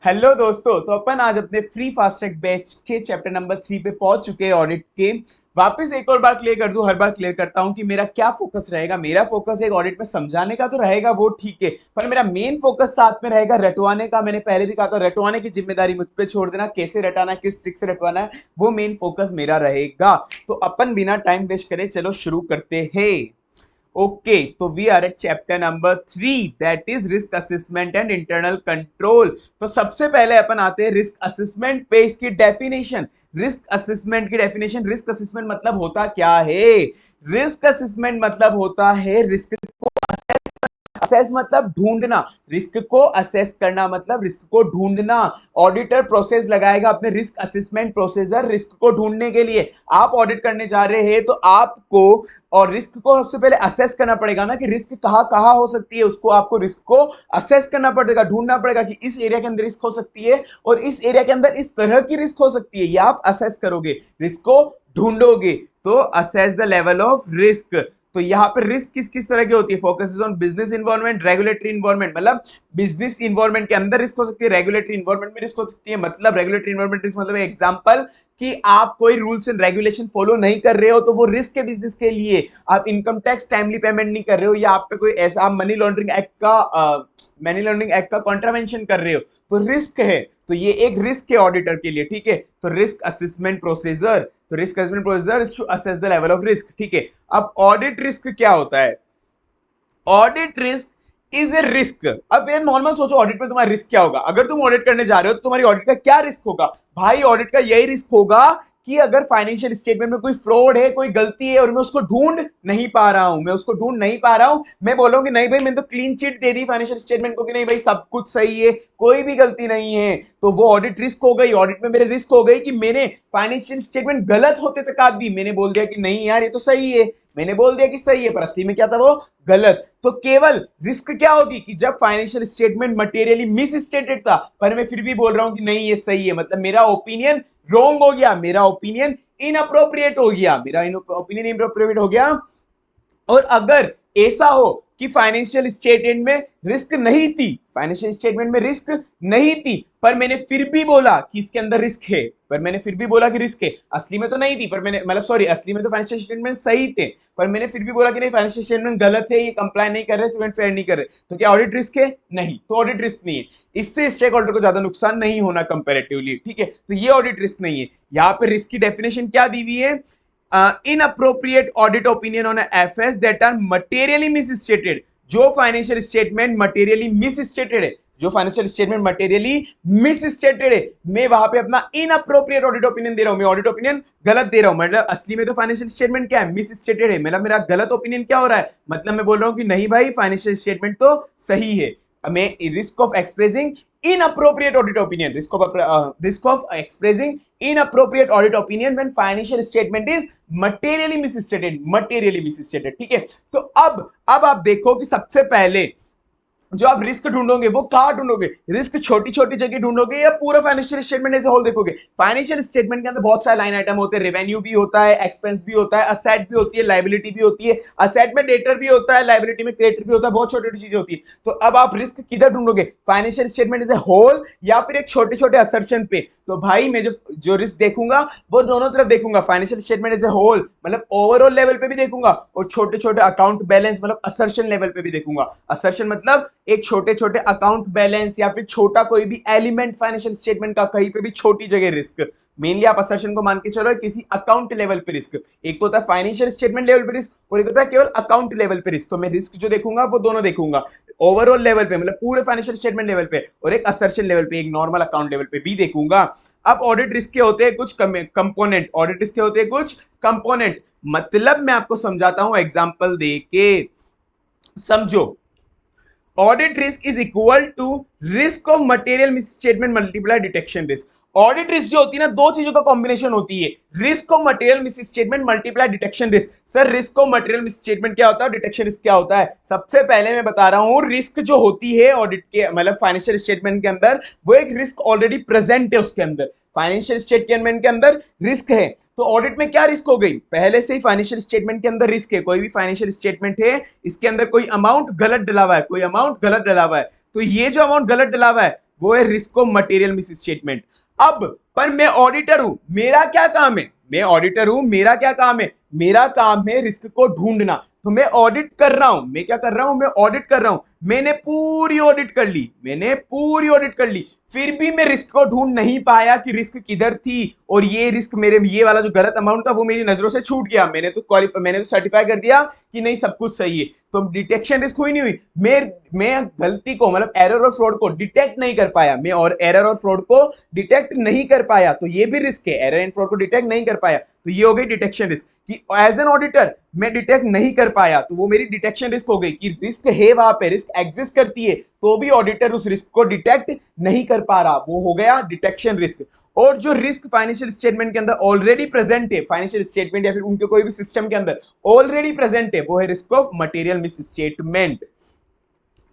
Hello दोस्तों, तो अपन आज अपने फ्री फास्ट ट्रैक बैच के चैप्टर नंबर 3 पे पहुंच चुके हैं ऑडिट के। वापस एक और बार क्लियर कर दूं, हर बार क्लियर करता हूं कि मेरा क्या फोकस रहेगा। मेरा फोकस एक ऑडिट में समझाने का तो रहेगा, वो ठीक है, पर मेरा मेन फोकस साथ में रहेगा रटवाने का। मैंने पहले भी कहा था, रटवाने की जिम्मेदारी मुझ पे छोड़ देना। कैसे रटाना है, किस ट्रिक से रटवाना है, वो मेन फोकस मेरा रहेगा। तो अपन बिना टाइम वेस्ट करे चलो शुरू करते हैं। ओके, तो we are at chapter number 3, that is risk assessment and internal control. तो सबसे पहले अपन आते हैं रिस्क असेसमेंट पे। इसकी डेफिनेशन, रिस्क असेसमेंट की डेफिनेशन, रिस्क असेसमेंट मतलब होता क्या है? रिस्क असेसमेंट मतलब होता है रिस्क को असेस, मतलब ढूंढना। रिस्क को असेस करना मतलब रिस्क को ढूंढना। ऑडिटर प्रोसेस लगाएगा अपने रिस्क असेसमेंट प्रोसीजर रिस्क को ढूंढने के लिए। आप ऑडिट करने जा रहे हैं तो आपको और रिस्क को सबसे पहले असेस करना पड़ेगा ना, कि रिस्क कहां कहां हो सकती है। उसको आपको रिस्क को असेस करना पड़ेगा, ढूंढना पड़ेगा कि इस एरिया के अंदर रिस्क हो सकती है और इस एरिया के अंदर इस तरह की रिस्क हो सकती है। ये आप असेस करोगे, रिस्क को ढूंढोगे। तो assess the level of risk. तो यहाँ पे रिस्क किस किस तरह की होती है? Focuses on business environment, regulatory environment, मतलब बिजनेस इन्वायरमेंट के अंदर रिस्क हो सकती है, रेगुलेटरी इन्वायरमेंट में रिस्क हो सकती है। मतलब रेगुलेटरी इन्वायरमेंट रिस्क मतलब एग्जांपल कि आप कोई रूल्स एंड रेगुलेशन फॉलो नहीं कर रहे हो, तो वो रिस्क है बिजनेस के लिए। आप इनकम टैक्स टाइमली पेमेंट नहीं कर रहे हो, या आप पे कोई ऐसा, आप मनी लॉन्ड्रिंग एक्ट का कॉन्ट्रावेंशन कर रहे हो, तो रिस्क है। तो ये एक रिस्क है ऑडिटर के लिए, ठीक है। तो रिस्क असेसमेंट प्रोसीजर, तो risk assessment procedure is to assess the level of risk, ठीक है। अब ऑडिट रिस्क क्या होता है? Audit risk is a risk. अब ये नॉर्मल सोचो, ऑडिट में तुम्हारा रिस्क क्या होगा? अगर तुम ऑडिट करने जा रहे हो तो तुम्हारी ऑडिट का क्या रिस्क होगा? भाई ऑडिट का यही रिस्क होगा कि अगर फाइनेंशियल स्टेटमेंट में कोई फ्रॉड है, कोई गलती है और मैं उसको ढूंढ नहीं पा रहा हूं, मैं बोलूंगी नहीं भाई, मैंने तो clean chit they the financial statement को कि नहीं भाई सब कुछ सही है, कोई भी गलती नहीं है, तो वो ऑडिट रिस्क हो गई। ऑडिट में मेरे रिस्क हो गई कि मैंने फाइनेंशियल स्टेटमेंट गलत होते तक भी मैंने बोल दिया कि नहीं यार ये तो सही है, मैंने बोल दिया कि सही है, पर असली में क्या था? वो गलत। तो केवल रिस्क क्या होगी कि जब financial statement materially miss stated था, पर मैं फिर भी बोल रहा हूं कि नहीं ये सही है, मतलब मेरा ओपिनियन रॉन्ग हो गया, मेरा ओपिनियन इनअप्रोप्रिएट हो गया, मेरा ओपिनियन इनअप्रोप्रिएट हो गया। और अगर ऐसा हो कि फाइनेंशियल स्टेटमेंट में रिस्क नहीं थी, फाइनेंशियल स्टेटमेंट में रिस्क नहीं थी, पर मैंने फिर भी बोला कि इसके अंदर रिस्क है, पर मैंने फिर भी बोला कि रिस्क है, असली में तो नहीं थी, पर मैंने, मतलब सॉरी, असली में तो फाइनेंशियल स्टेटमेंट सही थे, पर मैंने फिर भी बोला कि नहीं फाइनेंशियल स्टेटमेंट गलत है, ये कंप्लाई नहीं कर रहे, पेमेंट फेयर नहीं कर रहे, तो क्या ऑडिट रिस्क है? नहीं, तो ऑडिट रिस्क नहीं है। इससे स्टेक होल्डर को ज्यादा नुकसान नहीं होना कंपेरेटिवली, ठीक है, तो ये ऑडिट रिस्क नहीं है। यहाँ पे रिस्क की डेफिनेशन क्या दी हुई है? Inappropriate audit opinion on a FS that are materially misstated। जो फाइनेंशियल स्टेटमेंट मटेरियली मिसस्टेटेड है, जो फाइनेंशियल स्टेटमेंट मटेरियली मिसस्टेटेड है, मैं वहां पे अपना इनअप्रोप्रिएट ऑडिट ओपिनियन दे रहा हूं, मैं ऑडिट ओपिनियन गलत दे रहा हूं। मतलब असली में तो फाइनेंशियल स्टेटमेंट क्या है? मिसस्टेटेड है, मतलब मेरा गलत ओपिनियन क्या हो रहा है? मतलब मैं बोल रहा हूं कि नहीं भाई फाइनेंशियल स्टेटमेंट तो सही है। मैं risk of expressing inappropriate audit opinion, risk of expressing inappropriate audit opinion when financial statement is materially misstated, ठीक है। तो अब आप देखो कि सबसे पहले जो आप रिस्क ढूंढोगे वो कहां ढूंढोगे? रिस्क छोटी छोटी जगह ढूंढोगे या पूरा फाइनेंशियल स्टेटमेंट एज होल देखोगे? फाइनेंशियल स्टेटमेंट के अंदर बहुत सारे लाइन आइटम होते हैं, रेवेन्यू भी होता है, एक्सपेंस भी होता है, असेट भी होती है, लाइबिलिटी भी होती है। असेट में डेटर भी होता है, लाइबिलिटी में क्रेडिटर भी होता है, बहुत छोटी छोटी चीजें होती है। तो अब आप रिस्क किधर ढूंढोगे? Financial statement as a whole या फिर एक छोटे छोटे असर्शन पे? तो भाई मैं जो जो रिस्क देखूंगा वो दोनों तरफ देखूंगा, financial statement as a whole मतलब ओवरऑल लेवल पे भी देखूंगा, और छोटे छोटे अकाउंट बैलेंस मतलब असर्शन लेवल पे भी देखूंगा। असर्शन मतलब एक छोटे छोटे अकाउंट बैलेंस या फिर छोटा कोई भी एलिमेंट फाइनेंशियल स्टेटमेंट का, कहीं पे भी छोटी जगह रिस्क। मेनली आप असर्शन को मान के चलो किसी अकाउंट लेवल पे रिस्क। एक तो होता है फाइनेंशियल स्टेटमेंट लेवल पे रिस्क और एक होता है केवल अकाउंट लेवल पे रिस्क। तो मैं रिस्क जो देखूंगा वो दोनों देखूंगा, ओवरऑल लेवल पे मतलब पूरे फाइनेंशियल स्टेटमेंट लेवल पे, और एक असर्शन लेवल पे, एक नॉर्मल अकाउंट लेवल पे भी देखूंगा। अब ऑडिट रिस्क के होते हैं कुछ कंपोनेंट, ऑडिट रिस्क के होते हैं कुछ कंपोनेंट। मतलब मैं आपको समझाता हूं एग्जांपल दे के, समझो। Audit risk is equal to risk of material misstatement multiply detection risk. Audit risk जो होती है ना, दो चीजों का कॉम्बिनेशन होती है, risk of material misstatement multiply detection risk. Sir risk of material misstatement क्या होता है, डिटेक्शन रिस्क क्या होता है? सबसे पहले मैं बता रहा हूं, रिस्क जो होती है ऑडिट के मतलब फाइनेंशियल स्टेटमेंट के अंदर, वो एक रिस्क ऑलरेडी प्रेजेंट है उसके अंदर। फाइनेंशियल स्टेटमेंट के अंदर रिस्क है, तो ऑडिट में क्या रिस्क हो गई? पहले से ही फाइनेंशियल स्टेटमेंट के अंदर रिस्क है, कोई भी फाइनेंशियल स्टेटमेंट है इसके अंदर कोई अमाउंट गलत डला हुआ है, कोई अमाउंट गलत डला हुआ है, तो ये जो अमाउंट गलत डला हुआ है वो है risk of material miss statement. अब पर मैं ऑडिटर हूं, मेरा क्या काम है, मैं ऑडिटर हूं, मेरा क्या काम है, मेरा काम है रिस्क को ढूंढना। तो मैं ऑडिट कर रहा हूं, मैं क्या कर रहा हूं, मैं ऑडिट कर रहा हूं। मैंने पूरी ऑडिट कर ली, मैंने पूरी ऑडिट कर ली, फिर भी मैं रिस्क को ढूंढ नहीं पाया कि रिस्क किधर थी, और ये रिस्क मेरे, ये वाला जो गलत अमाउंट था वो मेरी नजरों से छूट गया। मैंने तो सर्टिफाई कर दिया कि नहीं सब कुछ सही है, तो डिटेक्शन रिस्क हुई नहीं हुई। मैं गलती को, मतलब एरर और फ्रॉड को डिटेक्ट नहीं कर पाया, मैं और एरर और फ्रॉड को डिटेक्ट नहीं कर पाया, तो ये भी रिस्क है, एरर एंड फ्रॉड को डिटेक्ट नहीं कर पाया, तो ये हो गई डिटेक्शन रिस्क। कि एज एन ऑडिटर मैं डिटेक्ट नहीं कर पाया, तो वो मेरी डिटेक्शन रिस्क हो गई कि रिस्क है, वहां पे रिस्क एग्जिस्ट करती है, तो भी ऑडिटर उस रिस्क को डिटेक्ट नहीं कर पा रहा, वो हो गया डिटेक्शन रिस्क। और जो रिस्क फाइनेंशियल स्टेटमेंट के अंदर ऑलरेडी प्रेजेंट है, फाइनेंशियल स्टेटमेंट या फिर उनके कोई भी सिस्टम के अंदर ऑलरेडी प्रेजेंट है, वो है risk of material misstatement.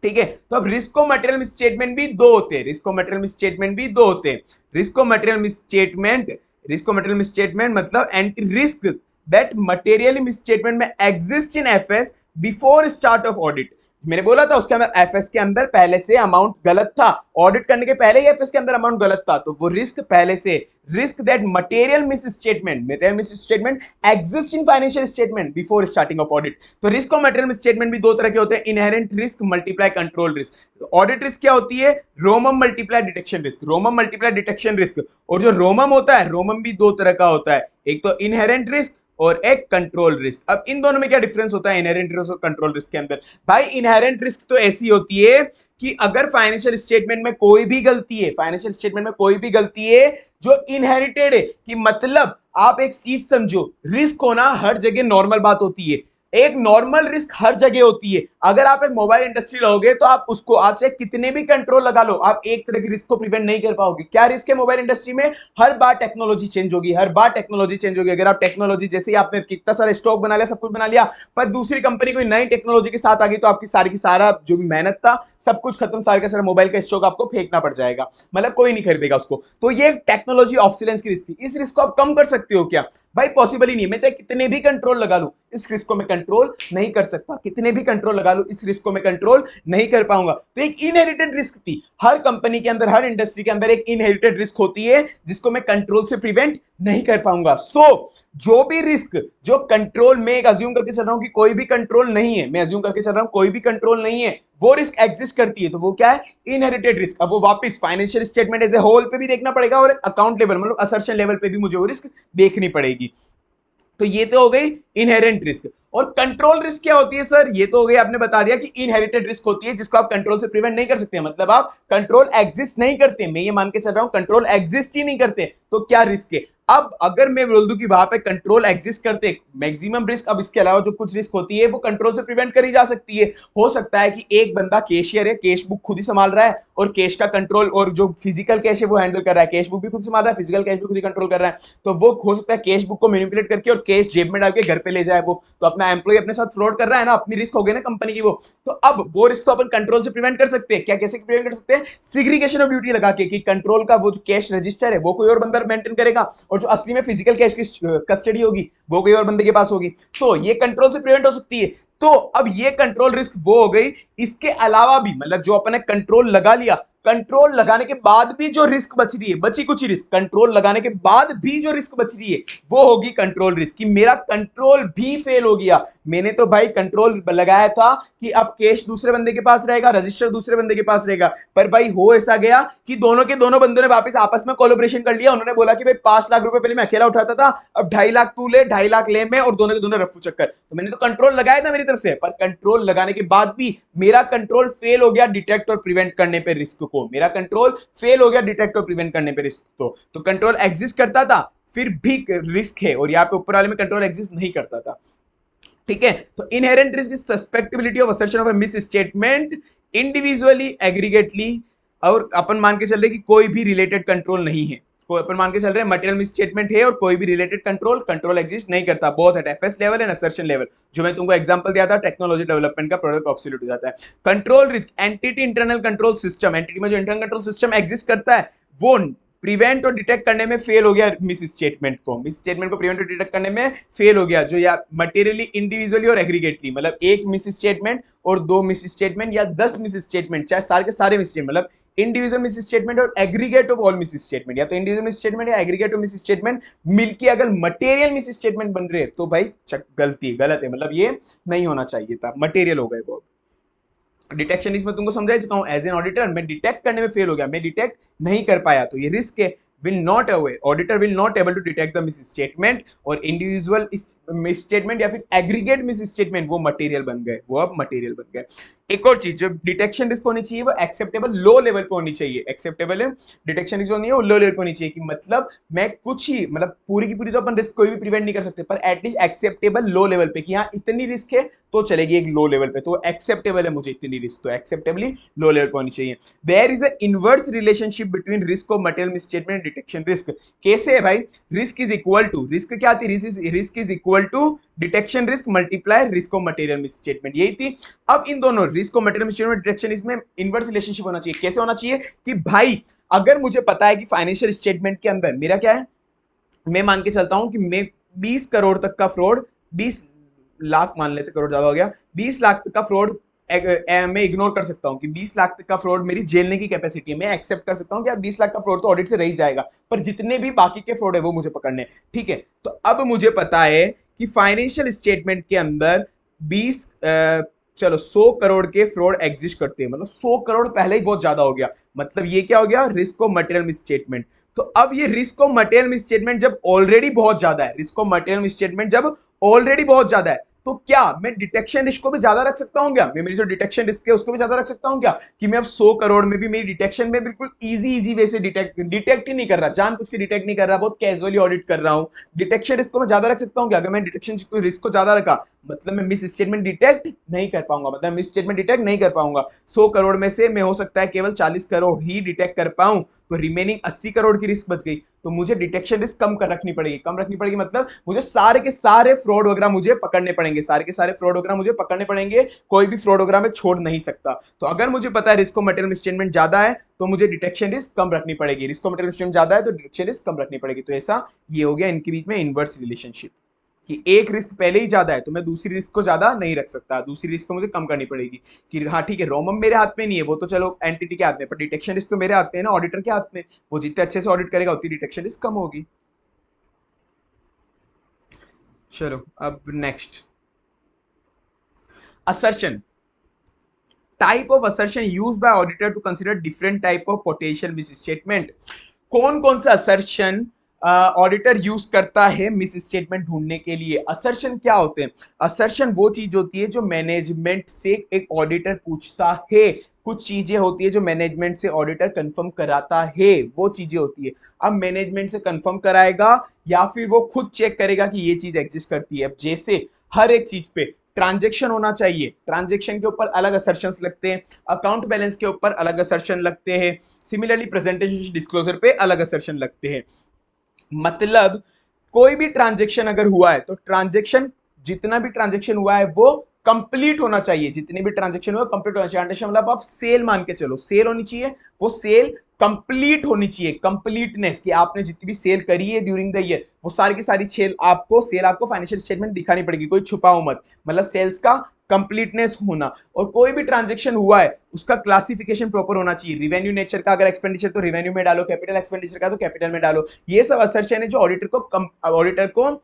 ठीक है, तो अब risk of material misstatement भी दो होते हैं, risk of material misstatement भी दो होते हैं। Risk of material misstatement, risk of material misstatement मतलब anti risk that material misstatement में exist in FS before start of audit. मैंने बोला था उसके अंदर एफएस के अंदर पहले से अमाउंट गलत था, ऑडिट करने के पहले ही एफएस के अंदर अमाउंट गलत था, तो वो रिस्क पहले से, risk that material misstatement exist in financial statement before starting of audit. तो risk of material misstatement भी दो तरह के होते हैं, inherent risk multiply control risk. Audit risk क्या होती है, ROMM multiply detection risk, ROMM multiply detection risk. और जो रोमम होता है, रोमम भी दो तरह का होता है, एक तो इनहेरेंट रिस्क और एक कंट्रोल रिस्क। अब इन दोनों में क्या डिफरेंस होता है इनहेरेंट रिस्क और कंट्रोल रिस्क के अंदर? भाई इनहेरेंट रिस्क तो ऐसी होती है कि अगर फाइनेंशियल स्टेटमेंट में कोई भी गलती है, फाइनेंशियल स्टेटमेंट में कोई भी गलती है जो इनहेरिटेड है, कि मतलब आप एक चीज समझो, रिस्क होना हर जगह नॉर्मल बात होती है, एक नॉर्मल रिस्क हर जगह होती है। अगर आप एक मोबाइल इंडस्ट्री लोगे तो आप उसको, आप चाहे कितने भी कंट्रोल लगा लो, आप एक तरह की रिस्क को प्रिवेंट नहीं कर पाओगे। क्या रिस्क है मोबाइल इंडस्ट्री में? हर बार टेक्नोलॉजी चेंज होगी, हर बार टेक्नोलॉजी चेंज होगी। अगर आप टेक्नोलॉजी, जैसे ही आपने कितना सारा स्टॉक बना लिया, सब कुछ बना लिया, पर दूसरी कंपनी कोई नई टेक्नोलॉजी के साथ आ गई, तो आपकी सारी की सारा जो भी मेहनत था सब कुछ खत्म, सारा का सारा मोबाइल का स्टॉक आपको फेंकना पड़ जाएगा, मतलब कोई नहीं खरीदेगा उसको। तो ये टेक्नोलॉजी ऑब्सोलेंस की रिस्क थी। इस रिस्क को आप कम कर सकते हो क्या? भाई पॉसिबल ही नहीं है। मैं चाहे कितने भी कंट्रोल लगा लूं, इस रिस्क को मैं कंट्रोल नहीं कर सकता, कितने भी कंट्रोल लगा लूं, इस रिस्क को मैं कंट्रोल नहीं कर पाऊंगा। तो एक इनहेरिटेड रिस्क थी, हर कंपनी के अंदर, हर इंडस्ट्री के अंदर एक इनहेरिटेड रिस्क होती है जिसको मैं कंट्रोल से प्रिवेंट नहीं कर पाऊंगा। जो भी रिस्क जो कंट्रोल में, एक अज्यूम करके चल रहा हूं कि कोई भी कंट्रोल नहीं है, मैं अज्यूम करके चल रहा हूं कोई भी कंट्रोल नहीं है, वो रिस्क एग्जिस्ट करती है, तो वो क्या है? Inherited risk. अब वो वापस financial statement as a whole पे भी देखना पड़ेगा, और अकाउंट लेवल, मतलब असर्शन लेवल पे भी मुझे वो रिस्क देखनी पड़ेगी। तो ये तो हो गई इनहेरेंट रिस्क। और कंट्रोल रिस्क क्या होती है सर? ये तो हो गई, आपने बता दिया कि इनहेरिटेड रिस्क होती है जिसको आप कंट्रोल से प्रिवेंट नहीं कर सकते, मतलब आप कंट्रोल एग्जिस्ट नहीं करते, मैं ये मान के चल रहा हूं कंट्रोल एग्जिस्ट ही नहीं करते, तो क्या रिस्क है? अब अगर मैं बोल दूं कि वहां पे कंट्रोल एग्जिस्ट करते, मैक्सिमम रिस्क, अब इसके अलावा जो कुछ रिस्क होती है वो कंट्रोल से प्रिवेंट करी जा सकती है। हो सकता है कि एक बंदा कैशियर है, कैश बुक खुद ही संभाल रहा है, और कैश का कंट्रोल, और जो फिजिकल कैश है वो हैंडल कर रहा है, कैश बुक भी खुद संभाल रहा है, फिजिकल कैश भी खुद ही कंट्रोल कर रहा है, तो वो हो सकता है कैश बुक को मैनिपुलेट करके और कैश जेब में डाल के घर पे ले जाए वो, तो अपना एम्प्लॉय अपने साथ फ्रॉड कर रहा है ना, अपनी रिस्क हो गई ना कंपनी की वो। तो अब वो रिस्क तो अपन कंट्रोल से प्रिवेंट कर सकते हैं क्या? कैसे प्रिवेंट कर सकते हैं? सिग्रीगेशन ऑफ ड्यूटी लगा के, कि कंट्रोल का वो जो कैश रजिस्टर है वो कोई और बंदा मेंटेन करेगा, और जो असली में फिजिकल कैश की कस्टडी होगी वो कोई और बंदे के पास होगी, तो ये कंट्रोल से प्रिवेंट हो सकती है। तो अब ये कंट्रोल रिस्क वो हो गई। इसके अलावा भी, मतलब जो अपने कंट्रोल लगा लिया, कंट्रोल लगाने के बाद भी जो रिस्क बच रही है, बची कुछ रिस्क, कंट्रोल लगाने के बाद भी जो रिस्क बच रही है वो होगी कंट्रोल रिस्क, कि मेरा कंट्रोल भी फेल हो गया। मैंने तो भाई कंट्रोल लगाया था कि अब कैश दूसरे बंदे के पास रहेगा, रजिस्टर दूसरे बंदे के पास रहेगा, पर भाई हो ऐसा गया कि दोनों के दोनों बंदों ने वापस आपस में कोलैबोरेशन कर लिया। उन्होंने बोला कि भाई 5 लाख रुपए पहले मैं अकेला उठाता था, अब 2.5 लाख तू ले, 2.5 लाख ले मैं, और दोनों के दोनों रफू चक्कर। तो मैंने तो कंट्रोल लगाया था मेरी तरफ से, पर कंट्रोल लगाने के बाद भी मेरा कंट्रोल फेल हो गया डिटेक्ट और प्रिवेंट करने पे रिस्क को, मेरा कंट्रोल फेल हो गया डिटेक्ट और प्रिवेंट करने पे रिस्क को। तो कंट्रोल एग्जिस्ट करता था फिर भी रिस्क है, और यहाँ पे ऊपर वाले में कंट्रोल एग्जिस्ट नहीं करता था। ठीक है, तो inherent risk is susceptibility of assertion of a misstatement individually, aggregately, और अपन मान के चल रहे कि कोई भी रिलेटेड कंट्रोल नहीं है, कोई अपन मान के चल रहे हैं मटेरियल मिस स्टेटमेंट है और कोई भी रिलेटेड कंट्रोल एग्जिस्ट नहीं करता, both at FS level and assertion level. जो मैं तुमको एग्जांपल दिया था टेक्नोलॉजी डेवलपमेंट का, प्रोडक्ट ऑब्सोल्यूट हो जाता है। Control risk entity internal control system, entity में जो इंटरनल कंट्रोल सिस्टम एग्जिस्ट करता है वो प्रिवेंट और डिटेक्ट करने में फेल हो गया, मिस स्टेटमेंट को प्रिवेंट और डिटेक्ट करने में फेल हो गया, जो या मटेरियली, इंडिविजुअली और एग्रीगेटली, मतलब एक मिस स्टेटमेंट और 2 मिस स्टेटमेंट या 10 मिस स्टेटमेंट, चाहे सारे के सारे मिस स्टेटमेंट, मतलब इंडिविजुअल मिस स्टेटमेंट और aggregate of all miss statement, या तो इंडिविजुअल मिस स्टेटमेंट या एग्रीगेट ऑफ मिस स्टेटमेंट मिलके अगर मटेरियल मिस स्टेटमेंट बन रहे हैं तो भाई गलती गलत है, मतलब ये नहीं होना चाहिए था, मटेरियल हो गए वो। डिटेक्शन इसमें तुमको समझा चुका हूं, एज एन ऑडिटर मैं डिटेक्ट करने में फेल हो गया, मैं डिटेक्ट नहीं कर पाया, तो ये रिस्क है। will not away auditor will not able to detect the misstatement, और इंडिविजुअल मिसस्टेटमेंट या फिर एग्रीगेट मिसस्टेटमेंट वो मटेरियल बन गए, वो अब मटेरियल बन गए। एक और चीज जो डिटेक्शन रिस्क होनी चाहिए वो एक्सेप्टेबल लो लेवल पे होनी चाहिए, एक्सेप्टेबल है डिटेक्शन रिस्क होनी है वो लो लेवल पे होनी चाहिए, कि मतलब मैं कुछ ही मतलब पूरी की पूरी तो अपन रिस्क कोई भी प्रिवेंट नहीं कर सकते, पर एटलीस्ट एक्सेप्टेबल लो लेवल पे, कि हाँ इतनी रिस्क है तो चलेगी एक लो लेवल पे, तो एक्सेप्टेबल है मुझे इतनी रिस्क, तो एक्सेप्टेबली लो लेवल पे होनी चाहिए। There is a inverse relationship between risk of material misstatement and detection risk. कैसे है भाई? Risk is equal to, risk क्या थी? Risk is equal to detection risk multiply risk of material misstatement, यही थी। अब इन दोनों risk of material misstatement detection इसमें इनवर्स रिलेशनशिप होना चाहिए। कैसे होना चाहिए? कि भाई अगर मुझे पता है कि फाइनेंशियल स्टेटमेंट के अंदर मेरा क्या है, मैं मान के चलता हूं कि मैं 20 करोड़ तक का फ्रॉड, 20 लाख मान लेते, करोड़ ज्यादा हो गया, 20 लाख तक का फ्रॉड मैं इग्नोर कर सकता हूं कि 20 लाख तक का फ्रॉड मेरी झेलने की कैपेसिटी है, मैं एक्सेप्ट कर सकता हूं कि यार 20 लाख का फ्रॉड तो ऑडिट से रह ही जाएगा, पर जितने भी बाकी के फ्रॉड है वो मुझे पकड़ने, ठीक है। तो अब मुझे पता है कि फाइनेंशियल स्टेटमेंट के अंदर 20 चलो 100 करोड़ के फ्रॉड एग्जिस्ट करते हैं, मतलब 100 करोड़ पहले ही बहुत ज्यादा हो गया, मतलब ये क्या हो गया? Risk of material misstatement. तो अब ये रिस्क ऑफ मटेरियल मिसस्टेटमेंट जब ऑलरेडी बहुत ज्यादा है, रिस्क ऑफ मटेरियल मिसस्टेटमेंट जब ऑलरेडी बहुत ज्यादा है, तो क्या मैं डिटेक्शन रिस्क को भी ज्यादा रख सकता हूं क्या? मैं मेरी जो डिटेक्शन रिस्क है उसको भी ज्यादा रख सकता हूं क्या? कि मैं अब 100 करोड़ में भी मेरी डिटेक्शन में बिल्कुल इजी वे से डिटेक्ट ही नहीं कर रहा, जान कुछ डिटेक्ट नहीं कर रहा, बहुत कैजुअली ऑडिट कर रहा हूं, डिटेक्शन रिस्क को मैं ज्यादा रख सकता हूं क्या? अगर मैं डिटेक्शन रिस्क को ज्यादा रखा मतलब मैं मिस स्टेटमेंट डिटेक्ट नहीं कर पाऊंगा, मतलब मिस स्टेटमेंट डिटेक्ट नहीं कर पाऊंगा। 100 करोड़ में से मैं हो सकता है केवल 40 करोड़ ही डिटेक्ट कर पाऊं, तो रिमेनिंग 80 करोड़ की रिस्क बच गई। तो मुझे डिटेक्शन रिस्क कम कर रखनी पड़ेगी, कम रखनी पड़ेगी मतलब मुझे सारे के सारे फ्रॉड वगैरह मुझे पकड़ने पड़ेंगे, सारे के सारे फ्रॉड वगैरह मुझे पकड़ने पड़ेंगे, कोई भी फ्रॉड वगैरह मैं छोड़ नहीं सकता। तो अगर मुझे पता है रिस्क ऑफ मटेरियल मिसस्टेटमेंट ज्यादा है तो मुझे डिटेक्शन रिस्क कम रखनी पड़ेगी, रिस्क ऑफ मटेरियल मिसस्टेटमेंट ज्यादा है तो डिटेक्शन रिस्क कम रखनी पड़ेगी। तो ऐसा ये हो गया इनके बीच में इनवर्स रिलेशनशिप, कि एक रिस्क पहले ही ज्यादा है तो मैं दूसरी रिस्क को ज्यादा नहीं रख सकता, दूसरी रिस्क को मुझे कम करनी पड़ेगी। कि हाँ ठीक है रोमम मेरे हाथ में नहीं है, वो तो चलो एंटिटी के हाथ में, पर डिटेक्शन रिस्क तो मेरे हाथ में है ना, ऑडिटर के हाथ में, वो जितने अच्छे से ऑडिट करेगा उतनी डिटेक्शन रिस्क कम होगी। चलो अब next, assertion, type of assertion used by auditor to consider different type of potential misstatement. कौन कौन सा असर्शन ऑडिटर यूज करता है मिस स्टेटमेंट ढूंढने के लिए? असर्शन क्या होते हैं? असर्शन वो चीज होती है जो मैनेजमेंट से एक ऑडिटर पूछता है, कुछ चीजें होती है जो मैनेजमेंट से ऑडिटर कंफर्म कराता है, वो चीजें होती है। अब मैनेजमेंट से कंफर्म कराएगा या फिर वो खुद चेक करेगा कि ये चीज एग्जिस्ट करती है। अब जैसे हर एक चीज पे ट्रांजेक्शन होना चाहिए, ट्रांजेक्शन के ऊपर अलग असर्शंस लगते हैं, अकाउंट बैलेंस के ऊपर अलग असर्शन लगते हैं, सिमिलरली प्रेजेंटेशन डिस्क्लोजर पे अलग असर्शन लगते हैं। मतलब कोई भी ट्रांजेक्शन अगर हुआ है तो ट्रांजेक्शन, जितना भी ट्रांजेक्शन हुआ है वो कंप्लीट होना चाहिए, जितने भी ट्रांजेक्शन हुआ कंप्लीट होना चाहिए। मतलब आप सेल मान के चलो, सेल होनी चाहिए, वो सेल कंप्लीट होनी चाहिए, कंप्लीटनेस, कि आपने जितनी भी सेल करी है ड्यूरिंग द ईयर वो सारी की सारी सेल आपको फाइनेंशियल स्टेटमेंट दिखानी पड़ेगी, कोई छुपाओ मत, मतलब सेल्स का कंप्लीटनेस होना। और कोई भी ट्रांजेक्शन हुआ है उसका क्लासिफिकेशन प्रॉपर होना चाहिए, रिवेन्यू नेचर का अगर एक्सपेंडिचर तो रिवेन्यू में डालो, कैपिटल एक्सपेंडिचर का तो कैपिटल में डालो। ये सब असर्शन है जो ऑडिटर को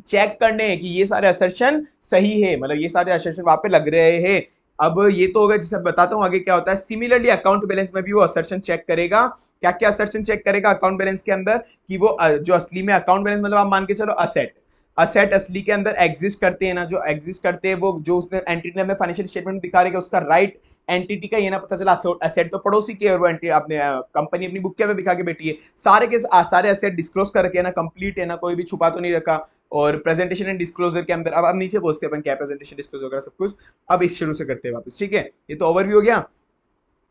चेक करने हैं कि ये सारे असर्शन सही है, मतलब ये सारे असर्शन वहां पे लग रहे हैं। अब ये तो होगा, जिसे बताता हूं आगे क्या होता है। सिमिलरली अकाउंट बैलेंस में भी वो असर्शन चेक करेगा, क्या क्या असर्शन चेक करेगा अकाउंट बैलेंस के अंदर, कि वो जो असली में अकाउंट बैलेंस मतलब आप मान के चलो असेट, असेट असली के अंदर एग्जिस्ट करते हैं ना, जो एग्जिस्ट करते हैं वो जो उसने एंटिटी ने फाइनेंशियल स्टेटमेंट दिखा रही है उसका राइट एंटिटी का ये ना पता चला, असेट तो पड़ोसी के और वो एंटिटी आपने कंपनी अपनी बुक पे दिखा के बैठी है, सारे के सारे असेट डिस्क्लोज कर रखे है ना, कंप्लीट है ना, कोई भी छुपा तो नहीं रखा। और प्रेजेंटेशन एंड डिस्क्लोजर के अंदर अब नीचे पहुंचते हैं अपन, क्या प्रेजेंटेशन डिस्क्लोजर वगैरह सब कुछ अब इस शुरू से करते हैं वापस, ठीक है। ये तो ओवरव्यू हो गया।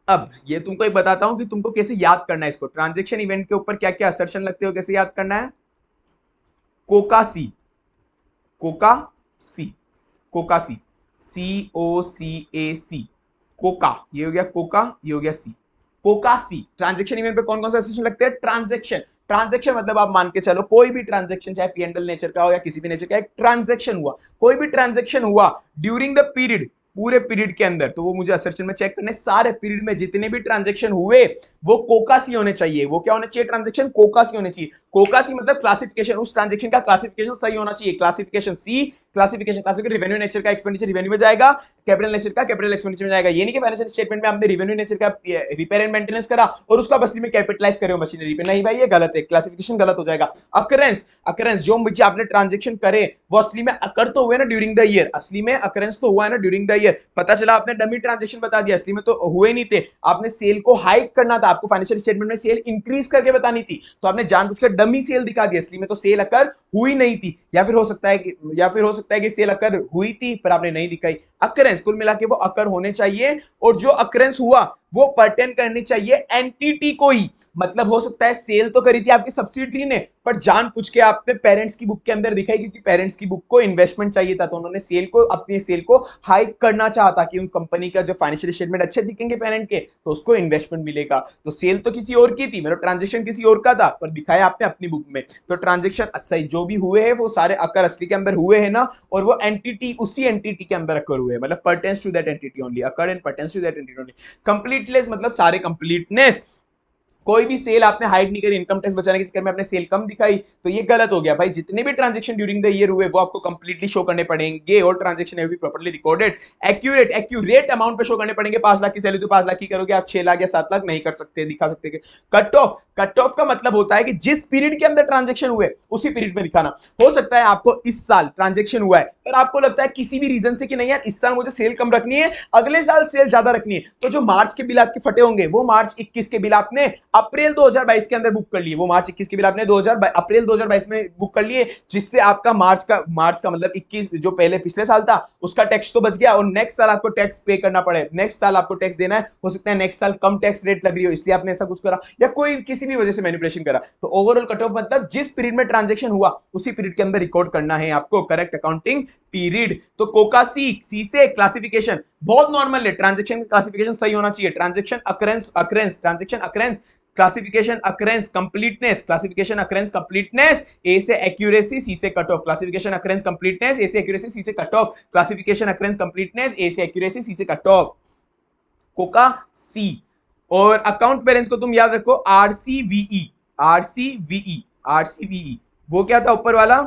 अब ये तुमको एक बताता हूं कि तुमको कैसे याद करना है इसको, ट्रांजेक्शन इवेंट के ऊपर क्या क्या असर्शन लगते हो, कैसे याद करना है। कोकासी, कोकासी, कोकासी, COCAC, कोका, ये हो गया कोका, ये हो गया सी, कोकासी। ट्रांजेक्शन इवेंट पे कौन कौन सा सेशन लगते हैं? ट्रांजेक्शन, ट्रांजेक्शन मतलब आप मान के चलो कोई भी ट्रांजेक्शन चाहे पी एंड एल नेचर का हो या किसी भी नेचर का, एक ट्रांजेक्शन हुआ, कोई भी ट्रांजेक्शन हुआ ड्यूरिंग द पीरियड पूरे पीरियड के अंदर, तो वो मुझे असर्शन में चेक करने, सारे पीरियड में जितने भी ट्रांजेक्शन हुए वो कोकासी होने चाहिए। वो क्या होने चाहिए? ट्रांजेक्शन कोकासी होने चाहिए। कोकासी मतलब क्लासिफिकेशन, उस ट्रांजेक्शन का क्लासिफिकेशन सही होना चाहिए। क्लासिफिकेशन सी, क्लासिफिकेशन रिवेन्यू नेचर का एक्सपेंडिचर रिवेन्यू में जाएगा, कैपिटल नेचर का कैपिटल एक्सपेंडिचर में जाएगा। ये नहीं कि फाइनेंशियल स्टेटमेंट में आपने रिवेन्यू नेचर का रिपेयर एंड मेंटेनेंस करा और उसका बसली में कैपिटलाइज करे हो मशीनरी पे, नहीं भाई ये गलत है, क्लासिफिकेशन गलत हो जाएगा। अकरेंस, अकरेंस जो मुझे आपने ट्रांजेक्शन करे वो असली में अकर तो हुए ना ड्यूरिंग द ईयर, असली में अकरेंस तो हुआ है ना ड्यूरिंग द ईयर। पता चला आपने डमी ट्रांजेक्शन बता दिया, असली में तो हुए नहीं थे। आपने सेल को हाइक करना था, आपको फाइनेंशियल स्टेटमेंट में सेल इंक्रीज करके बतानी थी, तो आपने जानबूझकर डमी सेल दिखा दिया, असली में तो सेल अकर हुई नहीं थी। या फिर हो सकता है कि सेल अकर हुई थी पर आपने नहीं दिखाई। अकरेंस कुल मिला के वो अकर होने चाहिए, और जो अकरेंस हुआ वो पर्टेन करनी चाहिए एंटिटी को ही। मतलब हो सकता है सेल तो करी थी आपकी सब्सिडरी ने, पर जानबूझ के आपने पेरेंट्स की बुक के अंदर दिखाई, क्योंकि पेरेंट्स की बुक को इन्वेस्टमेंट चाहिए था, तो उन्होंने सेल को, अपनी सेल को हाइक करना चाहता कि उन कंपनी का जो फाइनेंशियल स्टेटमेंट अच्छे दिखेंगे पेरेंट के, तो उसको इन्वेस्टमेंट मिलेगा। तो सेल तो किसी और की थी, मतलब ट्रांजेक्शन किसी और का था, पर दिखाया आपने अपनी बुक में। तो ट्रांजेक्शन सही जो भी हुए हैं वो सारे अकर असली के अंदर हुए हैं ना, और वो एंटिटी उसी एंटिटी के अंदर अकर हुए हैं, मतलब pertains to that entity only, occur and pertains to that entity only. Completeness मतलब सारे कंप्लीटनेस, कोई भी सेल आपने हाइड नहीं करी, इनकम टैक्स बचाने के चक्कर में आपने सेल कम दिखाई, तो ये गलत हो गया भाई। जितने भी ट्रांजैक्शन ड्यूरिंग द ईयर हुए वो आपको कंप्लीटली शो करने पड़ेंगे, और transaction have B properly recorded. Accurate amount पे शो करने पड़ेंगे। 5 लाख की सैलरी तो 5 लाख की करोगे आप, 6 लाख या 7 लाख नहीं कर सकते, दिखा सकते। कट ऑफ का मतलब होता है कि जिस पीरियड के अंदर ट्रांजैक्शन हुए उसी पीरियड में दिखाना। हो सकता है आपको इस साल ट्रांजैक्शन हुआ है, पर आपको लगता है किसी भी रीजन से कि नहीं यार इस साल मुझे सेल कम रखनी है, अगले साल सेल ज्यादा रखनी है, तो जो मार्च के बिल आपके फटे होंगे वो मार्च 21 के बिल आपने अप्रैल 2022 के अंदर बुक कर लिए। वो मार्च 21 के बिल आपने अप्रैल 2022 में बुक कर लिए, जिससे आपका मार्च का मतलब 21 जो पहले पिछले साल था उसका टैक्स तो बच गया, और नेक्स्ट साल आपको टैक्स पे करना पड़े, नेक्स्ट साल आपको टैक्स देना है। हो सकता है नेक्स्ट साल कम टैक्स रेट लग रही हो, इसलिए आपने ऐसा कुछ करा, या कोई किसी भी वजह से मैनिपुलेशन करा। तो ओवरऑल कट ऑफ मतलब जिस पीरियड में ट्रांजैक्शन हुआ उसी पीरियड के अंदर रिकॉर्ड करना है आपको, करेक्ट अकाउंटिंग पीरियड। तो कोका सी से क्लासिफिकेशन बहुत नॉर्मल है, ट्रांजैक्शन का क्लासिफिकेशन सही होना चाहिए। Transaction occurrence, transaction occurrence, classification occurrence completeness, classification occurrence completeness, A से एक्यूरेसी, सी से cut off. Classification occurrence completeness, A से एक्यूरेसी, सी से cut off. Classification occurrence completeness, A से एक्यूरेसी, सी से कट ऑफ। कोका सी। और account balance को तुम याद रखो आरसीवीई, आरसीवीई, आरसीवीई वो क्या था ऊपर वाला?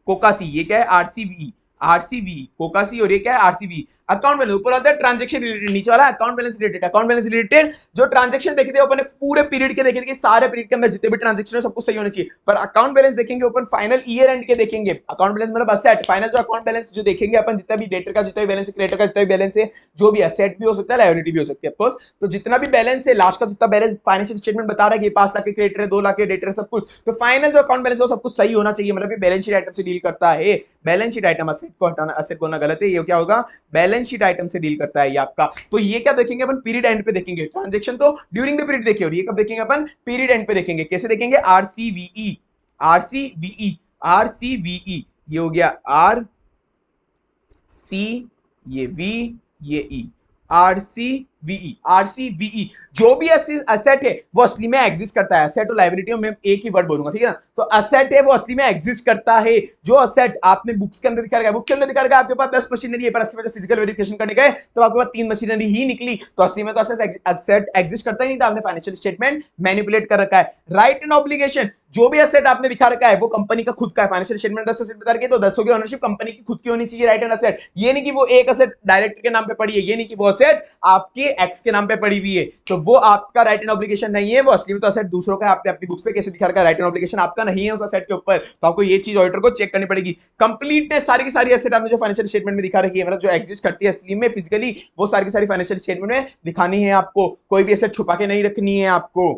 कोकासी। ये क्या है? आरसीवीई, आरसीवीई कोकासी, और ये क्या है? आरसीवीई। अकाउंट बैलेंस ऊपर आता है ट्रांजैक्शन रिलेटेड, नीचे वाला account balance related. Account balance related जो ट्रांजैक्शन देखे थे अपन पूरे पीरियड के देखे थे, सारे पीरियड के अंदर जितने भी ट्रांजैक्शन है सब कुछ सही होना चाहिए। पर अकाउंट बैलेंस देखेंगे अपन फाइनल ईयर एंड के देखेंगे। अकाउंट बैलेंस मतलब असेट, फाइनल जो अकाउंट बैलेंस जो देखेंगे अपन, जितना भी डेटर का जितना भी बैलेंस है, क्रेडिटर का जितना भी बैलेंस है, जो भी असेट भी हो सकता है लायबिलिटी भी हो सकती है ऑफ कोर्स, तो जितना भी बैलेंस है लास्ट का जितना बैलेंस फाइनेंशियल स्टेटमेंट बता रहा है कि 5 लाख के क्रेडिटर है, 2 लाख के डेटर है, सब कुछ, तो फाइनल जो अकाउंट बैलेंस है वो सब कुछ सही होना चाहिए। मतलब ये बैलेंस शीट आइटम से डील करता है, बैलेंस शीट आइटम, असेट को हटाना, असेट बोलना गलत है, ये क्या होगा? बैलेंस शीट आइटम से डील करता है ये आपका। तो ये क्या देखेंगे अपन? पीरियड एंड पे देखेंगे। ट्रांजैक्शन तो ड्यूरिंग द पीरियड देखे, और ये कब देखेंगे अपन? पीरियड एंड पे देखेंगे। कैसे देखेंगे? आरसीवीई, आरसीवीई, आरसीवीई, ये हो गया आर सी, ये वी, ये ई, आरसीवीई, आरसीवीई। जो भी असेट है वो असली में एग्जिस्ट करता है। असेट और लायबिलिटी में एक ही वर्ड बोलूंगा, ठीक है ना? तो असेट है वो असली में एग्जिस्ट करता है। जो असेट आपने बुक्स के अंदर दिखा रखा है, बुक के अंदर दिखा रखा है आपके पास 10 मशीनरी है, पर असली में फिजिकल वेरिफिकेशन करने गए तो आपके पास 3 मशीनरी ही निकली, तो असली में तो असेट एग्जिस्ट करता ही नहीं था, आपने फाइनेंशियल स्टेटमेंट मैनिपुलेट कर रखा है। राइट एंड ऑब्लिगेशन, जो भी असेट आपने दिखा रखा है वो कंपनी का खुद का है। फाइनेंशियल स्टेटमेंट 10 असेट बता रखे, तो 10 की ओनरशिप कंपनी की खुद की होनी चाहिए। राइट एंड असेट, ये नहीं कि वो एक असेट डायरेक्टर के नाम पे पड़ी है, ये नहीं कि वो असेट आपके एक्स के नाम पे पड़ी हुई है, तो वो आपका राइट एंड ऑब्लिगेशन नहीं है, वो असली में तो असेट दूसरों का है। आपने अपनी बुक्स पे कैसे दिखा रखा है? राइट एंड ऑब्लिगेशन आपका नहीं है उस असेट के ऊपर, तो आपको ये चीज ऑडिटर को चेक करनी पड़ेगी। कंप्लीटनेस, सारी की सारी असेट आपने जो फाइनेंशियल स्टेटमेंट में दिखा रखी है, मतलब जो एग्जिस्ट करती है असली में फिजिकली, वो सारी की सारी फाइनेंशियल स्टेटमेंट में दिखानी है आपको, कोई भी असेट छुपा के नहीं रखनी है आपको।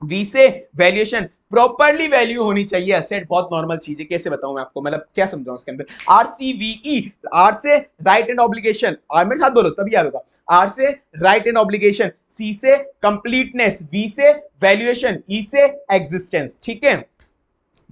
वी से वैल्यूएशन, प्रॉपर्ली वैल्यू होनी चाहिए असेट, बहुत नॉर्मल चीज है। कैसे बताऊं मैं आपको, मतलब क्या समझाऊं इसके अंदर? आरसीवीई, आर से राइट एंड ऑब्लिगेशन, आर मेरे साथ बोलो तभी आएगा। आर से राइट एंड ऑब्लिगेशन, सी से कंप्लीटनेस, वी से वैल्यूएशन, ई से एग्जिस्टेंस, ठीक है?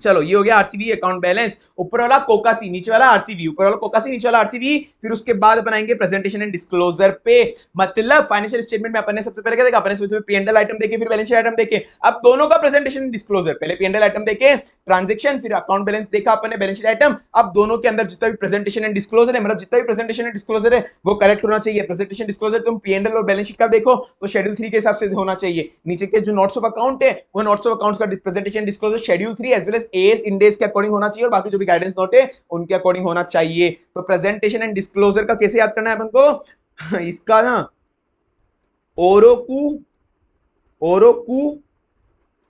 चलो ये हो गया आरसीबी अकाउंट बैलेंस, ऊपर वाला कोकासी, नीचे वाला आरसीबी, ऊपर वाला कोकासी, नीचे वाला आरसीबी। फिर उसके बाद अपन आएंगे प्रेजेंटेशन एंड डिस्क्लोजर पे। मतलब फाइनेंशियल स्टेटमेंट में अपन ने सबसे पहले क्या देखा, अपन ने पी&एल आइटम देखे, फिर बैलेंस शीट आइटम देखे। अब दोनों का प्रेजेंटेशन एंड डिस्क्लोजर, पहले पी&एल आइटम देखे, ट्रांजेक्शन, फिर अकाउंट बैलेंस देखा अपन ने, बैलेंस शीट आइटम। अब दोनों के अंदर जितना भी प्रेजेंटेशन एंड डिस्क्लोजर है, मतलब जितना भी प्रेजेंटेशन एंड डिस्क्लोजर है वो करेक्ट होना चाहिए। प्रेजेंटेशन डिस्क्लोजर तुम पी&एल और बैलेंस शीट का देखो तो शेड्यूल 3 के हिसाब से होना चाहिए। नीचे के जो नोट्स ऑफ अकाउंट है वो नोट्स ऑफ अकाउंट्स का presentation disclosure schedule 3 as well as as Ind AS के अकॉर्डिंग होना चाहिए, और बाकी जो भी गाइडेंस नोट है उनके अकॉर्डिंग होना चाहिए। तो प्रेजेंटेशन एंड डिस्क्लोजर का कैसे याद करना है अपन को, इसका ना ओरोकू, ओरोकू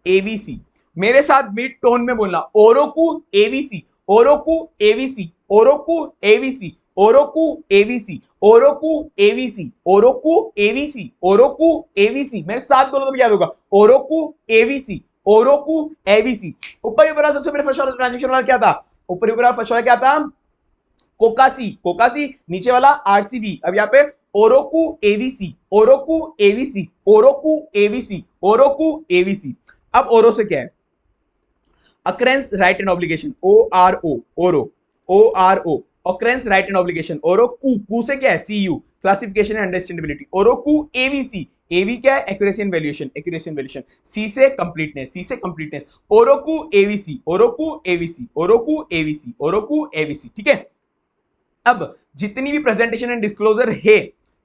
एवीसी, मेरे साथ मिड टोन में बोलना, ओरोकू एवीसी, ओरोकू एवीसी, ओरोकू एवीसी, ओरोकू एवीसी, ओरोकू एवीसी, ओरोकू एवीसी, ओरोकू एवीसी, मेरे साथ बोलो तो याद होगा, ओरोकू एवीसी, ओरोकू एवीसी। ऊपर ऊपर सबसे पहले फर्स्ट वाला ट्रांजेक्शन वाला क्या था, ऊपर ऊपर फर्स्ट वाला क्या था, कोकासी, कोकासी, नीचे वाला आरसीबी। अब यहाँ पे ओरोकू एवीसी, ओरोकू एवीसी, ओरोकू एवीसी, ओरोकू एवीसी। अब ओरो से क्या है, occurrence rights and obligation, O R O, ओरो, O R O, occurrence rights and obligation. ओरो कू से क्या है, C U, classification and understandability. ओरो कू एवीसी, एवी क्या है, accuracy and valuation, accuracy and valuation. C से कंप्लीटनेस, सी से कंप्लीटनेस। ओरोकू एवीसी, ओरोकू एवीसी, ओरोकू एवीसी, ओरोकू एवीसी, ठीक है। अब जितनी भी प्रेजेंटेशन एंड डिस्क्लोजर है,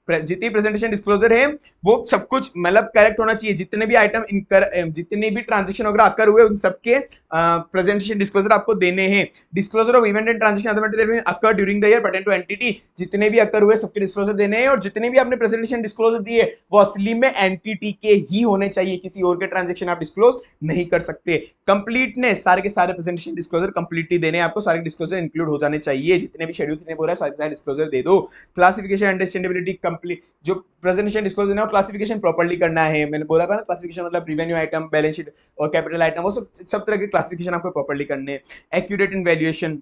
जितनी प्रेजेंटेशन डिस्क्लोजर है वो सब कुछ मतलब करेक्ट होना चाहिए। जितने भी आइटम जितने भी ट्रांजेक्शन वगैरह अकर हुए उन सबके प्रेजेंटेशन डिस्क्लोजर आपको देने हैं। Disclosure of event and transaction occur during the year pertain to entity, जितने भी अकर हुए सबके डिस्क्लोजर देने हैं। और जितने भी आपने प्रेजेंटेशन डिस्क्लोजर दिए वो असली में एंटिटी के ही होने चाहिए, किसी और के ट्रांजेक्शन आप डिस्क्लोज नहीं कर सकते। कंप्लीटनेस, सारे के सारे प्रेजेंटेशन डिस्क्लोजर कंप्लीटली देने, आपको सारे डिस्क्लोजर इंक्लूड हो जाने चाहिए। जितने भी शेड्यूल ने बोला है सारे डिस्क्लोजर दे दो। क्लासिफिकेशन अंडरस्टैंडेबिलिटी जो प्रेजेंटेशन डिस्क्लोजर है क्लासिफिकेशन प्रॉपर्ली करना है। मैंने बोला था ना क्लासिफिकेशन मतलब रेवेन्यू आइटम, बैलेंस शीट और कैपिटल आइटम, वो सब तरह के क्लासिफिकेशन आपको प्रॉपर्ली करने हैं। एक्यूरेट इन वैल्यूएशन,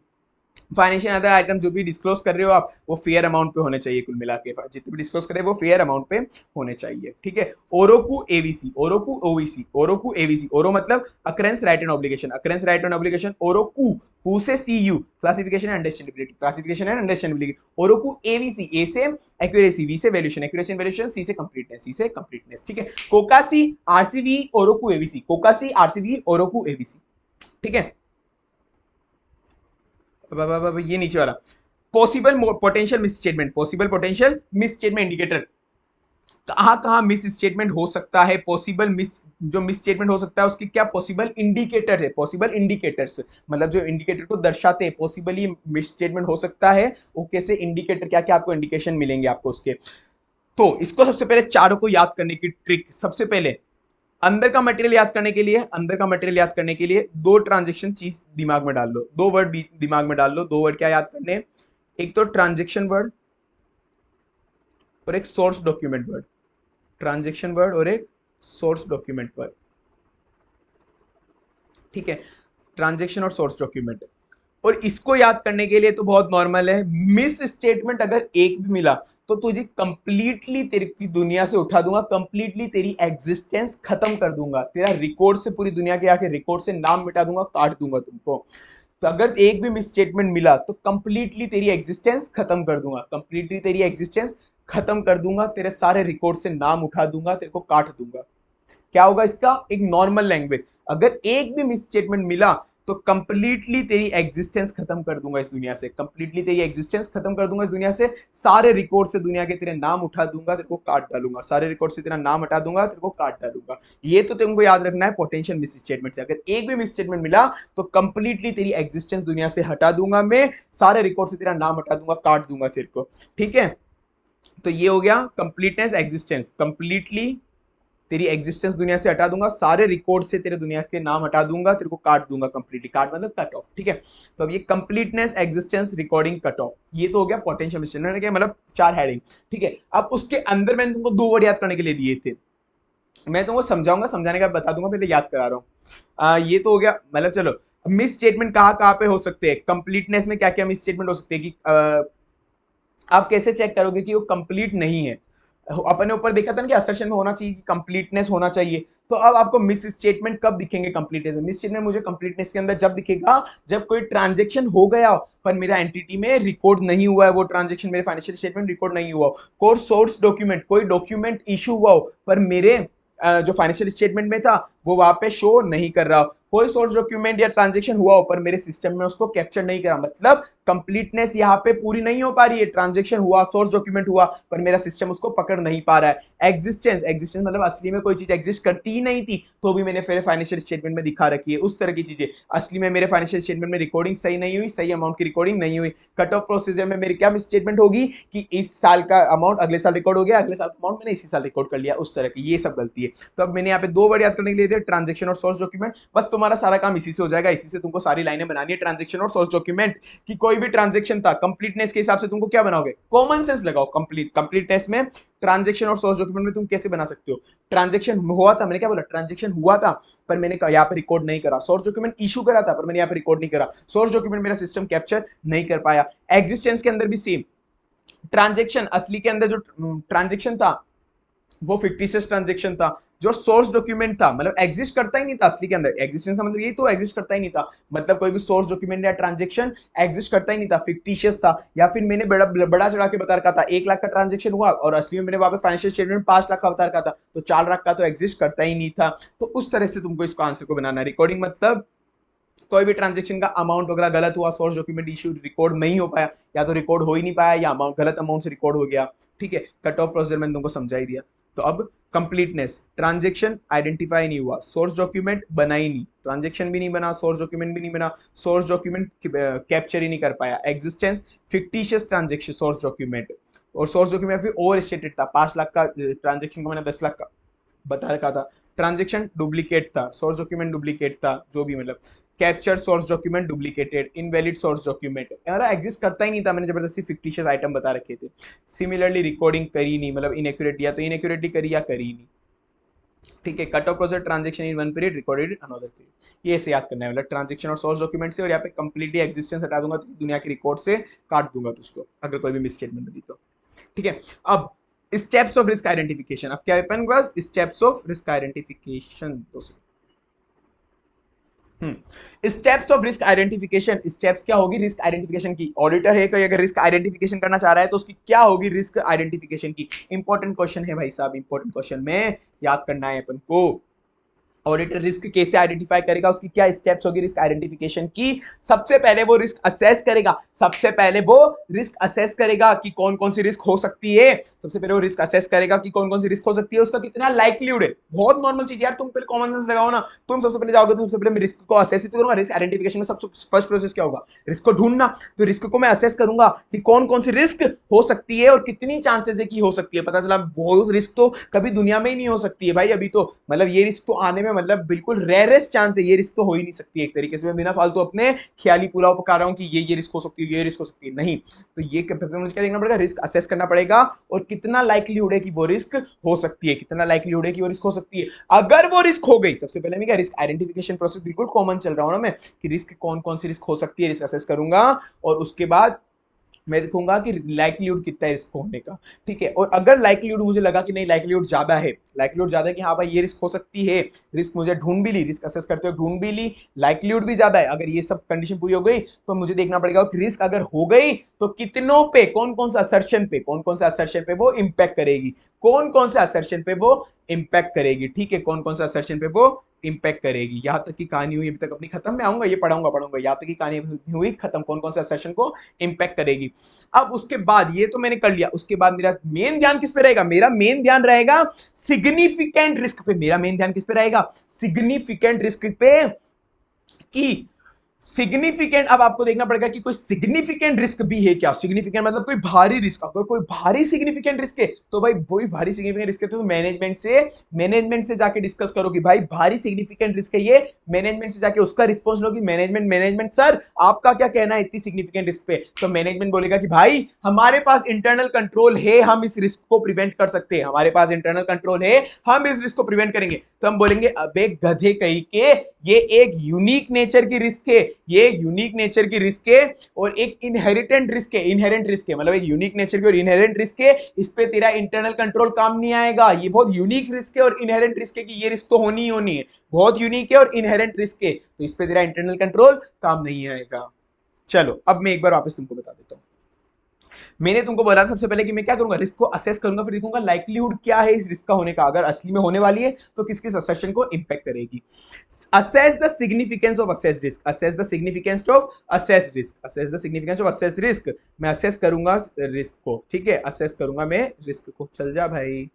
फाइनेंशियल अदर आइटम जो भी डिस्क्लोज कर रहे हो आप वो फेयर अमाउंट पे होने चाहिए। कुल मिला के जितने भी डिस्क्लोज कर रहे हो वो फेयर अमाउंट पे होने चाहिए, ठीक है। ओरोकू एवीसी, ओरोकू ओवीसी, ओरोकू एवीसी, ओरो मतलब occurrence rights and obligation, occurrence rights and obligation. ओरोकू, कू से C U, classification and understandability, classification and understandability. ओरोकू एवीसी, ए से एक्यूरेसी, वी से valuation, accuracy and valuation, C से कंप्लीटनेस, सी से कंप्लीटनेस, ठीक है। कोकासी आरसीबी ओरोकू एवीसी, कोकासी आरसीबी ओरोकू एवीसी, ठीक है। ये नीचे वाला possible potential misstatement, possible potential misstatement indicator, कहां कहां मिस स्टेटमेंट हो सकता है। पॉसिबल मिस, जो मिस स्टेटमेंट हो सकता है उसकी क्या पॉसिबल इंडिकेटर है, पॉसिबल इंडिकेटर्स मतलब जो इंडिकेटर को दर्शाते हैं पॉसिबली मिस स्टेटमेंट हो सकता है वो कैसे इंडिकेटर, क्या क्या आपको इंडिकेशन मिलेंगे आपको उसके। तो इसको सबसे पहले चारों को याद करने की ट्रिक, सबसे पहले अंदर का मटेरियल याद करने के लिए, अंदर का मटेरियल याद करने के लिए दो ट्रांजेक्शन चीज दिमाग में डाल लो, दो वर्ड दिमाग में डाल लो। दो वर्ड क्या याद करने, एक तो ट्रांजेक्शन वर्ड और एक source document word, transaction word और एक सोर्स डॉक्यूमेंट वर्ड, ठीक है। ट्रांजेक्शन और सोर्स डॉक्यूमेंट, और इसको याद करने के लिए तो बहुत नॉर्मल है, मिस स्टेटमेंट अगर एक भी मिला तो तुझे कंप्लीटली तेरी की दुनिया से उठा दूंगा, कंप्लीटली तेरी एग्जिस्टेंस खत्म कर दूंगा, तेरा रिकॉर्ड से, पूरी दुनिया के आके रिकॉर्ड से नाम मिटा दूंगा, काट दूंगा तुमको। तो अगर एक भी मिस स्टेटमेंट मिला तो कंप्लीटली तेरी एग्जिस्टेंस खत्म कर दूंगा, कंप्लीटली तेरी एग्जिस्टेंस खत्म कर दूंगा, तेरे सारे रिकॉर्ड से नाम उठा दूंगा, तेरे को काट दूंगा। क्या होगा इसका, एक नॉर्मल लैंग्वेज, अगर एक भी मिस स्टेटमेंट मिला तो कंप्लीटली तेरी एग्जिस्टेंस खत्म कर दूंगा इस दुनिया से, कंप्लीटली तेरी एग्जिस्टेंस खत्म कर दूंगा इस दुनिया से, सारे रिकॉर्ड से दुनिया के तेरे नाम उठा दूंगा, तेरे को काट डालूंगा, सारे रिकॉर्ड से तेरा नाम हटा दूंगा, तेरे को काट डालूंगा। ये तो तुमको याद रखना है पोटेंशियल मिस स्टेटमेंट से, अगर एक भी मिस स्टेटमेंट मिला तो कंप्लीटली तेरी एग्जिस्टेंस दुनिया से हटा दूंगा मैं, सारे रिकॉर्ड से तेरा नाम हटा दूंगा, काट दूंगा तेरे को, ठीक है। तो ये हो गया कंप्लीटनेस एग्जिस्टेंस, कंप्लीटली तेरी एग्जिस्टेंस दुनिया से हटा दूंगा, सारे रिकॉर्ड से तेरे दुनिया के नाम हटा दूंगा, तेरे को काट दूंगा कंप्लीटली, काट मतलब कट ऑफ, ठीक है। तो अब ये completeness existence recording cut off, ये तो हो गया पोटेंशियल स्टेटमेंट के मतलब चार हेडिंग, ठीक है। अब उसके अंदर मैंने तुमको दो वर्ड याद करने के लिए दिए थे, मैं तुमको समझाऊंगा, समझाने का बता दूंगा, पहले याद करा रहा हूँ। ये तो हो गया, मतलब चलो मिस स्टेटमेंट कहाँ कहाँ पे हो सकते हैं, कंप्लीटनेस में क्या क्या मिस स्टेटमेंट हो सकते हैं कि आप कैसे चेक करोगे कि वो कंप्लीट नहीं है। अपने ऊपर देखा था ना कि असर्शन में होना चाहिए कि कंप्लीटनेस होना चाहिए। तो अब आपको मिस स्टेटमेंट कब दिखेंगे कंप्लीटनेस? मिस स्टेटमेंट मुझे कंप्लीटनेस के अंदर जब दिखेगा जब कोई ट्रांजेक्शन हो गया हो पर मेरा एंटिटी में रिकॉर्ड नहीं हुआ है, वो ट्रांजेक्शन मेरे फाइनेंशियल स्टेटमेंट रिकॉर्ड नहीं हुआ हो। कोर सोर्स डॉक्यूमेंट, कोई डॉक्यूमेंट इशू हुआ हो पर मेरे जो फाइनेंशियल स्टेटमेंट में था वो वहां पे शो नहीं कर रहा हो। कोई सोर्स डॉक्यूमेंट या ट्रांजेक्शन हुआ हो पर मेरे सिस्टम में उसको कैप्चर नहीं करा, मतलब कंप्लीटनेस यहाँ पे पूरी नहीं हो पा रही है। ट्रांजेक्शन हुआ, सोर्स डॉक्यूमेंट हुआ पर मेरा सिस्टम उसको पकड़ नहीं पा रहा है। एग्जिस्टेंस मतलब असली में कोई चीज एग्जिस्ट करती ही नहीं थी तो भी मैंने फिर फाइनेंशियल स्टेटमेंट में दिखा रखी है। उस तरह की चीजें असली में मेरे फाइनेंशियल स्टेटमेंट में रिकॉर्डिंग सही नहीं हुई, सही अमाउंट की रिकॉर्डिंग नहीं हुई। कट ऑफ प्रोसीजर में मेरी क्या मिस स्टेटमेंट होगी कि इस साल का अमाउंट अगले साल रिकॉर्ड हो गया, अगले साल का अमाउंट मैंने इसी साल रिकॉर्ड कर लिया, उस तरह की ये सब गलती है। तो अब मैंने यहाँ पे दो वर्ड याद करने के लिए दिए, ट्रांजेक्शन और सोर्स डॉक्यूमेंट। बस तुम्हारा सारा काम इसी से हो जाएगा, इसी से तुमको सारी लाइनें बनानी है, ट्रांजेक्शन और सोर्स डॉक्यूमेंट की। कोई भी ट्रांजेक्शन था कंप्लीटनेस के हिसाब से तुमको क्या बनाओगे, कॉमन सेंस लगाओ। कंप्लीटनेस में ट्रांजेक्शन और सोर्स डॉक्यूमेंट में तुम कैसे बना सकते हो? ट्रांजेक्शन हुआ था, मैंने क्या बोला, ट्रांजेक्शन हुआ था पर मैंने यहाँ पे रिकॉर्ड नहीं करा। सोर्स डॉक्यूमेंट इशू करा था पर मैंने यहाँ पे रिकॉर्ड नहीं करा। सोर्स डॉक्यूमेंट मेरा सिस्टम कैप्चर नहीं कर पाया। एग्जिस्टेंस के अंदर भी सेम, ट्रांजेक्शन असली के अंदर जो ट्रांजेक्शन था वो फिक्टिशियस ट्रांजेक्शन था। जो सोर्स डॉक्यूमेंट था मतलब एग्जिस्ट करता ही नहीं था असली के अंदर। एग्जिस्टेंस का मतलब यही तो, एग्जिस्ट करता ही नहीं था, मतलब कोई भी सोर्स डॉक्यूमेंट या ट्रांजेक्शन एग्जिस्ट करता ही नहीं था, फिक्टिशियस था। या फिर मैंने बड़ा चढ़ा के बता रखा था 1 लाख का ट्रांजेक्शन हुआ और असली में मैंने वहां पे फाइनेंशियल स्टेटमेंट 5 लाख का बता रखा था, तो 4 लाख का तो एग्जिस्ट करता ही नहीं था। तो उस तरह से तुमको इसको आंसर को बनाना। रिकॉर्डिंग मतलब कोई भी ट्रांजेक्शन का अमाउंट वगैरह गलत हुआ, सोर्स डॉक्यूमेंट इशू रिकॉर्ड नहीं हो पाया, या तो रिकॉर्ड हो ही नहीं पाया या अमाउंट गलत अमाउंट से रिकॉर्ड हो गया। ठीक है, कट ऑफ प्रोसीजर मैंने तुमको समझा ही दिया। तो अब कंप्लीटनेस, ट्रांजेक्शन आइडेंटिफाई नहीं हुआ, सोर्स डॉक्यूमेंट बना ही नहीं, ट्रांजेक्शन भी नहीं बना, सोर्स डॉक्यूमेंट भी नहीं बना, सोर्स डॉक्यूमेंट कैप्चर ही नहीं कर पाया। Existence fictitious transaction source document, और सोर्स डॉक्यूमेंट फिर ओवर स्टेटेड था, 5 लाख का ट्रांजेक्शन को मैंने 10 लाख का बता रखा था। ट्रांजेक्शन डुप्लीकेट था, सोर्स डॉक्यूमेंट डुप्लीकेट था, जो भी मतलब capture source document duplicated, invalid source document exist करता ही नहीं था, मैंने जबरदस्ती फिक्टिशियस आइटम बता रखे थे। सिमिलरली रिकॉर्डिंग करी नहीं, मतलब इनएक्यूरेट, या तो इनएक्यूरेटली करी या करी नहीं। ठीक है, cut off process transaction in one period, recorded in another period, ये ऐसे याद करना है। मतलब ट्रांजेक्शन और सोर्स डॉक्यूमेंट से, और यहाँ पे कंप्लीटली एग्जिस्टेंस हटा दूंगा तो दुनिया के रिकॉर्ड से काट दूंगा तुझको अगर कोई भी मिसस्टेटमेंट मिली तो। ठीक है, अब स्टेप्स ऑफ रिस्क आइडेंटिफिकेशन। अब क्या अपन पास steps of risk identification, steps of risk identification. Steps क्या होगी रिस्क आइडेंटिफिकेशन की? ऑडिटर है कोई अगर रिस्क आइडेंटिफिकेशन करना चाह रहा है तो उसकी क्या होगी रिस्क आइडेंटिफिकेशन की? इंपॉर्टेंट क्वेश्चन है भाई साहब, इंपॉर्टेंट क्वेश्चन में याद करना है अपन को। ऑडिटर रिस्क कैसे आइडेंटिफाई करेगा, उसकी क्या स्टेप्स होगी रिस्क आइडेंटिफिकेशन की? सबसे पहले वो रिस्क असेस करेगा, सबसे पहले वो रिस्क असेस करेगा कि कौन कौन सी रिस्क हो सकती है। सबसे पहले वो रिस्क असेस करेगा कि कौन कौन सी रिस्क हो सकती है, उसका कितना लाइक्लीहुड है। बहुत नॉर्मल चीज यार, तुम पहले कॉमन सेंस लगाओ ना। तुम सबसे पहले जाओगे तो सबसे पहले मैं रिस्क को असेस ही तो करूंगा। रिस्क आइडेंटिफिकेशन में सबसे फर्स्ट प्रोसेस क्या होगा, रिस्क को ढूंढना। तो रिस्क को मैं असेस करूंगा कि कौन कौन सी रिस्क हो सकती है और कितनी चांसेस है कि हो सकती है। पता चला बहुत रिस्क तो कभी दुनिया में ही नहीं हो सकती है भाई, अभी तो मतलब ये रिस्क तो आने में मतलब बिल्कुल रेयरेस्ट चांस है, ये रिस्क तो हो ही नहीं सकती है। एक तरीके से मैं बिना फालतू अपने ख्याली पूरा पका रहा हूं कि ये रिस्क हो सकती है, ये रिस्क हो सकती है, नहीं। तो ये मुझे क्या देखना पड़ेगा, रिस्क असेस करना पड़ेगा और कितना लाइक्लीहुड है कि वो रिस्क हो सकती है, कितना लाइक्लीहुड है कि वो रिस्क हो सकती है। अगर वो रिस्क हो गई, सबसे पहले मैं क्या रिस्क आइडेंटिफिकेशन प्रोसेस बिल्कुल कॉमन चल रहा हूं ना मैं, कि रिस्क कौन कौन सी रिस्क हो सकती है, रिस्क असेस करूंगा और उसके बाद मैं देखूंगा कि लाइक्लीहुड कितना है रिस्क होने का। ठीक है, और अगर लाइक्लीहुड मुझे लगा कि नहीं लाइक्लीहुड ज्यादा है, लाइक्लीहुड ज्यादा है कि हाँ भाई ये रिस्क हो सकती है, रिस्क मुझे ढूंढ भी ली, रिस्क असेस करते हुए ढूंढ भी ली, लाइक्लीहुड भी ज्यादा है, अगर ये सब कंडीशन पूरी हो गई तो मुझे देखना पड़ेगा कि रिस्क अगर हो गई तो कितनों पे, कौन कौन सा असर्शन पे, कौन कौन सा असर्शन पे वो इंपैक्ट करेगी, कौन कौन सा असर्शन पे वो इंपैक्ट करेगी। ठीक है, कौन कौन सा असर्शन पे वो इंपैक्ट करेगी। यहां तक की कहानी हुई अभी तक अपनी खत्म, में आऊंगा ये पढ़ाऊंगा पढ़ूंगा, यहां तक की कहानी हुई खत्म, कौन कौन सा असर्शन को इंपैक्ट करेगी। अब उसके बाद ये तो मैंने कर लिया, उसके बाद मेरा मेन ध्यान किस पे रहेगा, मेरा मेन ध्यान रहेगा सिग्निफिकेंट रिस्क पे। मेरा मेन ध्यान किस पे रहेगा, सिग्निफिकेंट रिस्क पे। कि सिग्निफिकेंट, अब आपको देखना पड़ेगा कि कोई सिग्निफिकेंट रिस्क भी है क्या। सिग्निफिकेंट मतलब कोई भारी रिस्क, अगर कोई भारी सिग्निफिकेंट रिस्क है तो भाई वही भारी सिग्निफिकेंट रिस्क है तो मैनेजमेंट से जाके डिस्कस करो कि भाई भारी सिग्निफिकेंट रिस्क है ये, मैनेजमेंट से जाके उसका रिस्पॉन्स लो कि मैनेजमेंट सर आपका क्या कहना है इतनी सिग्निफिकेंट रिस्क पे। तो मैनेजमेंट बोलेगा कि भाई हमारे पास इंटरनल कंट्रोल है, हम इस रिस्क को प्रिवेंट कर सकते हैं, हमारे पास इंटरनल कंट्रोल है, हम इस रिस्क को प्रिवेंट करेंगे। तो हम बोलेंगे अबे गधे कहीं के, ये एक यूनिक नेचर की रिस्क है, ये एक यूनिक नेचर की रिस्क है और एक इनहेरिटेंट रिस्क है, इनहेरेंट रिस्क है, मतलब एक यूनिक नेचर की और इनहेरेंट रिस्क है, इस पे तेरा इंटरनल कंट्रोल काम नहीं आएगा। ये बहुत यूनिक रिस्क है और इनहेरेंट रिस्क है कि ये रिस्क तो होनी ही होनी है, बहुत यूनिक है और इनहेरेंट रिस्क है, तो इस पे तेरा इंटरनल कंट्रोल काम नहीं आएगा। चलो अब मैं एक बार वापस तुमको बता देता हूं। मैंने तुमको बोला सबसे पहले कि मैं क्या करूंगा, रिस्क को असेस करूंगा, फिर देखूंगा लाइक्लीहुड क्या है इस रिस्क का होने का, अगर असली में होने वाली है तो किस किस असर्शन को इंपैक्ट करेगी। Assess the significance of assess risk, assess the significance of assess risk, assess the significance of assess risk, मैं असेस करूंगा रिस्क को, ठीक है, असेस करूंगा मैं रिस्क को, चल जा भाई,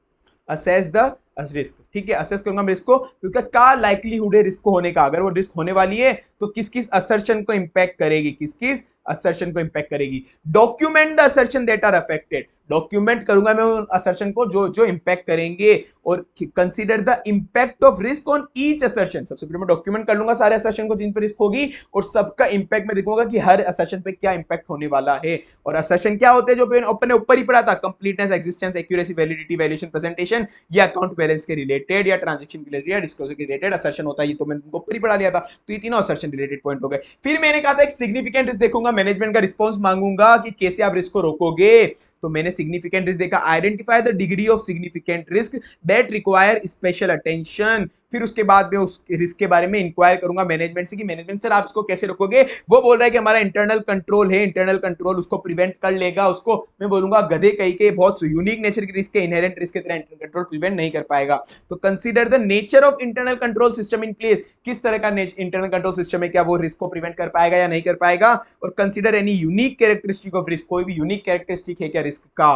असेस द रिस्क, ठीक है, असेस करूंगा मैं रिस्क को, क्योंकि क्या लाइक्लीहुड है रिस्क को होने का, अगर वो रिस्क होने वाली है तो किस किस असर्शन को इंपैक्ट करेगी, किस किस असर्शन को इंपैक्ट करेगी। Document the assertion that are affected, document करूंगा मैं उन असर्शन को जो जो इंपैक्ट करेंगे, और consider the impact of risk on each assertion, सबसे पहले मैं डॉक्यूमेंट कर लूंगा सारे असर्शन को जिन पर रिस्क होगी, और सबका इंपैक्ट मैं देखूंगा कि हर असर्शन पे क्या इंपैक्ट होने वाला है। और असर्शन क्या होते हैं जो अपने ऊपर ही पढ़ा था, completeness, existence, accuracy, validity, valuation, presentation, या अकाउंट बैलेंस के रिलेटेड या ट्रांजैक्शन के रिलेटेड या डिस्क्लोजर के रिलेटेड असर्शन होता है, ये तो मैंने तुमको ऊपर ही पढ़ा दिया था, तो ये तीनों असर्शन रिलेटेड पॉइंट हो गए। फिर मैंने कहा था एक सिग्निफिकेंट रिस्क देखूंगा, मैनेजमेंट का रिस्पॉन्स मांगूंगा कि कैसे आप रिस्क को रोकोगे, तो मैंने सिग्निफिकेंट रिस्क देखा, identify the degree of significant risk that require special attention, फिर उसके बाद मैं उस रिस्क के बारे में इंक्वायर करूंगा मैनेजमेंट से कि मैनेजमेंट सर आप इसको कैसे रोकोगे, वो बोल रहा है कि हमारा इंटरनल कंट्रोल है, इंटरनल कंट्रोल उसको प्रिवेंट कर लेगा, उसको मैं बोलूंगा गधे कहीं के, बहुत यूनिक नेचर की रिस्क है, इनहेरेंट रिस्क की तरह इंटरनल कंट्रोल प्रिवेंट नहीं कर पाएगा। तो consider the nature of internal control system in place, किस तरह का इंटरनल कंट्रोल सिस्टम है, क्या वो रिस्क को प्रिवेंट कर पाएगा या नहीं कर पाएगा, और consider any unique characteristic of risk, कोई भी यूनिक कैरेक्टरिस्टिक है क्या रिस्क का,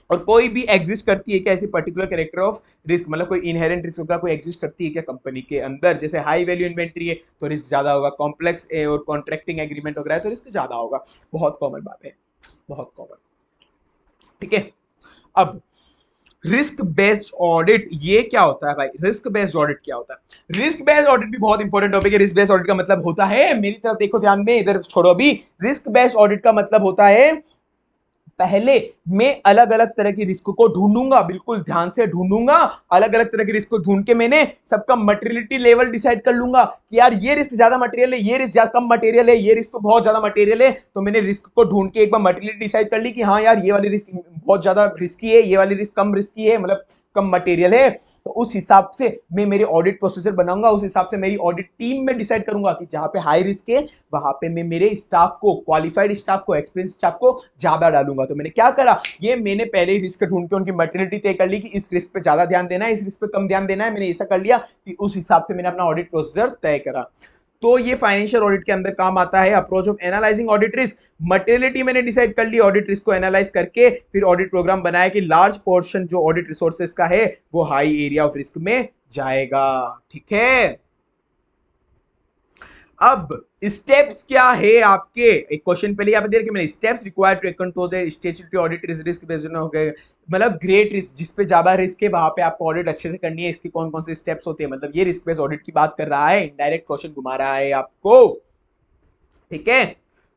और कोई भी एग्जिस्ट करती है क्या ऐसी पर्टिकुलर कैरेक्टर ऑफ रिस्क, मतलब कोई इनहेरेंट रिस्क का कोई एग्जिस्ट करती है क्या कंपनी के अंदर, जैसे हाई वैल्यू इन्वेंट्री है तो रिस्क ज्यादा होगा, कॉम्प्लेक्स और कॉन्ट्रैक्टिंग एग्रीमेंट वगैरह है तो रिस्क ज्यादा होगा, बहुत कॉमन बात है, बहुत कॉमन, ठीक है। अब रिस्क बेस्ड ऑडिट ये क्या होता है भाई, रिस्क बेस्ड ऑडिट क्या होता है, रिस्क बेस्ड ऑडिट भी बहुत इंपॉर्टेंट टॉपिक है। रिस्क बेस्ड ऑडिट का मतलब होता है, मेरी तरफ देखो ध्यान में, इधर छोड़ो अभी, रिस्क बेस्ड ऑडिट का मतलब होता है पहले मैं अलग अलग तरह की रिस्क को ढूंढूंगा, बिल्कुल ध्यान से ढूंढूंगा, अलग अलग तरह की रिस्क को ढूंढ के मैंने सबका मटेरियलिटी लेवल डिसाइड कर लूंगा कि यार ये रिस्क ज्यादा मटेरियल है, ये रिस्क ज्यादा कम मटेरियल है, ये रिस्क तो बहुत ज्यादा मटेरियल है, तो मैंने रिस्क को ढूंढ के एक बार मटेरियलिटी डिसाइड कर ली कि हाँ यार ये वाली रिस्क बहुत ज्यादा रिस्की है, ये वाली रिस्क कम रिस्की है, मतलब कम मटेरियल है, तो उस हिसाब से मैं मेरे ऑडिट प्रोसीजर बनाऊंगा, उस हिसाब से मेरी ऑडिट टीम में डिसाइड करूंगा कि जहां पे हाई रिस्क है वहां पे मैं मेरे स्टाफ को, क्वालिफाइड स्टाफ को, एक्सपीरियंस स्टाफ को ज्यादा डालूंगा। तो मैंने क्या करा, ये मैंने पहले ही रिस्क ढूंढ के उनकी मटेरियलिटी तय कर ली कि इस रिस्क पे ज्यादा ध्यान देना है, इस रिस्क पे कम ध्यान देना है, मैंने ऐसा कर लिया कि उस हिसाब से मैंने अपना ऑडिट प्रोसीजर तय करा। तो ये फाइनेंशियल ऑडिट के अंदर काम आता है। Approach of analysing audit risk, materiality मैंने डिसाइड कर ली, ऑडिट रिस्क को एनालाइज करके फिर ऑडिट प्रोग्राम बनाया कि लार्ज पोर्शन जो ऑडिट रिसोर्सेज का है वो हाई एरिया ऑफ रिस्क में जाएगा, ठीक है। अब स्टेप्स क्या है आपके, एक क्वेश्चन पहले यहाँ पे दे मैंने, steps required to control the statutory audit risk based हो गए, मतलब ग्रेट रिस्क, जिस पे ज्यादा रिस्क है वहां पे आपको ऑडिट अच्छे से करनी है, इसके कौन कौन से स्टेप्स होते हैं, मतलब ये रिस्क बेस्ड ऑडिट की बात कर रहा है, इनडायरेक्ट क्वेश्चन घुमा रहा है आपको, ठीक है।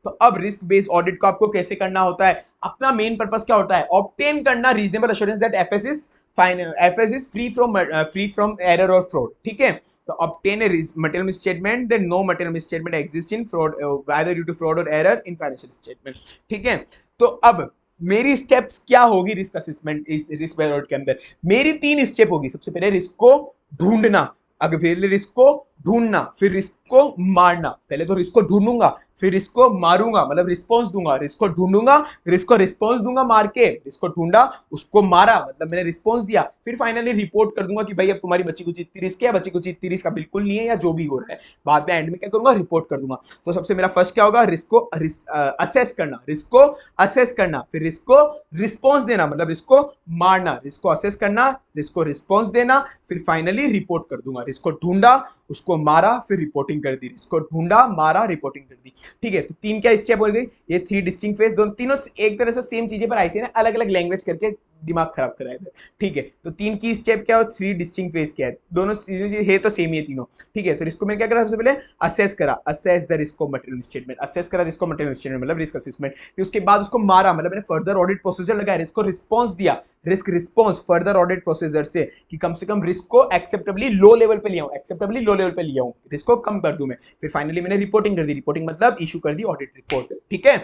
तो अब रिस्क बेस्ड ऑडिट को आपको कैसे करना होता है, अपना मेन पर्पस क्या होता है, ऑब्टेन करना reasonable assurance that FS is free from error और फ्रॉड, ठीक है। तो obtain a material misstatement, then no material misstatement exists in fraud, either due to fraud or error in financial statement, ठीक है। तो अब मेरी स्टेप्स क्या होगी रिस्क असेसमेंट, इस रिस्क बेस्ड ऑडिट के अंदर मेरी 3 स्टेप होगी। सबसे पहले रिस्क को ढूंढना, अगर फिर रिस्क को ढूंढना, फिर रिस्क को मारना, पहले तो रिस्क को ढूंढूंगा फिर रिस्क को मारूंगा, मतलब रिस्पॉन्स दूंगा, रिस्क को ढूंढूंगा रिस्क को रिस्पॉन्स दूंगा, मार के रिस्क को ढूंढा उसको मारा, मतलब मैंने रिस्पॉन्स दिया, फिर फाइनली रिपोर्ट कर दूंगा कि भाई अब तुम्हारी बच्ची कुछ इतनी रिस्क है, बच्ची कुछ इतनी रिस्क का बिल्कुल नहीं है, या जो भी हो रहा है, बाद में एंड में क्या करूंगा, रिपोर्ट कर दूंगा। तो सबसे मेरा फर्स्ट क्या होगा, रिस्क को असेस करना, रिस्क को असेस करना, फिर रिस्क को रिस्पॉन्स देना, मतलब रिस्क को मारना, रिस्क को असेस करना, रिस्क को रिस्पॉन्स देना, फिर फाइनली रिपोर्ट कर दूंगा। रिस्क को ढूंढा उसको मारा फिर रिपोर्टिंग कर दी, रिस्क को ढूंढा मारा रिपोर्टिंग कर दी, ठीक है। तो 3 क्या स्टेप हो गई, ये 3 डिस्टिंक्ट फेज, दोनों तीनों एक तरह से सेम चीजें पर ऐसे ना अलग अलग लैंग्वेज करके दिमाग खराब कराया था, ठीक है। तो 3 की स्टेप क्या है और 3 डिस्टिंक्ट फेज क्या है, दोनों है तो सेम ही है तीनों, ठीक है। तो इसको मैंने क्या करा, सबसे पहले असेस करा, assess the risk of material statement, assess करा रिस्क ऑफ मटेरियल स्टेटमेंट मतलब रिस्क असेसमेंट। फिर उसके बाद उसको मारा, मतलब मैंने फर्दर ऑडिट प्रोसीजर लगाया, रिस्क को रिस्पॉन्स दिया, risk response further audit procedure से कि कम से कम रिस्क को एक्सेप्टेबली लो लेवल पे लिया हूं, एक्सेप्टेबली लो लेवल पे लिया हूं, रिस्क को कम कर दूं मैं। फिर फाइनली मैंने रिपोर्टिंग कर दी, रिपोर्टिंग मतलब इशू कर दी ऑडिट रिपोर्ट, ठीक है।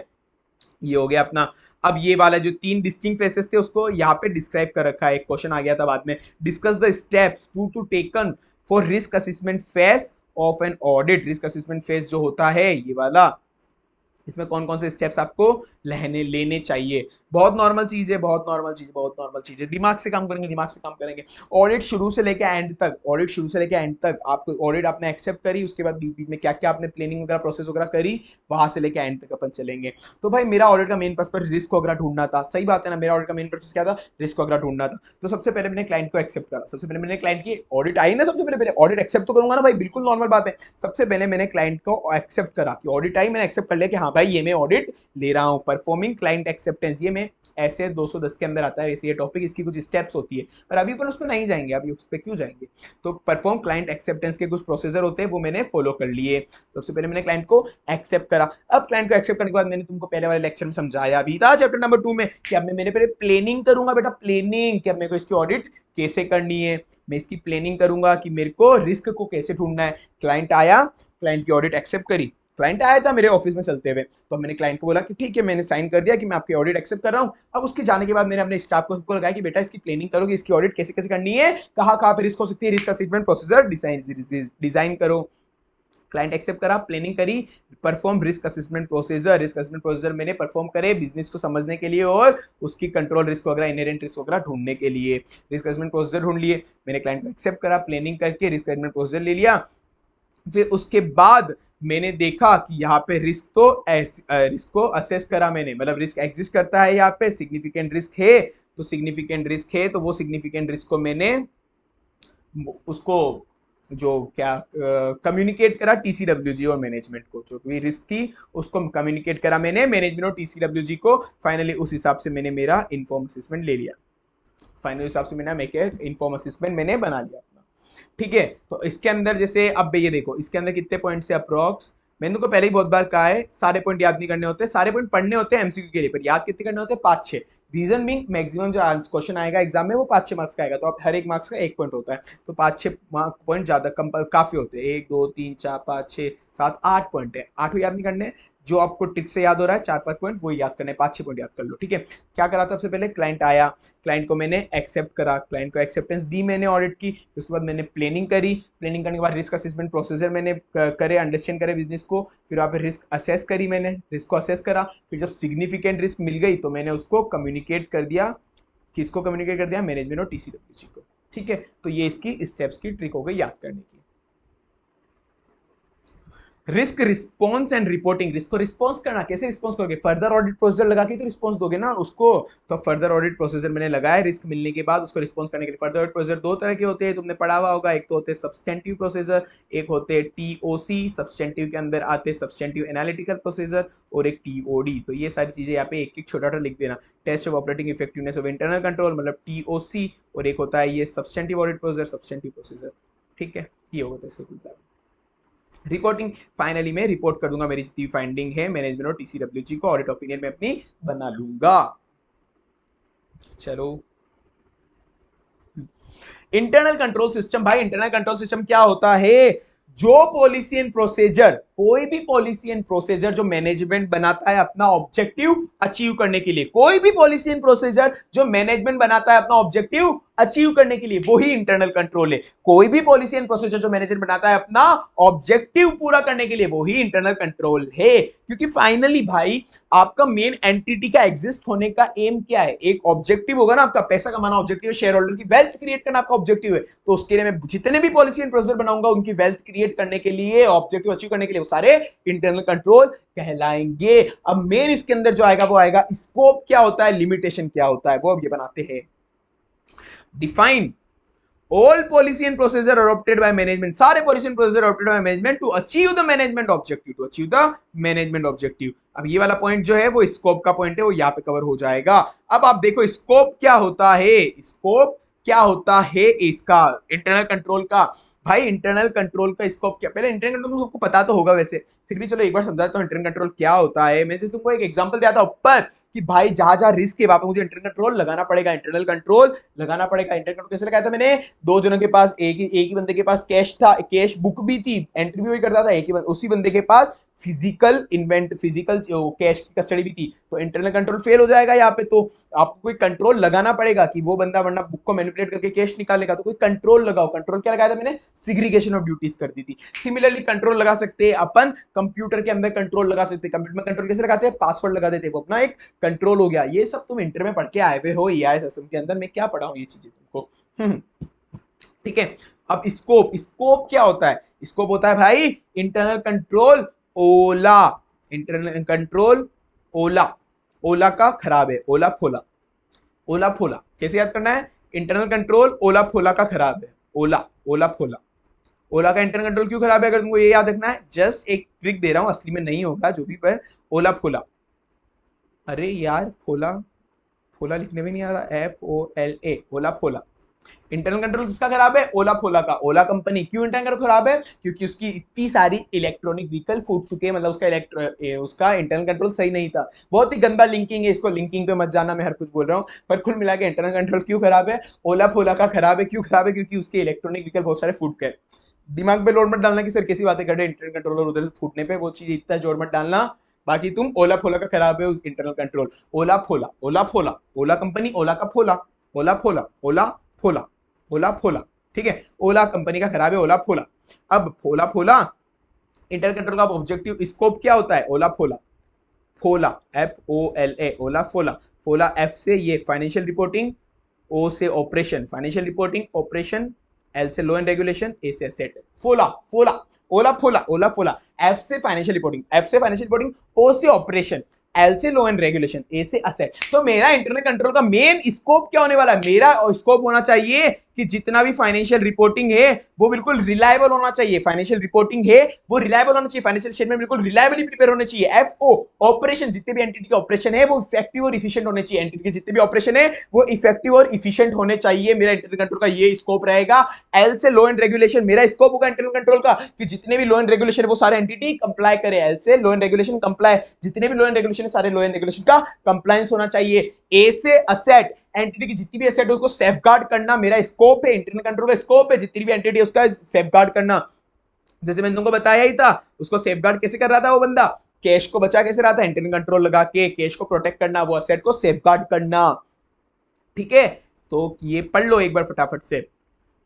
ये हो गया अपना। अब ये वाला जो 3 डिस्टिंक्ट फेसेस थे उसको यहाँ पे डिस्क्राइब कर रखा है, एक क्वेश्चन आ गया था बाद में, discuss the steps to taken for risk assessment phase of an audit. Risk assessment phase जो होता है ये वाला, इसमें कौन कौन से स्टेप्स आपको लेने चाहिए। बहुत नॉर्मल चीज है, बहुत नॉर्मल चीज, बहुत नॉर्मल चीज है, दिमाग से काम करेंगे, दिमाग से काम करेंगे। ऑडिट शुरू से लेकर एंड तक, ऑडिट शुरू से लेकर एंड तक आपको ऑडिट आपने एक्सेप्ट करी, उसके बाद बीच बीच में क्या क्या आपने प्लानिंग वगैरह प्रोसेस वगैरह करी, वहां से लेकर एंड तक अपन चलेंगे। तो भाई मेरा ऑडिट का मेन पर्पस रिस्क वगैरह ढूंढना था, सही बात है ना, मेरा ऑडिट का मेन पर्पस क्या था, रिस्क वगैरह ढूंढना था। तो सबसे पहले मैंने क्लाइंट को एक्सेप्ट करा, सबसे पहले मैंने क्लाइंट की ऑडिट आई ना, सबसे पहले ऑडिट एक्सेप्ट तो करूंगा ना भाई, बिल्कुल नॉर्मल बात है। सबसे पहले मैंने क्लाइंट को एक्सेप्ट करा कि ऑडिट आई, मैंने एक्सेप्ट कर लिया कि हाँ भाई ये मैं ऑडिट ले रहा हूं। परफॉर्मिंग क्लाइंट एक्सेप्टेंस, ये मैं ऐसे 210 के अंदर आता है वैसे ये टॉपिक, इसकी कुछ स्टेप्स होती है, पर अभी अपन उस पर नहीं जाएंगे, अभी उस पर क्यों जाएंगे। तो परफॉर्म क्लाइंट एक्सेप्टेंस के कुछ प्रोसीजर होते हैं वो मैंने फॉलो कर लिए। सबसे पहले मैंने क्लाइंट को एक्सेप्ट करा। अब क्लाइंट को एक्सेप्ट करने के बाद मैंने तुमको पहले वाले लेक्चर में समझाया भी था चैप्टर नंबर 2 में कि अब मैं मेरे पहले प्लानिंग करूंगा बेटा, प्लानिंग कि अब मेरे को इसकी ऑडिट कैसे करनी है, मैं इसकी प्लानिंग करूंगा कि मेरे को रिस्क को कैसे ढूंढना है। क्लाइंट आया, क्लाइंट की ऑडिट एक्सेप्ट करी, क्लाइंट आया था मेरे ऑफिस में चलते हुए, तो मैंने क्लाइंट को बोला कि ठीक है मैंने साइन कर दिया कि मैं आपकी ऑडिट एक्सेप्ट कर रहा हूं। अब उसके जाने के बाद मैंने अपने स्टाफ को सबको लगाया कि बेटा इसकी प्लानिंग करो कि इसकी ऑडिट कैसे कैसे करनी है, कहां कहां पे रिस्क हो सकती है, रिस्क असेसमेंट प्रोसीजर डिजाइन करो। क्लाइंट एक्सेप्ट करा, प्लानिंग करी, perform risk assessment procedure, risk assessment procedure मैंने परफॉर्म करे बिजनेस को समझने के लिए और उसकी कंट्रोल रिस्क वगैरह इनहेरेंट रिस्क वगैरह ढूंढने के लिए। रिस्क असेसमेंट प्रोसीजर ढूंढ लिए, मैंने क्लाइंट को एक्सेप्ट करा, प्लानिंग करके रिस्क असेसमेंट प्रोसीजर ले लिया। फिर उसके बाद मैंने देखा कि यहाँ पे रिस्क को असेस करा मैंने, मतलब रिस्क एग्जिस्ट करता है यहाँ पे, सिग्निफिकेंट रिस्क है, तो सिग्निफिकेंट रिस्क है तो वो सिग्निफिकेंट रिस्क को मैंने उसको जो क्या कम्युनिकेट करा टीसीडब्ल्यूजी और मैनेजमेंट को, जो भी रिस्क थी उसको कम्युनिकेट करा मैंने मैनेजमेंट और टीसीडब्ल्यूजी को। फाइनली उस हिसाब से मैंने मेरा इन्फॉर्म असेसमेंट ले लिया, फाइनल हिसाब से मैंने इन्फॉर्म असेसमेंट मैंने बना लिया अपना, ठीक है। तो इसके अंदर जैसे अब ये देखो इसके अंदर कितने पॉइंट से अप्रॉक्स, मैंने तुमको पहले ही बहुत बार कहा है सारे पॉइंट याद नहीं करने होते, सारे पॉइंट पढ़ने होते हैं एमसीक्यू के लिए, पर याद कितने करने होते हैं, 5-6। रीजन बीइंग मैक्सिमम जो क्वेश्चन आएगा एग्जाम में वो 5-6 मार्क्स का आएगा, तो अब हर एक मार्क्स का 1 पॉइंट होता है, तो 5-6 पॉइंट ज्यादा कम काफी होते हैं, 1 2 3 4 5 6 7 8 पॉइंट है, 8 याद नहीं करने, जो आपको टिक से याद हो रहा है 4-5 पॉइंट वो याद करने, 5-6 पॉइंट याद कर लो, ठीक है। क्या करा था, सबसे पहले क्लाइंट आया, क्लाइंट को मैंने एक्सेप्ट करा, क्लाइंट को एक्सेप्टेंस दी मैंने ऑडिट की, उसके बाद मैंने प्लानिंग करी, प्लानिंग करने के बाद रिस्क असेसमेंट प्रोसीजर मैंने करे, अंडरस्टैंड करे बिजनेस को, फिर वहाँ पे रिस्क असेस करी, मैंने रिस्क को असेस करा, फिर जब सिग्निफिकेंट रिस्क मिल गई तो मैंने उसको कम्युनिकेट कर दिया, किसको कम्युनिकेट कर दिया, मैनेजमेंट और टीसीडब्ल्यूजी को, ठीक है। तो ये इसकी स्टेप्स की ट्रिक हो गई याद करने की। Risk response and reporting, risk को रिस्पॉन्स करना, कैसे रिस्पॉन्स करोगे, फर्दर ऑडिट प्रोसीजर लगा के तो रिस्पॉन्स दोगे ना उसको, तो फर्दर ऑडिट प्रोसीजर मैंने लगाया रिस्क मिलने के बाद उसको रिस्पॉन्स करने के लिए। फर्दर ऑडिट प्रोसीजर 2 तरह के होते हैं, तुमने पढ़ा हुआ होगा, एक तो होते हैं सब्सटेंटिव प्रोसीजर, एक होते हैं टीओसी, सब्सटेंटिव के अंदर आते हैं सब्सटेंटिव एनालिटिकल प्रोसीजर और एक टीओडी। तो ये सारी चीजें यहाँ पे एक एक छोटा लिख देना, test of operating effectiveness of internal control मतलब टीओसी, और एक होता है ये substantive audit procedure, substantive procedure, ठीक है। ये होता है रिपोर्टिंग, फाइनली मैं रिपोर्ट कर दूंगा मेरी जितनी फाइंडिंग है मैनेजमेंट और टीसीडब्ल्यूजी को, ऑडिट ओपिनियन में अपनी बना लूंगा। चलो इंटरनल कंट्रोल सिस्टम, भाई इंटरनल कंट्रोल सिस्टम क्या होता है, जो पॉलिसी एंड प्रोसीजर, कोई भी पॉलिसी एंड प्रोसीजर जो मैनेजमेंट बनाता है अपना ऑब्जेक्टिव अचीव करने के लिए, कोई भी पॉलिसी एंड प्रोसीजर जो मैनेजमेंट बनाता है अपना ऑब्जेक्टिव अचीव करने के लिए, वो ही इंटरनल कंट्रोल है। कोई भी पॉलिसी एंड प्रोसीजर जो मैनेजमेंट बनाता है अपना ऑब्जेक्टिव पूरा करने के लिए, वो ही इंटरनल कंट्रोल है। क्योंकि फाइनली भाई आपका मेन एंटिटी का एग्जिस्ट होने का एम क्या है, एक ऑब्जेक्टिव होगा ना, आपका पैसा कमाना ऑब्जेक्टिव है, शेयर होल्डर की वेल्थ क्रिएट करना आपका ऑब्जेक्टिव है, तो उसके लिए मैं जितने भी पॉलिसी एंड प्रोसीजर बनाऊंगा उनकी वेल्थ क्रिएट करने के लिए, ऑब्जेक्टिव अचीव करने के लिए, वो सारे इंटरनल कंट्रोल कहलाएंगे। अब मेन इसके अंदर जो आएगा वो आएगा स्कोप क्या होता है, लिमिटेशन क्या होता है, वो अब ये बनाते हैं। Define All policy and procedure adopted by management, सारे policy and procedure adopted by management to achieve the management objective, to achieve the management objective। अब ये वाला पॉइंट जो है वो स्कोप का पॉइंट है, वो यहाँ पे कवर हो जाएगा। अब आप देखो स्कोप क्या होता है, स्कोप क्या होता है इसका, इंटरनल कंट्रोल का। भाई इंटरनल कंट्रोल का स्कोप क्या, पहले इंटरनल कंट्रोल सबको पता तो होगा वैसे, फिर भी चलो एक बार समझाता हूँ इंटरनल कंट्रोल क्या होता है। मैं जैसे तुमको एक एग्जांपल दिया था ऊपर कि भाई जहां जहां रिस्क है वहां पे मुझे इंटरनल कंट्रोल लगाना पड़ेगा, इंटरनल कंट्रोल लगाना पड़ेगा। इंटरनल कंट्रोल कैसे लगाया था मैंने, दो जनों के पास एक ही बंदे के पास कैश था, कैश बुक भी थी, एंट्री भी वही करता था, एक ही उसी बंदे के पास फिजिकल कैश की कस्टडी भी थी, तो इंटरनल कंट्रोल फेल हो जाएगा यहाँ पे। तो आपको कोई कंट्रोल लगाना पड़ेगा कि वो बंदा वरना बुक को मैनिपुलेट करके कैश निकालेगा, तो कोई कंट्रोल लगाओ। कंट्रोल क्या लगाया था मैंने, सिग्रीगेशन ऑफ ड्यूटीज कर दी थी। सिमिलरली कंट्रोल लगा सकते हैं अपन कंप्यूटर के अंदर, कंट्रोल लगा सकते हैं कंप्यूटर में। कंट्रोल कैसे लगाते हैं, पासवर्ड लगा देते हैं, वो अपना एक कंट्रोल हो गया। ये सब तुम इंटर में पढ़ के आए हुए हो, EISSM के अंदर मैं क्या पढ़ा हूं ये चीजें तुमको। ठीक है। अब स्कोप, स्कोप क्या होता है, स्कोप होता है भाई इंटरनल कंट्रोल ओला, इंटरनल कंट्रोल ओला, ओला का खराब है, ओला फोला, ओला फोला कैसे याद करना है, इंटरनल कंट्रोल ओला फोला का खराब है, ओला, ओला फोला। ओला का इंटरनल कंट्रोल क्यों खराब है, अगर तुमको ये याद रखना है, जस्ट एक ट्रिक दे रहा हूं, असली में नहीं होगा जो भी, पर ओला फोला। अरे यार फोला, फोला लिखने में नहीं आ रहा, FOLA, ओला फोला। इंटरनल कंट्रोल किसका खराब है, ओला फोला का, ओला कंपनी। क्यों इंटरनल कंट्रोल खराब है, क्योंकि उसकी इतनी सारी इलेक्ट्रॉनिक व्हीकल फूट चुके हैं, मतलब उसका इंटरनल कंट्रोल सही नहीं था। बहुत ही गंदा लिंकिंग है, इसको लिंकिंग पे मत जाना, मैं हर कुछ बोल रहा हूँ, पर कुल मिला के इंटरनल कंट्रोल क्यों खराब है, ओला फोला का खराब है। क्यों खराब है, क्योंकि उसके इलेक्ट्रॉनिक व्हीकल बहुत सारे फूट गए। दिमाग पे लोड मत डालना कि सर कैसी बातें कर रहे हैं इंटरनल कंट्रोलर उधर से फूटने पे, वो चीज इतना जोर मत डालना। बाकी तुम ओला फोला का खराब है उस इंटरनल कंट्रोल, ओला फोला, ओला फोला, ओला कंपनी, ओला का फोला, ओला फोला, ओला फोला, ओला फोला। ठीक है, ओला कंपनी का खराब है, ओला फोला। अब फोला फोला इंटरनल कंट्रोल का ऑब्जेक्टिव स्कोप क्या होता है, ओला फोला, फोला FOLA, ओला फोला। फोला F से ये फाइनेंशियल रिपोर्टिंग, O से operation, financial reporting operation, L से लो एंड रेगुलेशन, A से एसेट। फोला फोला, ओला फोला, ओला फोला। F से फाइनेंशियल रिपोर्टिंग, F से फाइनेंशियल रिपोर्टिंग, O से ऑपरेशन, L से लो एंड रेगुलेशन, A से असेट। तो मेरा इंटरनल कंट्रोल का मेन स्कोप क्या होने वाला है, मेरा स्कोप होना चाहिए कि जितना भी फाइनेंशियल रिपोर्टिंग है वो बिल्कुल रिलायबल होना चाहिए, फाइनेंशियल रिपोर्टिंग है वो रिलायबल होना चाहिए, फाइनेंशियल स्टेटमेंट बिल्कुल रिलायबली प्रिपेयर होने चाहिए। FO ऑपरेशन, जितने भी एंटिटी के ऑपरेशन है वो इफेक्टिव और इफिशिएंट होने चाहिए, एंटिटी के जितने भी ऑपरेशन है वो इफेक्टिव और इफिशिएंट होने चाहिए। मेरा इंटरनल कंट्रोल का ये स्कोप रहेगा। L से लो एंड रेगुलेशन, मेरा स्कोप होगा इंटरनल कंट्रोल का कि जितने भी लो एंड रेगुलेशन वो सारे एंटिटी कंप्लाई करे, L से लो एंड रेगुलेशन कंप्लाई, जितने भी लो एंड रेगुलेशन है सारे लो एंड रेगुलेशन का कंप्लायंस होना चाहिए। A से असेट, एंटिटी की जितनी भी एसेट है उसको सेफगार्ड करना मेरा स्कोप है, इंटरनल कंट्रोल का स्कोप है, जितनी भी एंटिटी है उसका सेफगार्ड करना। जैसे मैंने तुमको बताया ही था, उसको सेफगार्ड कैसे कर रहा था वो बंदा, कैश को बचा कैसे रहा था, इंटरनल कंट्रोल लगा के कैश को प्रोटेक्ट करना, वो एसेट को सेफगार्ड करना। ठीक है, तो ये पढ़ लो एक बार फटाफट से।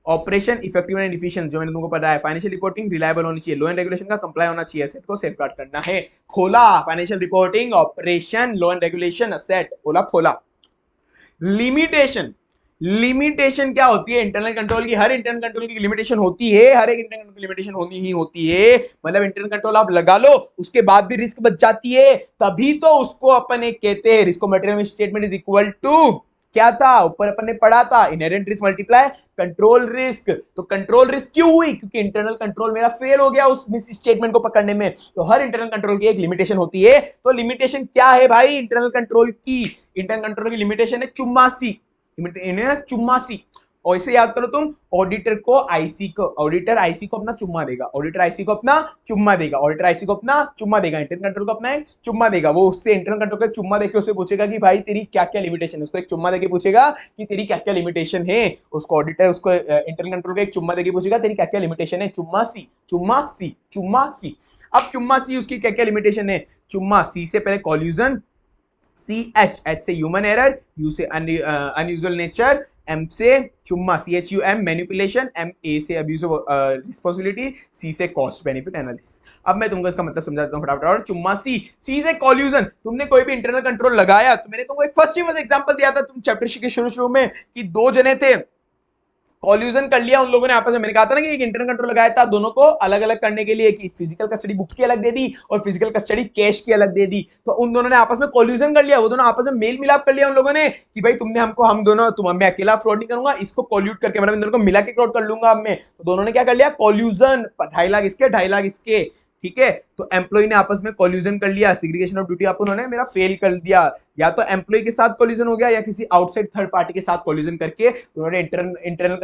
ऑपरेशन इफेक्टिव एंड एफिशिएंट, जो मैंने तुमको बताया, फाइनेंशियल रिपोर्टिंग रिलायबल होनी चाहिए, लो एंड रेगुलेशन का कंप्लाई होना चाहिए, एसेट को सेफगार्ड करना है। खोला financial reporting, operation, low and regulation, asset, खोला खोला। लिमिटेशन, लिमिटेशन क्या होती है इंटरनल कंट्रोल की, हर इंटरनल कंट्रोल की लिमिटेशन होती है, हर एक इंटरनल कंट्रोल की लिमिटेशन होनी ही होती है। मतलब इंटरनल कंट्रोल आप लगा लो उसके बाद भी रिस्क बच जाती है, तभी तो उसको अपन एक कहते हैं risk material statement is equal to, क्या था ऊपर अपन ने पढ़ा था, inherent risk multiply control risk. तो कंट्रोल रिस्क क्यों हुई, क्योंकि इंटरनल कंट्रोल मेरा फेल हो गया उस मिस स्टेटमेंट को पकड़ने में। तो हर इंटरनल कंट्रोल की एक लिमिटेशन होती है। तो लिमिटेशन क्या है भाई इंटरनल कंट्रोल की, इंटरनल कंट्रोल की लिमिटेशन है चुम्मासी, चुम्मासी। और इसे याद करो तुम, ऑडिटर को आईसी को, ऑडिटर आईसी को अपना चुम्मा देगा, ऑडिटर आईसी को अपना चुम्मा देगा, ऑडिटर आईसी को अपना चुम्मा देगा, इंटरनल कंट्रोल को अपना एक चुम्मा देगा। वो उससे इंटरनल कंट्रोल को एक चुम्मा देके उससे पूछेगा कि भाई तेरी क्या क्या लिमिटेशन है, उसको एक चुम्मा देके पूछेगा कि तेरी क्या क्या लिमिटेशन है, उसको ऑडिटर उसको इंटरनल कंट्रोल को एक चुम्मा देके पूछेगा तेरी क्या क्या लिमिटेशन है, चुम्मा सी, चुम्मा सी, चुम्मा सी। अब चुम्मा सी उसकी क्या क्या लिमिटेशन है, चुम्मा सी से पहले कॉल्यूजन, CH, H से ह्यूमन एरर, U से अनयूजुअल नेचर, M से चुम्मा CHUM मैनिपुलेशन, A से अब्यूज ऑफ रिस्पांसिबिलिटी, C से कॉस्ट बेनिफिट एनालिसिस। अब मैं तुमको इसका मतलब समझाता हूँ फटाफट। और चुम्मा C से कॉल्यूजन, तुमने कोई भी इंटरनल कंट्रोल लगाया तो मैंने तुमको एक फर्स्ट एग्जांपल दिया था तुम चैप्टर के शुरू में कि दो जने थे, कॉल्यूजन कर लिया उन लोगों ने आपस में। मैंने कहा था ना कि एक इंटरनल कंट्रोल लगाया था दोनों को अलग अलग करने के लिए, कि फिजिकल कस्टडी बुक की अलग दे दी और फिजिकल कस्टडी कैश की अलग दे दी। तो उन दोनों ने आपस में कॉल्यूजन कर लिया, वो दोनों आपस में मेल मिलाप कर लिया उन लोगों ने कि भाई तुमने हमको, हम दोनों, मैं अकेला फ्रॉड नहीं करूंगा, इसको कॉल्यूट करके, मतलब इन दोनों को मिला के फ्रॉड कर लूंगा अब मैं। तो दोनों ने क्या कर लिया, कॉल्यूजन, 2.5 लाख इसके 2.5 लाख इसके, ठीक है। तो एम्प्लॉय ने आपस में कॉल्यूजन कर लिया, सेग्रीगेशन ऑफ ड्यूटी आपको उन्होंने मेरा फेल कर दिया, या तो एम्प्लॉय के साथ कॉल्यूजन हो गया या किसी आउटसाइड थर्ड पार्टी के साथ कॉल्यूजन करके उन्होंने इंटरनल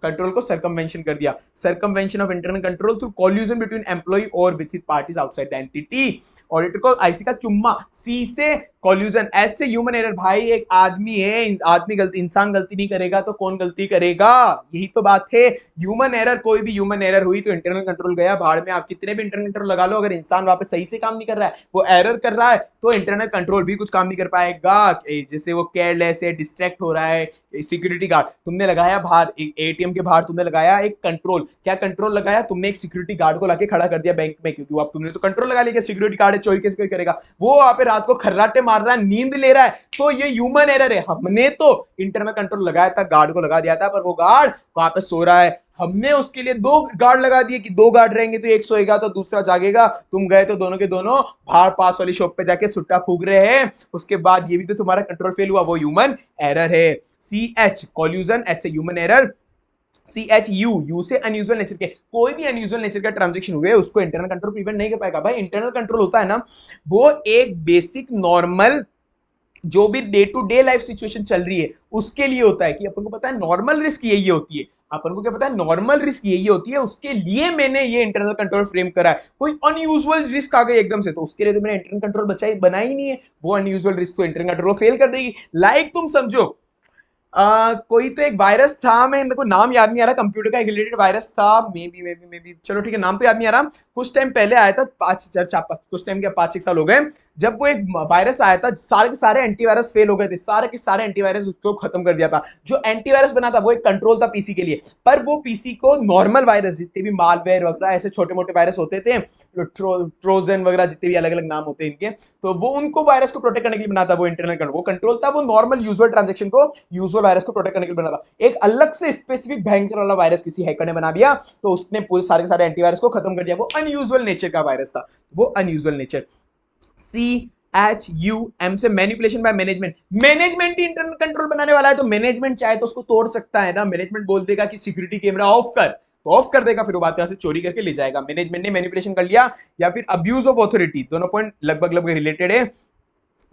कंट्रोल को सर्कमवेंशन कर दिया। Circumvention of internal control through collusion between employ और with parties outside the entity. Auditor को आईसी का चुम्मा, सी से कॉल्यूजन, एच से ह्यूमन एरर। भाई एक आदमी है, आदमी गलती, इंसान गलती नहीं करेगा तो कौन गलती करेगा, यही तो बात है। ह्यूमन एरर, कोई भी ह्यूमन एरर हुई तो इंटरनल कंट्रोल गया भाड़ में। आप कितने भी इंटरनल कंट्रोल लगा लो, अगर इंसान वहां पे सही से काम नहीं कर रहा है, वो एरर कर रहा है, तो इंटरनल कंट्रोल भी कुछ काम नहीं कर पाएगा। जैसे वो केयरलेस है, डिस्ट्रैक्ट हो रहा है, सिक्योरिटी गार्ड तुमने लगाया बाहर, एटीएम के बाहर तुमने लगाया एक कंट्रोल, क्या कंट्रोल लगाया तुमने, एक सिक्योरिटी गार्ड को लाके खड़ा कर दिया बैंक में, क्योंकि अब तुमने तो कंट्रोल लगा लिया, सिक्योरिटी गार्ड है, चोरी कैसे कोई करेगा, वो वहां पे रात को खर्राटे मार रहा है, नींद ले रहा है, तो ये ह्यूमन एरर है। हमने तो इंटरनल कंट्रोल लगाया था, गार्ड को लगा दिया था, पर वो गार्ड वहां पे सो रहा है, हमने उसके लिए 2 गार्ड लगा दिए कि 2 गार्ड रहेंगे तो एक सोएगा तो दूसरा जागेगा। तुम गए तो दोनों के दोनों बाहर पास वाली शॉप पे जाके सुट्टा फूक रहे हैं, उसके बाद ये भी तो तुम्हारा कंट्रोल फेल हुआ, वो ह्यूमन एरर है। सी एच कॉल्यूजन, एच से human error, C H U, U से अनयूजुअल नेचर के, कोई भी अनयूजुअल नेचर का ट्रांजेक्शन हुए उसको इंटरनल कंट्रोल प्रिवेंट नहीं कर पाएगा। भाई इंटरनल कंट्रोल होता है ना, वो एक बेसिक नॉर्मल जो भी day to day life situation चल रही है उसके लिए होता है, कि अपन को पता है नॉर्मल रिस्क यही होती है, अपन को क्या पता है नॉर्मल रिस्क यही होती है, उसके लिए मैंने ये इंटरनल कंट्रोल फ्रेम करा है। कोई अनयूजुअल रिस्क आ गई एकदम से, तो उसके लिए तो मैंने इंटरनल कंट्रोल बना ही नहीं है, वो अनयूजुअल रिस्क तो इंटरनल कंट्रोल फेल कर देगी। लाइक तुम समझो, कोई तो एक वायरस था, मैं मेरे को नाम याद नहीं आ रहा, कंप्यूटर का एक रिलेटेड वायरस था, मे बी चलो ठीक है, नाम तो याद नहीं आ रहा, कुछ टाइम पहले आया था, कुछ टाइम के 5-6 साल हो गए, जब वो एक वायरस आया था, सारे के सारे एंटीवायरस फेल हो गए थे, सारे के सारे एंटीवायरस उसको खत्म कर दिया था। जो एंटीवायरस बना था वो एक कंट्रोल था पीसी के लिए, पर वो पीसी को नॉर्मल वायरस, जितने भी मालवेयर वगैरह ऐसे छोटे मोटे वायरस होते थे, ट्रोजन वगैरह जितने भी अलग अलग नाम होते हैं इनके, तो वो उनको वायरस को प्रोटेक्ट करने के लिए बना था वो इंटरनल कंट्रोल। वो कंट्रोल था, वो नॉर्मल यूजुअल ट्रांजेक्शन को, यूजुअल वायरस को प्रोटेक्ट करने के लिए बना था। एक अलग से स्पेसिफिक भयंकर वाला वायरस किसी हैकर ने बना दिया, तो उसने पूरे सारे के सारे एंटीवायरस को खत्म कर दिया, वो अनयूजुअल नेचर का वायरस था, वो unusual nature. C H U M से मैनिपुलेशन बाय मैनेजमेंट, मैनेजमेंट ही इंटरनल कंट्रोल बनाने वाला है, तो मैनेजमेंट चाहे तो उसको तोड़ सकता है ना, मैनेजमेंट बोल देगा कि सिक्योरिटी कैमरा ऑफ कर, तो ऑफ कर देगा, फिर वो बात यहां से चोरी करके ले जाएगा। मैनेजमेंट ने मैनिपुलेशन कर लिया, या फिर अब्यूज ऑफ ऑथोरिटी, दोनों पॉइंट लगभग लगभग रिलेटेड है।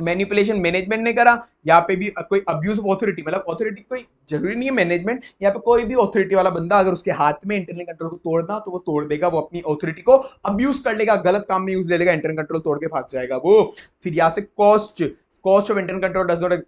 मैनिपुलेशन मैनेजमेंट ने करा, यहाँ पे भी कोई अब्यूज ऑफ ऑथोरिटी, मतलब ऑथोरिटी कोई जरूरी नहीं है मैनेजमेंट, यहाँ पे कोई भी ऑथोरिटी वाला बंदा अगर उसके हाथ में इंटरनल कंट्रोल को तोड़ना तो वो तोड़ देगा, वो अपनी ऑथोरिटी को अब्यूज कर लेगा, गलत काम में यूज ले लेगा, इंटरनल कंट्रोल तोड़ के भाग जाएगा वो। फिर यहाँ से cost of internal control does not,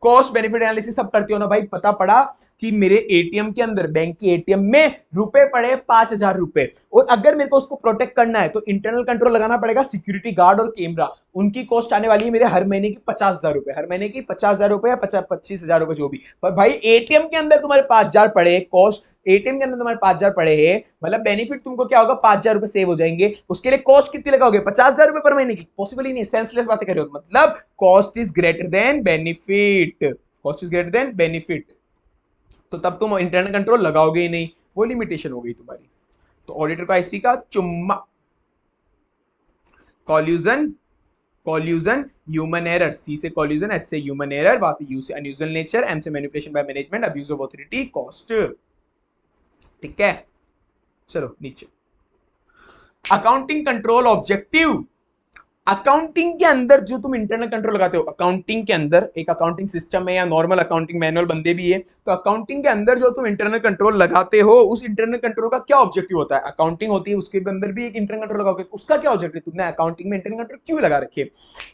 cost benefit analysis सब करते हो ना भाई, पता पड़ा कि मेरे एटीएम के अंदर, बैंक के एटीएम में रुपए पड़े 5,000 रुपए, और अगर मेरे को उसको प्रोटेक्ट करना है तो इंटरनल कंट्रोल लगाना पड़ेगा, सिक्योरिटी गार्ड और कैमरा, उनकी कॉस्ट आने वाली है मेरे हर महीने की 50,000 रुपए, हर महीने की 50,000 रुपए या 25,000 रुपए जो भी। पर भाई एटीएम के अंदर तुम्हारे 5,000 पड़े, कॉस्ट एटीएम के अंदर तुम्हारे 5,000 पड़े हैं, मतलब बेनिफिट तुमको क्या होगा, 5,000 रुपए सेव हो जाएंगे, उसके लिए कॉस्ट कितनी लगाओगे, 50,000 रुपए पर महीने की, पॉसिबल ही नहीं, सेंसलेस बातें कर रहे हो, मतलब cost is greater than benefit, cost is greater than benefit, तो तब तुम इंटरनल कंट्रोल लगाओगे ही नहीं, वो लिमिटेशन हो गई तुम्हारी। तो ऑडिटर का आईसी का चुम्मा, कॉल्यूजन ह्यूमन एरर, सी से कॉल्यूजन, एस से ह्यूमन एरर, वहां पे यू से अनयूजुअल नेचर, एम से manipulation by management, abuse of authority, cost, ठीक है। चलो नीचे, अकाउंटिंग कंट्रोल ऑब्जेक्टिव, अकाउंटिंग के अंदर जो तुम इंटरनल कंट्रोल लगाते हो, अकाउंटिंग के अंदर एक अकाउंटिंग सिस्टम है या नॉर्मल अकाउंटिंग मैनुअल बंदे भी है, तो अकाउंटिंग के अंदर जो तुम इंटरनल कंट्रोल लगाते हो, उस इंटरनल कंट्रोल का क्या ऑब्जेक्टिव होता है, अकाउंटिंग होती है उसके अंदर भी एक इंटरनल कंट्रोल लगाओगे, उसका क्या ऑब्जेक्टिव, तुमने अकाउंटिंग में इंटरनल कंट्रोल क्यों लगा रखे।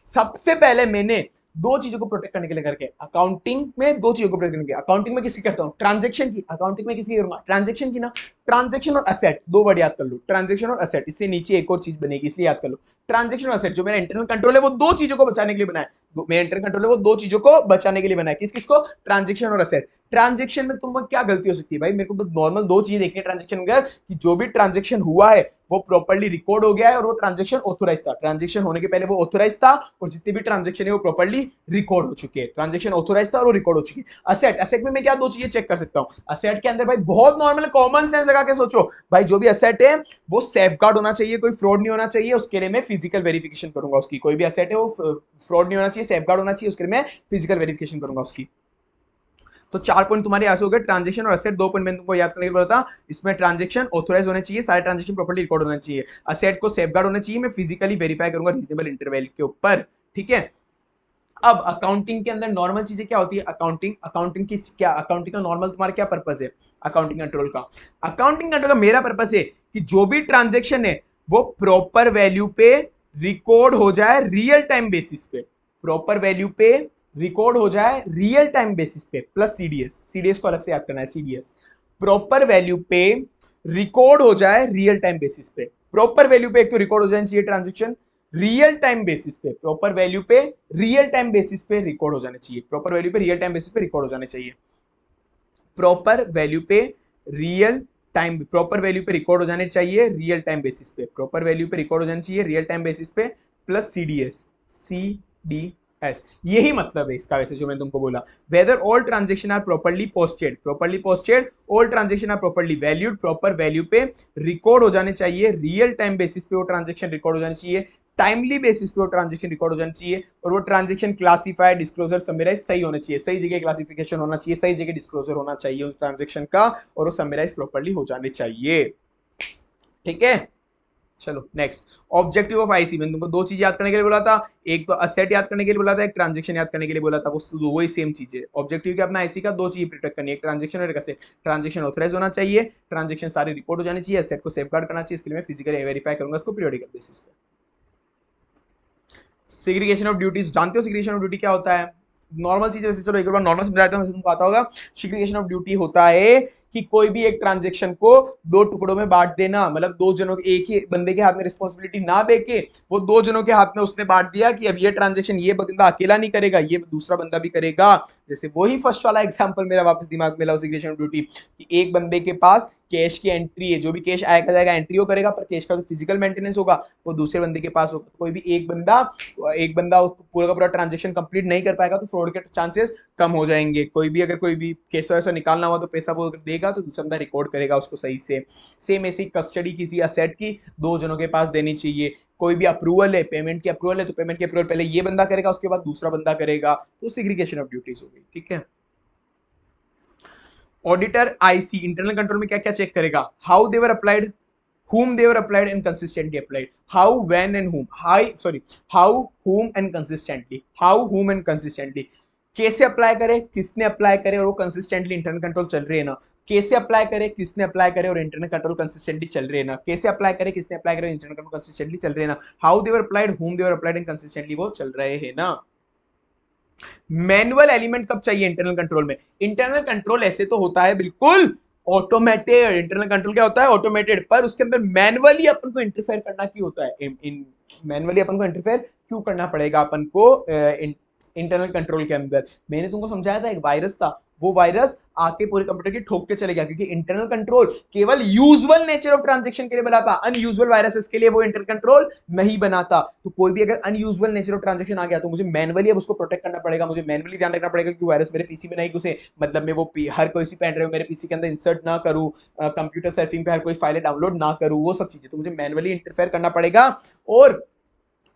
सबसे पहले मैंने 2 चीजों को प्रोटेक्ट करने के लिए करके, अकाउंटिंग में 2 चीजों को प्रोटेक्ट करने के, अकाउंटिंग में किसकी करता हूं, ट्रांजैक्शन की, अकाउंटिंग में किसकी करूंगा, ट्रांजैक्शन की ना, ट्रांजैक्शन और असेट, 2 वर्ड याद कर लो, ट्रांजैक्शन और असेट, इससे नीचे एक और चीज बनेगी इसलिए याद कर लो, ट्रांजैक्शन और असेट, जो मेरा इंटरनल कंट्रोल है वो 2 चीजों को बचाने के लिए बना है, मेरा इंटरनल कंट्रोल है वो 2 चीजों को बचाने के लिए बना है, किस किसको, ट्रांजैक्शन और असेट। ट्रांजैक्शन में तुम क्या गलती हो सकती है भाई, मेरे को नॉर्मल 2 चीजें देखनी है ट्रांजैक्शन अगर, कि जो भी ट्रांजैक्शन हुआ है वो प्रॉपर्ली रिकॉर्ड हो गया है और वो ट्रांजेक्शन ऑथोराइज था। ट्रांजेक्शन होने के पहले वो ऑथोराइज था और जितने भी ट्रांजेक्शन है वो प्रॉपर्ली रिकॉर्ड हो चुके हैं। ट्रांजेक्शन ऑथोराइज था और वो रिकॉर्ड हो चुकी है। असेट, असेट में मैं क्या दो चीजें चेक कर सकता हूं। असेट के अंदर भाई बहुत नॉर्मल कॉमन सेंस लगा के सोचो भाई, जो भी असेट है वो सेफगार्ड होना चाहिए, कोई फ्रॉड नहीं होना चाहिए। उसके लिए मैं फिजिकल वेरिफिकेशन करूंगा उसकी। कोई भी असेट है वो फ्रॉड नहीं होना चाहिए, सेफगार्ड होना चाहिए, उसके लिए मैं फिजिकल वेरिफिकेशन करूंगा उसकी। तो 4 पॉइंट तुम्हारे ऐसे हो गए। ट्रांजेक्शन और असेट 2 पॉइंट मैंने तुमको याद करने के लिए बोला था। इसमें ट्रांजेक्शन ऑथोराइज होने चाहिए, सारे ट्रांजेक्शन प्रॉपर्ली रिकॉर्ड होना चाहिए, असेट को सेफगार्ड होना चाहिए, मैं फिजिकली वेरीफाई करूंगा रीजनेबल इंटरवल के ऊपर। ठीक है। अब अकाउंटिंग के अंदर नॉर्मल चीजें क्या होती है। अकाउंटिंग, अकाउंटिंग की क्या, अकाउंटिंग का नॉर्मल तुम्हारा क्या पर्पस है। अकाउंटिंग कंट्रोल का, अकाउंटिंग कंट्रोल का मेरा पर्पस है कि जो भी ट्रांजेक्शन है वो प्रॉपर वैल्यू पे रिकॉर्ड हो जाए रियल टाइम बेसिस पे। प्रॉपर वैल्यू पे रिकॉर्ड हो जाए रियल टाइम बेसिस पे, प्लस सीडीएस, सीडीएस को अलग से याद करना है। सीडीएस प्रॉपर वैल्यू पे रिकॉर्ड हो जाए रियल टाइम बेसिस पे। प्रॉपर वैल्यू पे एक तो रिकॉर्ड हो जाना चाहिए ट्रांजेक्शन रियल टाइम बेसिस पे, प्रॉपर वैल्यू पे रियल टाइम बेसिस पे रिकॉर्ड हो जाने चाहिए, प्रॉपर वैल्यू पे रियल टाइम बेसिस पे रिकॉर्ड हो जाने चाहिए। प्रॉपर वैल्यू पे रियल टाइम, प्रॉपर वैल्यू पे रिकॉर्ड हो जाने चाहिए रियल टाइम बेसिस पे, प्रॉपर वैल्यू पे रिकॉर्ड हो जाना चाहिए रियल टाइम बेसिस पे, प्लस सीडीएस, सीडीएस, यही मतलब है इसका। वैसे जो मैंने तुमको बोला, whether all transaction are properly posted, properly posted, all transaction are properly valued, proper value पे रिकॉर्ड हो जाने चाहिए रियल टाइम बेसिस पे, वो ट्रांजेक्शन रिकॉर्ड हो जानी चाहिए टाइमली बेसिस पे, वो ट्रांजेक्शन रिकॉर्ड हो जाना चाहिए, और वो ट्रांजेक्शन क्लासिफाइड, डिस्क्लोजर, समराइज सही होना चाहिए, सही जगह क्लासिफिकेशन होना चाहिए, सही जगह डिस्क्लोजर होना चाहिए उस ट्रांजेक्शन का, और वो समराइज प्रॉपर्ली हो जाने चाहिए। ठीक है। चलो नेक्स्ट, ऑब्जेक्टिव ऑफ आईसी। मैंने तुमको दो चीज याद करने के लिए बोला था, एक तो असेट याद करने के लिए बोला था, एक ट्रांजेक्शन याद करने के लिए बोला था। वो वही सेम चीज है। ऑब्जेक्टिव क्या अपना आईसी का, दो चीज प्रोटेक्ट करनी है, एक ट्रांजेक्शन और एक असेट। ट्रांजेक्शन ऑथराइज होना चाहिए, ट्रांजेक्शन सारी रिपोर्ट हो जानी चाहिए, असेट को सेफगार्ड करना चाहिए। इसके लिए मैं फिजिकली वेरीफाई करूंगा इसको पीरियोडिकल बेसिस पे। सेग्रीगेशन ऑफ ड्यूटीज, जानते हो सेग्रीगेशन ऑफ ड्यूटी क्या होता है। नॉर्मल चीज वैसे, चलो एक बार नॉर्मल समझाता हूं, वैसे तुमको आता होगा। सेग्रीगेशन ऑफ ड्यूटी होता है कि कोई भी एक ट्रांजेक्शन को दो टुकड़ों में बांट देना, मतलब दो जनों, एक ही बंदे के हाथ में रिस्पॉन्सिबिलिटी ना दे के वो दो जनों के हाथ में उसने बांट दिया कि अब ये ट्रांजेक्शन ये बंदा अकेला नहीं करेगा, ये दूसरा बंदा भी करेगा। जैसे वही फर्स्ट वाला एग्जांपल मेरा वापस दिमाग में लाओ, सेग्रीगेशन ऑफ ड्यूटी, कि एक बंदे के पास कैश की एंट्री है, जो भी कैश आएगा जाएगा एंट्री वो करेगा, पर कैश का जो फिजिकल मेंटेनेंस होगा वो दूसरे बंदे के पास होगा। कोई भी एक बंदा पूरा का पूरा ट्रांजेक्शन कंप्लीट नहीं कर पाएगा तो फ्रॉड के चांसेस कम हो जाएंगे। कोई भी अगर कोई भी कैसा वैसा निकालना हुआ तो पैसा वो देगा तो दूसरा बंदा रिकॉर्ड करेगा उसको सही से। सेम ऐसी कस्टडी किसी असेट की दो जनों के पास देनी चाहिए। कोई भी अप्रूवल है, पेमेंट की अप्रूवल है, तो पेमेंट की अप्रूवल पहले ये बंदा करेगा, उसके बाद दूसरा बंदा करेगा, तो सेग्रीगेशन ऑफ ड्यूटीज हो गई। ठीक है। ऑडिटर आईसी इंटरनल कंट्रोल में क्या क्या चेक करेगा, how they were applied, whom they were applied and consistently applied, how, when and whom, how, whom and consistently, how, whom and consistently, कैसे apply करे, किसने अप्लाई करे, और वो कंसिस्टेंटली इंटरनल कंट्रोल चल रही है ना। कैसे अप्लाई करे, किसने अप्लाई करे, और इंटरनल कंट्रोल कंसिस्टेंटली चल रही है ना। कैसे अप्लाई करे, किसने अप्लाई करे, इंटरनल कंट्रोल कंसिस्टेंटली चल रही है ना। How they were applied, whom they were applied and consistently वो चल रहे हैं ना। मैनुअल एलिमेंट कब चाहिए इंटरनल कंट्रोल में। इंटरनल कंट्रोल ऐसे तो होता है बिल्कुल ऑटोमेटेड, इंटरनल कंट्रोल क्या होता है ऑटोमेटेड, पर उसके अंदर मैनुअली अपन को इंटरफेयर करना क्यों होता है। मैनुअली अपन को इंटरफेयर क्यों करना पड़ेगा अपन को इंटरनल कंट्रोल के अंदर। मैंने तुमको समझाया था, एक वायरस था, वो वायरस आके पूरे कंप्यूटर की ठोक के चले गया, क्योंकि इंटरनल कंट्रोल केवल यूजुअल नेचर ऑफ ट्रांजैक्शन के लिए बनाता, अनयूजुअल वायरसेस के लिए वो इंटरनल कंट्रोल नहीं बनाता। तो कोई भी अगर अनयूजुअल नेचर ऑफ ट्रांजैक्शन आ गया तो मुझे मैनुअली अब उसको प्रोटेक्ट करना पड़ेगा, मुझे मैनुअली ध्यान रखना पड़ेगा कि वायरस मेरे पीसी में नहीं घुसे। मतलब मैं वो हर कोई सी पेन ड्राइव मेरे पीसी के अंदर इंसर्ट ना करूं, कंप्यूटर सर्फिंग पे हर कोई फाइलें डाउनलोड ना करूं, वो सब चीजें तो मुझे मैनुअली इंटरफेयर करना पड़ेगा। और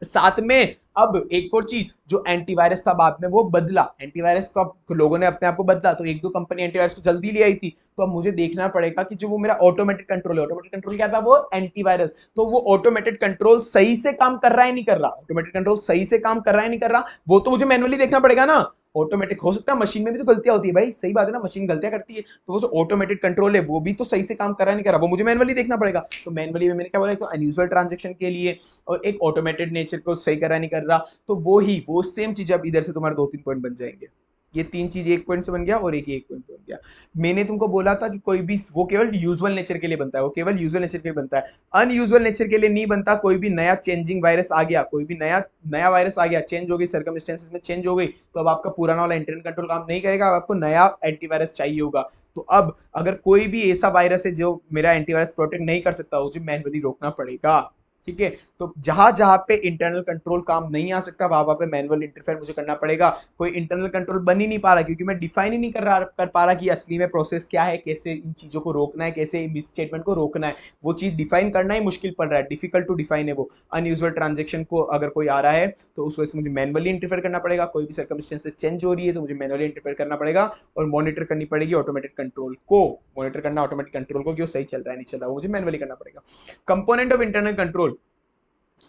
साथ में अब एक और चीज, जो एंटीवायरस था बाद में वो बदला, एंटीवायरस को लोगों ने अपने आप को बदला, तो एक दो कंपनी एंटीवायरस को जल्दी ले आई थी। तो अब मुझे देखना पड़ेगा कि जो वो मेरा ऑटोमेटेड कंट्रोल है, ऑटोमेटेड कंट्रोल क्या था, वो एंटीवायरस, तो वो ऑटोमेटेड कंट्रोल सही से काम कर रहा है नहीं कर रहा, ऑटोमेटेड कंट्रोल सही से काम कर रहा है नहीं कर रहा, वो तो मुझे मैनुअली देखना पड़ेगा ना। ऑटोमेटिक हो सकता है, मशीन में भी तो गलतियां होती है भाई, सही बात है ना, मशीन गलतियां करती है, तो वो जो ऑटोमेटेड कंट्रोल है वो भी तो सही से काम कर रहा है नहीं कर रहा, वो मुझे मैनुअली देखना पड़ेगा। तो मैनुअली में मैंने क्या बोला, तो अनयूजुअल ट्रांजेक्शन के लिए, और एक ऑटोमेटेड नेचर को सही कर रहा नहीं कर रहा, तो वो सेम चीज अब इधर से तुम्हारे दो तीन पॉइंट बन जाएंगे। ये तीन चीज एक पॉइंट से बन गया और एक ही एक पॉइंट बन गया। मैंने तुमको बोला था कि कोई भी वो केवल यूजुअल नेचर के लिए बनता है, वो केवल यूजुअल नेचर के लिए बनता है, अनयूजुअल नेचर के लिए नहीं बनता। कोई भी नया चेंजिंग वायरस आ गया, कोई भी नया नया वायरस आ गया, चेंज हो गई, सर्कमस्टेंसेस में चेंज हो गई, तो अब आपका पुराना वाला इंटरनल कंट्रोल काम नहीं करेगा, अब आपको नया एंटीवायरस चाहिए होगा। तो अब अगर कोई भी ऐसा वायरस है जो मेरा एंटीवायरस प्रोटेक्ट नहीं कर सकता, मुझे मैन्युअली रोकना पड़ेगा। ठीक है, तो जहां जहां पे इंटरनल कंट्रोल काम नहीं आ सकता, वहां वहां पे मैनुअल इंटरफेयर मुझे करना पड़ेगा। कोई इंटरनल कंट्रोल बन ही नहीं पा रहा, क्योंकि मैं डिफाइन ही नहीं कर पा रहा कि असली में प्रोसेस क्या है, कैसे इन चीजों को रोकना है, कैसे मिस स्टेटमेंट को रोकना है। वो चीज डिफाइन करना ही मुश्किल पड़ रहा है, डिफिकल्ट टू डिफाइन है वो। अनयूजुअल ट्रांजेक्शन को अगर कोई आ रहा है तो उस वजह से मुझे मैनुअली इंटरफेयर करना पड़ेगा। कोई भी सर्कमस्टेंसेस चेंज हो रही है तो मुझे मैनुअली इंटरफेयर करना पड़ेगा और मॉनिटर करनी पड़ेगी ऑटोमेटिक कंट्रोल को। मॉनिटर करना ऑटोमेटिक कंट्रोल को, क्यों सही चल रहा है नहीं चल रहा, वो मुझे मैनुअली करना पड़ेगा। Component of internal control,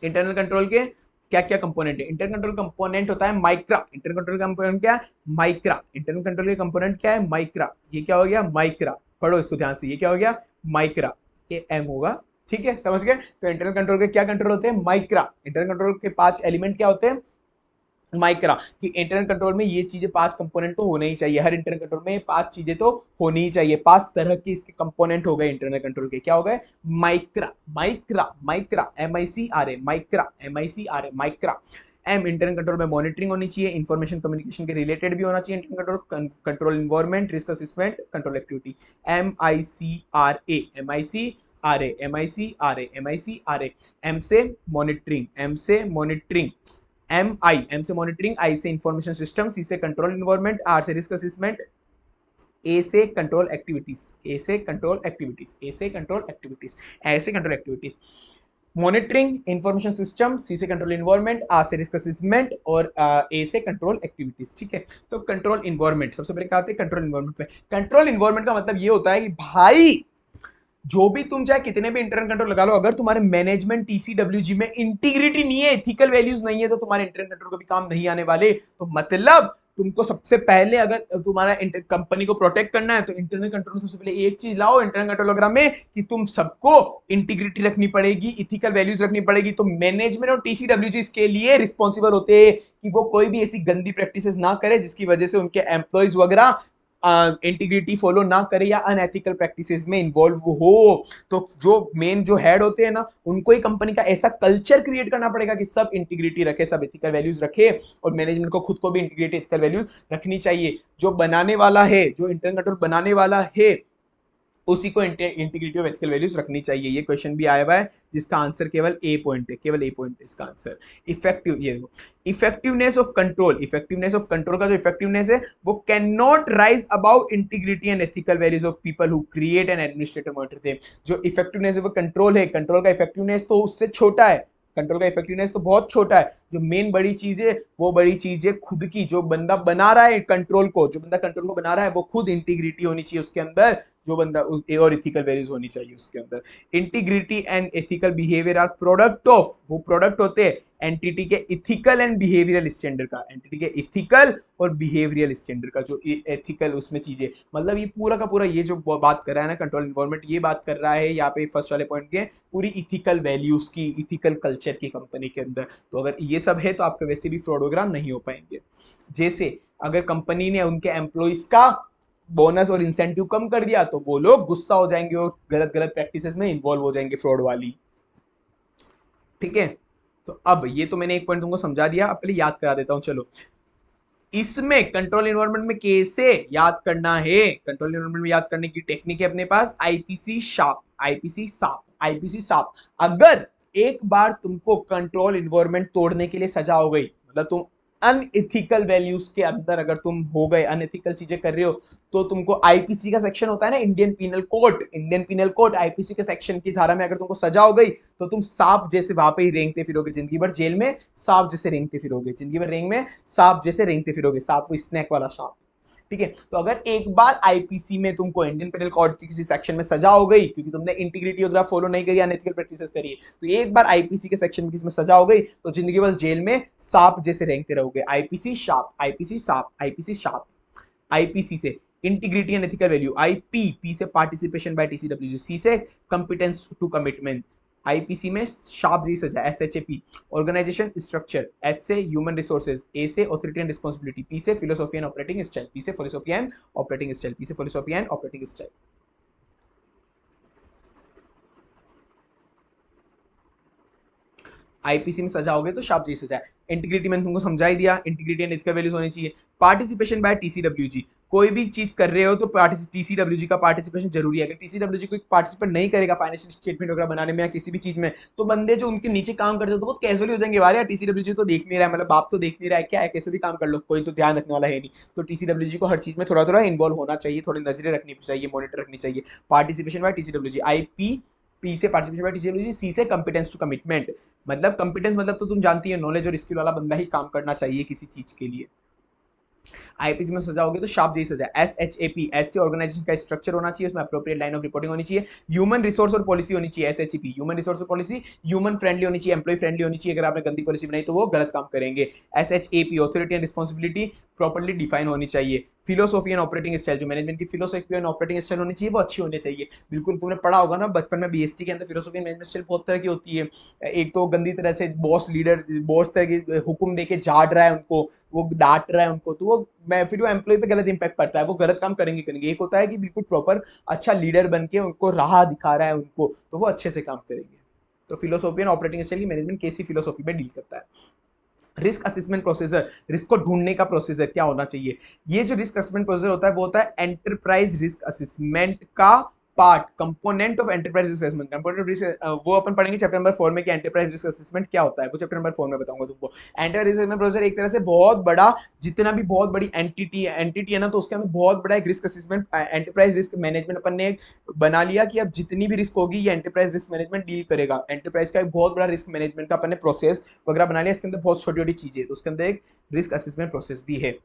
internal control के क्या क्या कंपोनेंट है? इंटरनल कंट्रोल कंपोनेंट होता है माइक्रा। इंटरनल कंट्रोल कंपोनेंट क्या है? माइक्रा। इंटरनल कंट्रोल के कंपोनेंट क्या है? माइक्रा। ये क्या हो गया? माइक्रा। पढ़ो इसको ध्यान से, ये क्या हो गया? माइक्रा। ये एम होगा, ठीक है, समझ गए? तो इंटरनल कंट्रोल के क्या कंट्रोल होते हैं? माइक्रा। इंटरनल कंट्रोल के 5 एलिमेंट क्या होते हैं? माइक्रा। कि इंटरनल कंट्रोल में ये चीजें 5 कंपोनेंट तो होने ही चाहिए, हर इंटरनल कंट्रोल में 5 चीजें तो होनी ही चाहिए। 5 तरह के इसके कंपोनेंट हो गए इंटरनल कंट्रोल के, क्या हो गए? Micra. Micra, Micra, MICRA, Micra, MICRA, Micra. M, internal control में मॉनिटरिंग होनी चाहिए, इंफॉर्मेशन कम्युनिकेशन के रिलेटेड भी होना चाहिए internal control, control environment, risk assessment, control activity. MICRA, MICRA, MICRA, MICRA। M से मॉनिटरिंग, एम से मॉनिटरिंग, एम से मॉनिटरिंग, आई से इंफॉर्मेशन सिस्टम, सी से कंट्रोल इन्वायरमेंट, आर से रिस्क असेसमेंट, ए से कंट्रोल एक्टिविटीज, ए से कंट्रोल एक्टिविटीज, ए से कंट्रोल एक्टिविटीज, ऐसे control activities. Monitoring, information system, C से कंट्रोल इन्वायरमेंट, आर से रिस्क असेसमेंट और ए से कंट्रोल एक्टिविटीज। ठीक है, तो कंट्रोल इन्वायरमेंट सबसे पहले क्या आते हैं? कंट्रोल इन्वायरमेंट पे। कंट्रोल इन्वायरमेंट का मतलब ये होता है कि भाई जो भी तुम चाहे कितने भी इंटरनल कंट्रोल लगा लो, अगर तुम्हारे मैनेजमेंट TCWG में इंटीग्रिटी नहीं है, एथिकल वैल्यूज नहीं है, तो तुम्हारे इंटरनल कंट्रोल कभी काम नहीं आने वाले। तो मतलब तुमको सबसे पहले अगर तुम्हारा कंपनी को प्रोटेक्ट करना है तो इंटरनल कंट्रोल सबसे पहले एक चीज लाओ इंटरनल कंट्रोल में, कि तुम सबको इंटीग्रिटी रखनी पड़ेगी, इथिकल वैल्यूज रखनी पड़ेगी। तो मैनेजमेंट और TCWG इसके लिए रिस्पॉन्सिबल होते हैं कि वो कोई भी ऐसी गंदी प्रैक्टिसेस ना करे जिसकी वजह से उनके एम्प्लॉयज वगैरह इंटीग्रिटी फॉलो ना करे या अनएथिकल प्रैक्टिसेस में इन्वॉल्व हो। तो जो मेन जो हेड होते हैं ना, उनको ही कंपनी का ऐसा कल्चर क्रिएट करना पड़ेगा कि सब इंटीग्रिटी रखे, सब एथिकल वैल्यूज रखे, और मैनेजमेंट को खुद को भी इंटीग्रिटी एथिकल वैल्यूज रखनी चाहिए। जो बनाने वाला है, जो इंटरनल कंट्रोल बनाने वाला है, उसी को इंटीग्रिटी ऑफ एथिकल वैल्यूज रखनी चाहिए। ये क्वेश्चन भी आया हुआ है जिसका आंसर केवल ए पॉइंट है, केवल ए पॉइंट है इसका आंसर। इफेक्टिव, ये effectiveness of control, effectiveness of control का जो इफेक्टिवनेस है वो can not rise about integrity and ethical values of people who create and administrate monitor थे। जो इफेक्टिवनेस ऑफ कंट्रोल है, कंट्रोल का इफेक्टिवनेस तो उससे छोटा है, कंट्रोल का इफेक्टिवनेस तो बहुत छोटा है। जो मेन बड़ी चीज है वो बड़ी चीज है खुद की, जो बंदा बना रहा है कंट्रोल को, जो बंदा कंट्रोल को बना रहा है वो खुद इंटीग्रिटी होनी चाहिए उसके अंदर, जो बंदा और एथिकल वैल्यूज होनी चाहिए उसके अंदर। Integrity and ethical behaviour are product of, वो प्रोडक्ट होते हैं एंटिटी के इथिकल एंड बिहेवियरल स्टैंडर्ड का, एंटिटी के इथिकल और बिहेवियरल स्टैंडर्ड का, जो एथिकल उसमें चीजें, मतलब ये पूरा का पूरा ये जो बात कर रहा है ना कंट्रोल इन्वायरमेंट, ये बात कर रहा है यहाँ पे फर्स्ट वाले पॉइंट के पूरी इथिकल वैल्यूज की, इथिकल कल्चर की कंपनी के अंदर। तो अगर ये सब है तो आपके वैसे भी फ्रॉड वगैरह नहीं हो पाएंगे। जैसे अगर कंपनी ने उनके एम्प्लॉइज का बोनस और इंसेंटिव कम कर दिया तो वो लोग गुस्सा हो जाएंगे और गलत गलत प्रैक्टिसेस में इन्वॉल्व हो जाएंगे, फ्रॉड वाली। ठीक है, तो अब ये तो मैंने एक पॉइंट तुमको समझा दिया, अब पहले याद करा देता हूं। चलो, इसमें कंट्रोल इन्वायरमेंट में कैसे याद करना है, कंट्रोल इन्वायरमेंट में याद करने की टेक्निक है अपने पास IPC sharp, IPC sharp, IPC sharp. अगर एक बार तुमको कंट्रोल इन्वायरमेंट तोड़ने के लिए सजा हो गई, मतलब तुम अनएथिकल वैल्यूज के अंदर अगर तुम हो गए, अनएथिकल चीजें कर रहे हो, तो तुमको IPC का सेक्शन होता है ना, Indian Penal Code, Indian Penal Code IPC के सेक्शन की धारा में अगर तुमको सजा हो गई तो तुम सांप जैसे वहां पे ही रेंगते फिरोगे जिंदगी भर, जेल में सांप जैसे रेंगते फिरोगे जिंदगी भर, रेंग में सांप जैसे रेंगते फिरोगे, सांप वो स्नैक वाला सांप। ठीक है, तो अगर एक बार IPC में तुमको, इंडियन पेनल कोड की किसी सेक्शन में सजा हो गई क्योंकि तुमने इंटीग्रिटी वगैरह फॉलो नहीं करी, अनएथिकल प्रैक्टिसेस करी है, तो एक बार IPC के सेक्शन में किसी में सजा हो गई तो जिंदगी भर जेल में सांप जैसे रेंगते रहोगे। IPC sharp, IPC sharp, IPC sharp. IPC से integrity and ethical value, IP, P से पार्टिसिपेशन बाय TCWG, C से कंपिटेंस टू कमिटमेंट, आईपीसी में शार्प रिसर्च है, एसएचएपी। ऑर्गेनाइजेशन स्ट्रक्चर, एच से ह्यूमन रिसोर्सेज, ए से ऑथोरिटी एंड रिस्पांसिबिलिटी, पी से philosophy and operating style, P से philosophy and operating style, P से philosophy and operating style. IPC में सजाओगे तो शार्प रिसर्च है। इंटीग्रिटी मैंने तुमको समझा ही दिया, इंटीग्रिटी एंड एथिकल वैल्यूज होनी चाहिए। पार्टिसिपेशन बाय टीसीडब्ल्यूजी, कोई भी चीज कर रहे हो तो टीसीडब्ल्यूजी का पार्टिसिपेशन जरूरी है। अगर टीसीडब्ल्यूजी कोई पार्टिसिपेट नहीं करेगा फाइनेंशियल स्टेटमेंट वगैरह बनाने में या किसी भी चीज में, तो बंदे जो उनके नीचे काम करते हैं तो बहुत कैजुअली हो जाएंगे, यार टीसीडब्ल्यूजी तो देख नहीं रहा है, मतलब बाप तो देख नहीं रहा है, क्या है, कैसे भी काम कर लो, कोई तो ध्यान रखने वाला है नहीं। तो टीसीडब्ल्यूजी को हर चीज में थोड़ा थोड़ा इन्वॉल्व होना चाहिए, थोड़ी नजरें रखनी चाहिए, मॉनिटर रखनी चाहिए। Participation by TCWG, IP P से पार्टिसिपेशन बाय टीसीडब्ल्यूजी, सी से कंपिटेंस टू कमिटमेंट, मतलब कंपिटेंस मतलब तो तुम जानती है नॉलेज और स्किल वाला बंदा ही काम करना चाहिए किसी चीज के लिए। आईपीसी में सजाओगे तो शार्प जैसी सजा, एसएचएपी, एस से ऑर्गेनाइजेशन का स्ट्रक्चर होना चाहिए, उसमें अप्रोप्रिएट लाइन ऑफ रिपोर्टिंग होनी चाहिए। ह्यूमन रिसोर्स और पॉलिसी होनी चाहिए, एसएचपी ह्यूमन रिसोर्स और पॉलिसी ह्यूमन फ्रेंडली होनी चाहिए, एम्प्लॉय फ्रेंडली होनी चाहिए। अगर आपने गंदी पॉलिसी बनाई तो वो गलत काम करेंगे। SHAP authority and responsibility properly define होनी चाहिए। फिलोसॉफी एंड ऑपरेटिंग स्टाइल, जो मैनेजमेंट की फिलोसॉफी एंड ऑपरेटिंग स्टाइल होनी चाहिए वो अच्छी होनी चाहिए। बिल्कुल तुमने पढ़ा होगा ना बचपन में बीएसटी के अंदर फिलोसॉफी एंड मैनेजमेंट स्टाइल बहुत तरह की होती है। एक तो गंदी तरह से बॉस लीडर बॉस तरह की हुक्म देके झाड़ रहा है उनको, वो डांट रहा है उनको, तो वो मैं फिर वो एम्प्लॉय पे गलत इंपैक्ट पड़ता है, वो गलत काम करेंगे। एक होता है कि बिल्कुल प्रॉपर अच्छा लीडर बन के उनको राह दिखा रहा है उनको, तो वो अच्छे से काम करेंगे। तो फिलोसॉफी एंड ऑपरेटिंग स्टाइल की मैनेजमेंट कैसी फिलोसॉफी में डील करता है। रिस्क असेसमेंट प्रोसीजर, रिस्क को ढूंढने का प्रोसीजर क्या होना चाहिए। ये जो रिस्क असेसमेंट प्रोसीजर होता है वो होता है एंटरप्राइज रिस्क असेसमेंट का part, component of enterprise risk assessment. Component of risk वो अपन पढ़ेंगे चैप्टर नंबर 4 में कि एंटरप्राइज रिस्क असेसमेंट क्या होता है, वो चैप्टर नंबर 4 में बताऊंगा तुमको। एंटरप्राइज रिस्क असेसमेंट प्रोसीजर एक तरह से बहुत बड़ा, जितना भी बहुत बड़ी एंटिटी है ना, तो उसके अंदर बहुत बड़ा एक risk assessment enterprise risk management अपन ने बना लिया कि अब जितनी भी रिस्क होगी ये एंटरप्राइज रिस्क मैनेजमेंट डील करेगा। एंटरप्राइज का एक बहुत बड़ा रिस्क मैनेजमेंट का अपन ने प्रोसेस वगैरह बना लिया, इसके अंदर बहुत छोटी छोटी चीजें, तो उसके अंदर एक रिस्क असेसमेंट प्रोसेस भी है।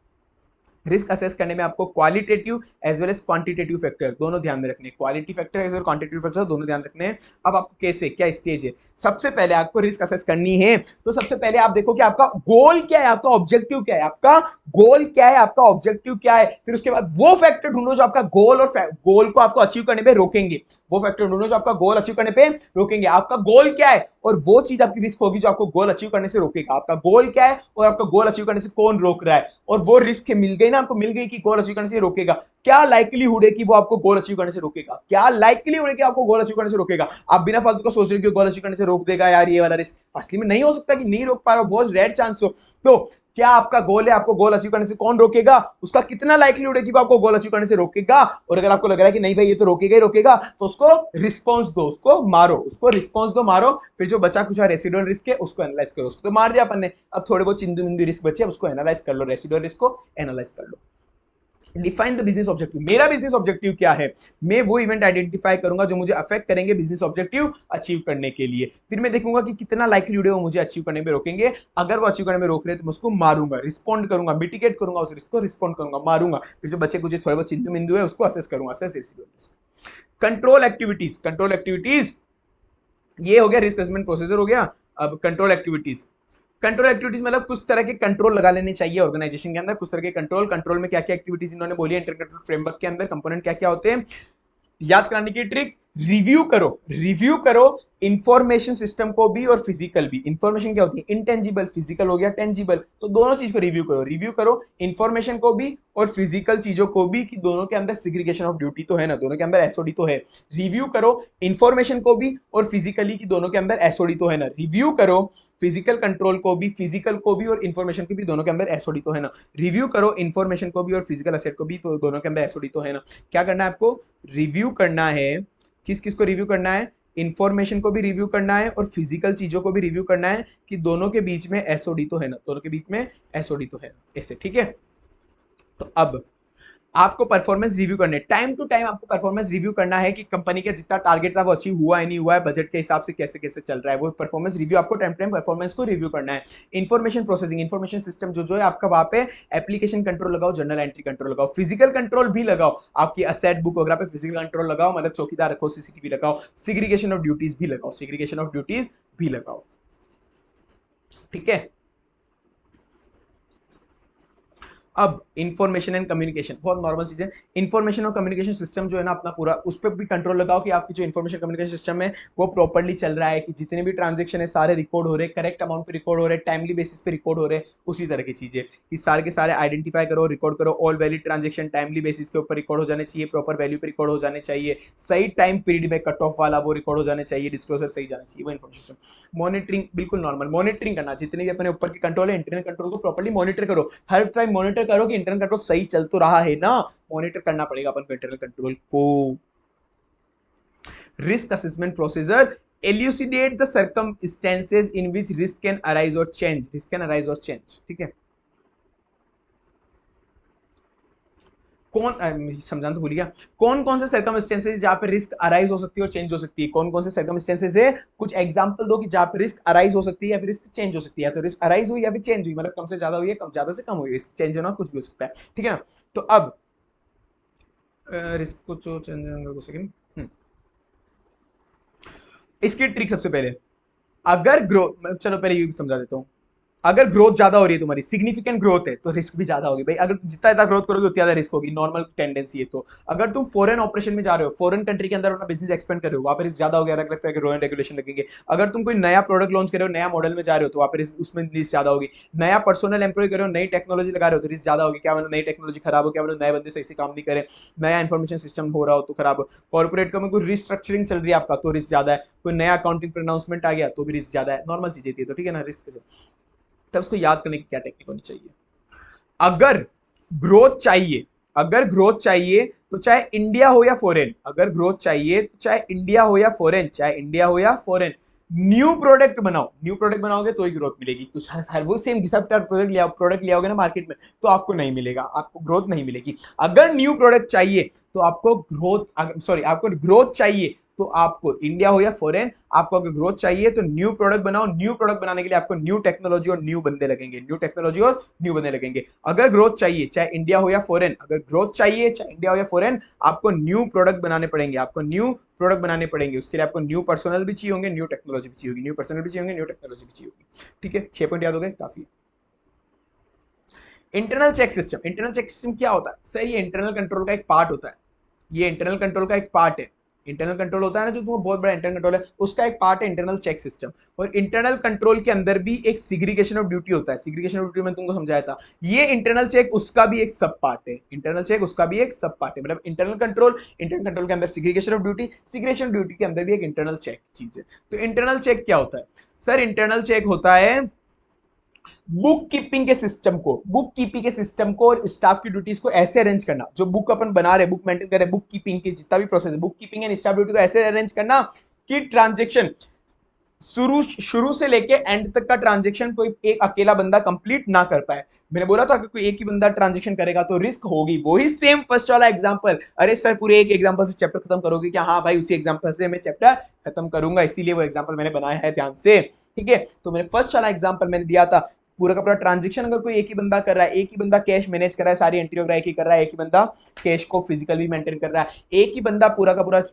रिस्क असेस करने में आपको qualitative as well as quantitative factor दोनों ध्यान में रखने, quality factor as well quantitative factor दोनों ध्यान रखने हैं। अब आपको कैसे, क्या स्टेज है, सबसे पहले आपको रिस्क असेस करनी है तो सबसे पहले आप देखो कि आपका गोल क्या है, आपका ऑब्जेक्टिव क्या है, आपका गोल क्या है, आपका ऑब्जेक्टिव क्या है। फिर उसके बाद वो फैक्टर ढूंढो जो आपका गोल और गोल को आपको अचीव करने पे रोकेंगे, वो फैक्टर ढूंढो जो आपका गोल अचीव करने पे रोकेंगे। आपका गोल क्या है और वो चीज आपकी रिस्क होगी जो आपको गोल अचीव करने से रोकेगा। आपका गोल क्या है और आपका गोल अचीव करने से कौन रोक रहा है, और वो रिस्क मिल गई ना आपको, मिल गई कि गोल अचीव करने से रोकेगा, क्या लाइकलीहुड है कि वो आपको गोल अचीव करने से रोकेगा, क्या लाइकलीहुड है कि आपको गोल अचीव करने से रोकेगा। आप बिना फालतू का सोच रहे हो कि गोल अचीव करने से रोक देगा यार ये वाला रिस्क, असली में नहीं हो सकता कि नहीं रोक पा रहा, बहुत रेयर चांस हो। तो क्या आपका गोल है, आपको गोल अचीव करने से कौन रोकेगा, उसका कितना लाइकलीहुड है कि वो आपको गोल अचीव करने से रोकेगा। और अगर आपको लग रहा है कि नहीं भाई ये तो रोकेगा ही रोकेगा, तो उसको रिस्पॉन्स दो, उसको मारो, उसको रिस्पॉन्स दो, मारो। फिर जो बचा कुछ रेसिडुअल रिस्क है उसको एनालाइज करो, उसको तो मार दिया अपन ने, अब थोड़े बहुत चिंदू मिंदू रिस्क बचे उसको एनालाइज कर लो, रेसिडुअल रिस्क को एनालाइज कर लो। डिफाइन द बिजनेस ऑब्जेक्टिव, मेरा बिजनेस ऑब्जेक्टिव क्या है, मैं वो इवेंट आइडेंटिफाई करूंगा जो मुझे अफेक्ट करेंगे बिजनेस ऑब्जेक्टिव अचीव करने के लिए। फिर मैं देखूंगा कि कितना लाइकलीहुड है वो मुझे अचीव करने में रोकेंगे, अगर वो अचीव करने में रोक रहे हैं तो मैं उसको मारूंगा, रिस्पॉन्ड करूंगा, मिटिगेट करूंगा उस रिस्क को, रिस्पॉन्ड करूंगा, मारूंगा। फिर जो बच्चे कुछ थोड़े बहुत चिंतु मिंदु है उसको असेस करूंगा, assess risk. Control activities, control activities ये हो गया रिस्क असेसमेंट प्रोसीजर हो गया। अब कंट्रोल एक्टिविटीज, कंट्रोल एक्टिविटीज मतलब कुछ तरह के कंट्रोल लगा लेने चाहिए ऑर्गेनाइजेशन के अंदर, कुछ तरह के कंट्रोल में क्या क्या एक्टिविटीज इन्होंने बोली है, इंटर कंट्रोल फ्रेमवर्क के अंदर कंपोनेंट क्या क्या होते हैं, याद कराने की ट्रिक, रिव्यू करो, रिव्यू करो इंफॉर्मेशन सिस्टम को भी और फिजिकल भी। इंफॉर्मेशन क्या होती है, इंटेंजिबल, फिजिकल हो गया टेंजिबल, तो दोनों चीज को रिव्यू करो, रिव्यू करो इंफॉर्मेशन को भी और फिजिकल चीजों को भी, कि दोनों के अंदर सिग्रीगेशन ऑफ ड्यूटी तो है ना, दोनों के अंदर एसओडी तो है। रिव्यू करो इंफॉर्मेशन को भी और फिजिकली, की दोनों के अंदर एसओडी तो है ना। रिव्यू करो फिजिकल कंट्रोल को भी, फिजिकल को भी और इंफॉर्मेशन को भी, दोनों के अंदर एसओडी तो है ना। रिव्यू करो इंफॉर्मेशन को भी और फिजिकल असेट को भी, तो दोनों के अंदर एसओडी तो है ना। क्या करना है आपको, रिव्यू करना है, किस किस को रिव्यू करना है, इंफॉर्मेशन को भी रिव्यू करना है और फिजिकल चीजों को भी रिव्यू करना है, कि दोनों के बीच में एसओडी तो है ना, दोनों के बीच में एसओडी तो है ना, ऐसे ठीक है। तो अब आपको परफॉर्मेंस रिव्यू करने, टाइम टू टाइम आपको परफॉर्मेंस रिव्यू करना है कि कंपनी का जितना टारगेट था वो अचीव हुआ है नहीं हुआ है, बजट के हिसाब से कैसे कैसे चल रहा है, वो परफॉर्मेंस रिव्यू आपको टाइम टाइम परफॉर्मेंस को रिव्यू करना है। इन्फॉर्मेशन प्रोसेसिंग, इन्फॉर्मेशन सिस्टम जो जो है आपका, वहां पे एप्लीकेशन कंट्रोल लगाओ, जर्नल एंट्री कंट्रोल लगाओ, फिजिकल कंट्रोल भी लगाओ, आपकी असेट बुक वगैरह पे फिजिकल कंट्रोल लगाओ, मतलब चौकीदार रखो, सीसीटीवी लगाओ, सिग्रीगेशन ऑफ ड्यूटीज भी लगाओ, सिग्रीगेशन ऑफ ड्यूटीज भी लगाओ, ठीक है। अब इंफॉर्मेशन एंड कम्युनिकेशन बहुत नॉर्मल चीज है। इंफॉर्मेशन और कम्युनिकेशन सिस्टम जो है ना अपना पूरा, उस पर भी कंट्रोल लगाओ कि आपकी जो इंफॉर्मेशन कम्युनिकेशन सिस्टम है वो प्रॉपर्ली चल रहा है, कि जितने भी ट्रांजेक्शन है सारे रिकॉर्ड हो रहे हैं, करेक्ट अमाउंट पे रिकॉर्ड हो रहे हैं, टाइमली बेसिस पे रिकॉर्ड हो रहे हैं, उसी तरह की चीजें कि सारे के सारे आइडेंटिफाई करो, रिकॉर्ड करो, all valid transaction timely basis के ऊपर रिकॉर्ड हो जाने चाहिए, प्रॉपर वैल्यू पे रिकॉर्ड हो जाने चाहिए, सही टाइम पीरियड में कट ऑफ वाला वो रिकॉर्ड हो जाने चाहिए, डिस्क्लोजर सही जाना चाहिए, वो इन्फॉर्मेशन। मॉनिटरिंग बिल्कुल नॉर्मल, मॉनिटरिंग करना, जितने भी अपने ऊपर के कंट्रोल है इंटरनल कंट्रोल को प्रॉपर्ली मॉनिटर करो, हर टाइम मॉनिटर करो कि इंटरनल कंट्रोल सही चल तो रहा है ना, मॉनिटर करना पड़ेगा अपन को इंटरनल कंट्रोल को। Risk assessment procedure elucidate the circumstances in which risk can arise or change, risk can arise or change, ठीक है। कौन समझाना तो भूल गया, कौन कौन से सर्कमस्टेंसेस जहां पे रिस्क अराइज हो सकती है और चेंज हो सकती है, कौन कौन से सर्कमस्टेंसेस है, कुछ एग्जांपल दो कि जहां पे रिस्क अराइज हो सकती है या फिर रिस्क चेंज हो सकती है, तो रिस्क अराइज हुई या फिर चेंज हुई, मतलब कम से ज्यादा हुई है, कम ज्यादा से कम हुई है, रिस्क चेंज होना कुछ भी हो सकता है, ठीक है ना। तो अब रिस्क को चेंज हो सेकंड, इसकी ट्रिक सबसे पहले, अगर ग्रोथ, चलो पहले ये समझा देता हूँ, अगर ग्रोथ ज्यादा हो रही है तुम्हारी, सिग्निफिकेंट ग्रोथ है, तो रिस्क भी ज्यादा होगी भाई, अगर तुम जितना ज्यादा ग्रोथ करोगे उतनी ज्यादा रिस्क होगी, नॉर्मल टेंडेंसी है। तो अगर तुम फॉरेन ऑपरेशन में जा रहे हो, फॉरेन कंट्री के अंदर अपना बिजनेस एक्सपेंड कर रहे हो, वहां पर रिस्क ज्यादा हो गया, अलग अलग तरह के रूल एंड रेगुलेशन लगेंगे। अगर तुम कोई नया प्रोडक्ट लॉन्च कर रहे हो, नया मॉडल में जा रहे हो, तो वहां पर उसमें रिस्क ज्यादा होगी। नया पर्सनल एम्प्लॉय कर रहे हो, नई टेक्नोलॉजी लगा रहे हो, तो रिस्क ज्यादा होगी, क्या मतलब नई टेक्नोलॉजी खराब हो, क्या मतलब नए बंदे सही से काम नहीं करे, नया इन्फॉर्मेशन सिस्टम हो रहा हो तो खराब हो, कॉर्पोरेट का में कोई रिस्ट्रक्चरिंग चल रही है आपका, तो रिस्क ज्यादा है, कोई नया अकाउंटिंग अनाउंसमेंट आ गया तो भी रिस्क ज्यादा है, नॉर्मल चीजें थी, तो ठीक है ना। रिस्क तब उसको याद करने की क्या टेक्निक होनी चाहिए, अगर ग्रोथ चाहिए, अगर ग्रोथ चाहिए तो चाहे इंडिया हो या फॉरेन, अगर ग्रोथ चाहिए तो चाहे इंडिया हो या फॉरेन, चाहे इंडिया हो या फॉरेन, न्यू प्रोडक्ट बनाओ, न्यू प्रोडक्ट बनाओगे तो ही ग्रोथ मिलेगी। कुछ हर वो सेम घिसा पिटा प्रोडक्ट ले आओगे ना मार्केट में, तो आपको नहीं मिलेगा, आपको ग्रोथ नहीं मिलेगी। अगर न्यू प्रोडक्ट चाहिए तो आपको ग्रोथ, सॉरी आपको ग्रोथ चाहिए तो आपको इंडिया हो या फॉरेन, आपको अगर ग्रोथ चाहिए तो न्यू प्रोडक्ट बनाओ, न्यू प्रोडक्ट बनाने के लिए आपको न्यू टेक्नोलॉजी और न्यू बंदे लगेंगे, न्यू टेक्नोलॉजी और न्यू बंदे लगेंगे। अगर ग्रोथ चाहिए चाहे इंडिया हो या फॉरेन, अगर ग्रोथ चाहिए चाहे इंडिया हो या फॉरेन, आपको न्यू प्रोडक्ट बनाने पड़ेंगे, आपको न्यू प्रोडक्ट बनाने पड़ेंगे, उसके लिए आपको न्यू पर्सनल भी चाहिए होंगे, न्यू टेक्नोलॉजी भी चाहिए होगी, न्यू पर्सनल भी चाहिए होंगे, न्यू टेक्नोलॉजी भी चाहिए होगी, ठीक है। 6 पॉइंट याद हो गए, काफी। Internal check system, internal check system क्या होता है सर, ये इंटरनल कंट्रोल का एक पार्ट होता है, ये इंटरनल कंट्रोल का एक पार्ट है, इंटरनल कंट्रोल होता है ना जो तुम्हें बहुत बड़ा इंटरनल कंट्रोल है, उसका एक पार्ट है इंटरनल चेक सिस्टम। और इंटरनल कंट्रोल के अंदर भी एक सिग्रीगेशन ऑफ ड्यूटी होता है, सिग्रीगेशन ऑफ ड्यूटी में तुमको समझाया था, ये इंटरनल चेक उसका भी एक सब पार्ट है, इंटरनल चेक उसका भी एक सब पार्ट है, मतलब इंटरनल कंट्रोल के अंदर segregation of duty, segregation of duty के अंदर भी एक इंटरनल चेक चीज है। तो इंटरनल चेक क्या होता है सर, इंटरनल चेक होता है बुक कीपिंग के सिस्टम को, बुक कीपिंग के सिस्टम को और स्टाफ की ड्यूटीज को ऐसे अरेंज करना, जो बुक अपन बना रहे, बुक मेंटेन कर रहे, बुक कीपिंग के जितना भी प्रोसेस है, book keeping and staff duty को ऐसे अरेंज करना कि ट्रांजेक्शन शुरू शुरू से लेके एंड तक का ट्रांजेक्शन कोई एक अकेला बंदा कंप्लीट ना कर पाए। मैंने बोला था कि कोई एक ही बंदा ट्रांजेक्शन करेगा तो रिस्क होगी, वही सेम फर्स्ट वाला एग्जांपल, अरे सर पूरे एक एग्जांपल से चैप्टर खत्म करोगे क्या, हाँ भाई उसी एग्जांपल से मैं चैप्टर खत्म करूंगा, इसीलिए वो एग्जांपल मैंने बनाया है ध्यान से, ठीक है। तो मैंने फर्स्ट वाला एग्जांपल मैंने दिया था, पूरा का पूरा ट्रांजेक्शन अगर कोई एक ही बंदा कर रहा है, एक ही बंदा कैश मैनेज कर रहा है, सारी एंट्री वगैरह एक ही कर रहा है, एक ही बंदा कैश को फिजिकल भी मेंटेन कर रहा है, एक ही बंदा पूरा का पूरा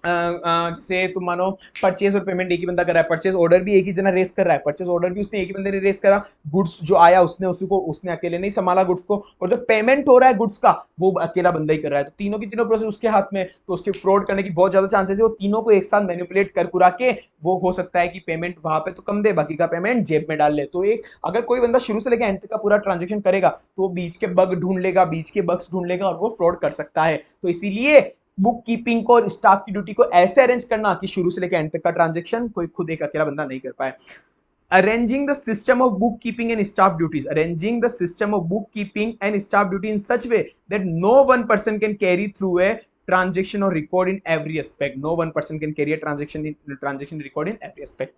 जैसे तुम मानो परचेज और पेमेंट एक ही बंदा कर रहा है, परचेज ऑर्डर भी एक ही जना रेस कर रहा है, परचेज ऑर्डर भी उसने एक ही बंदे ने रेस करा, गुड्स जो आया उसने उसी को उसने अकेले नहीं संभाला गुड्स को, और जो पेमेंट हो रहा है गुड्स का वो अकेला बंदा ही कर रहा है, तो तीनों की तीनों प्रोसेस उसके हाथ में, तो उसके फ्रॉड करने की बहुत ज्यादा चांसेस है, वो तीनों को एक साथ मैनिपुलेट कर कुरा के वो हो सकता है कि पेमेंट वहां पे तो कम दे, बाकी का पेमेंट जेब में डाल ले। तो एक अगर कोई बंदा शुरू से लेकर एंड तक का पूरा ट्रांजेक्शन करेगा तो वो बीच के बग ढूंढ लेगा, बीच के बग्स ढूंढ लेगा और वो फ्रॉड कर सकता है। तो इसीलिए बुक कीपिंग को और स्टाफ की ड्यूटी को ऐसे अरेंज करना कि शुरू से लेकर एंड तक का ट्रांजेक्शन कोई खुद एक अकेला बंदा नहीं कर पाए। Arranging the system of bookkeeping and staff duties, arranging the system of bookkeeping and staff duty in such way that no one person can carry through a transaction or record in every aspect, no one person can carry a transaction record in every aspect,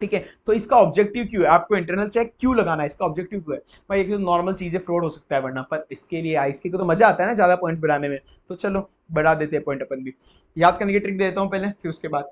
ठीक है। तो इसका objective क्यों है, आपको internal check क्यों लगाना है, इसका ऑब्जेक्टिव क्यों है भाई, एक तो नॉर्मल चीजें फ्रॉड हो सकता है वरना, पर इसके लिए आईएसके को तो मजा आता है ना ज्यादा पॉइंट बढ़ाने में, तो चलो बढ़ा देते हैं पॉइंट अपन भी। याद करने की ट्रिक देता हूं पहले, फिर उसके बाद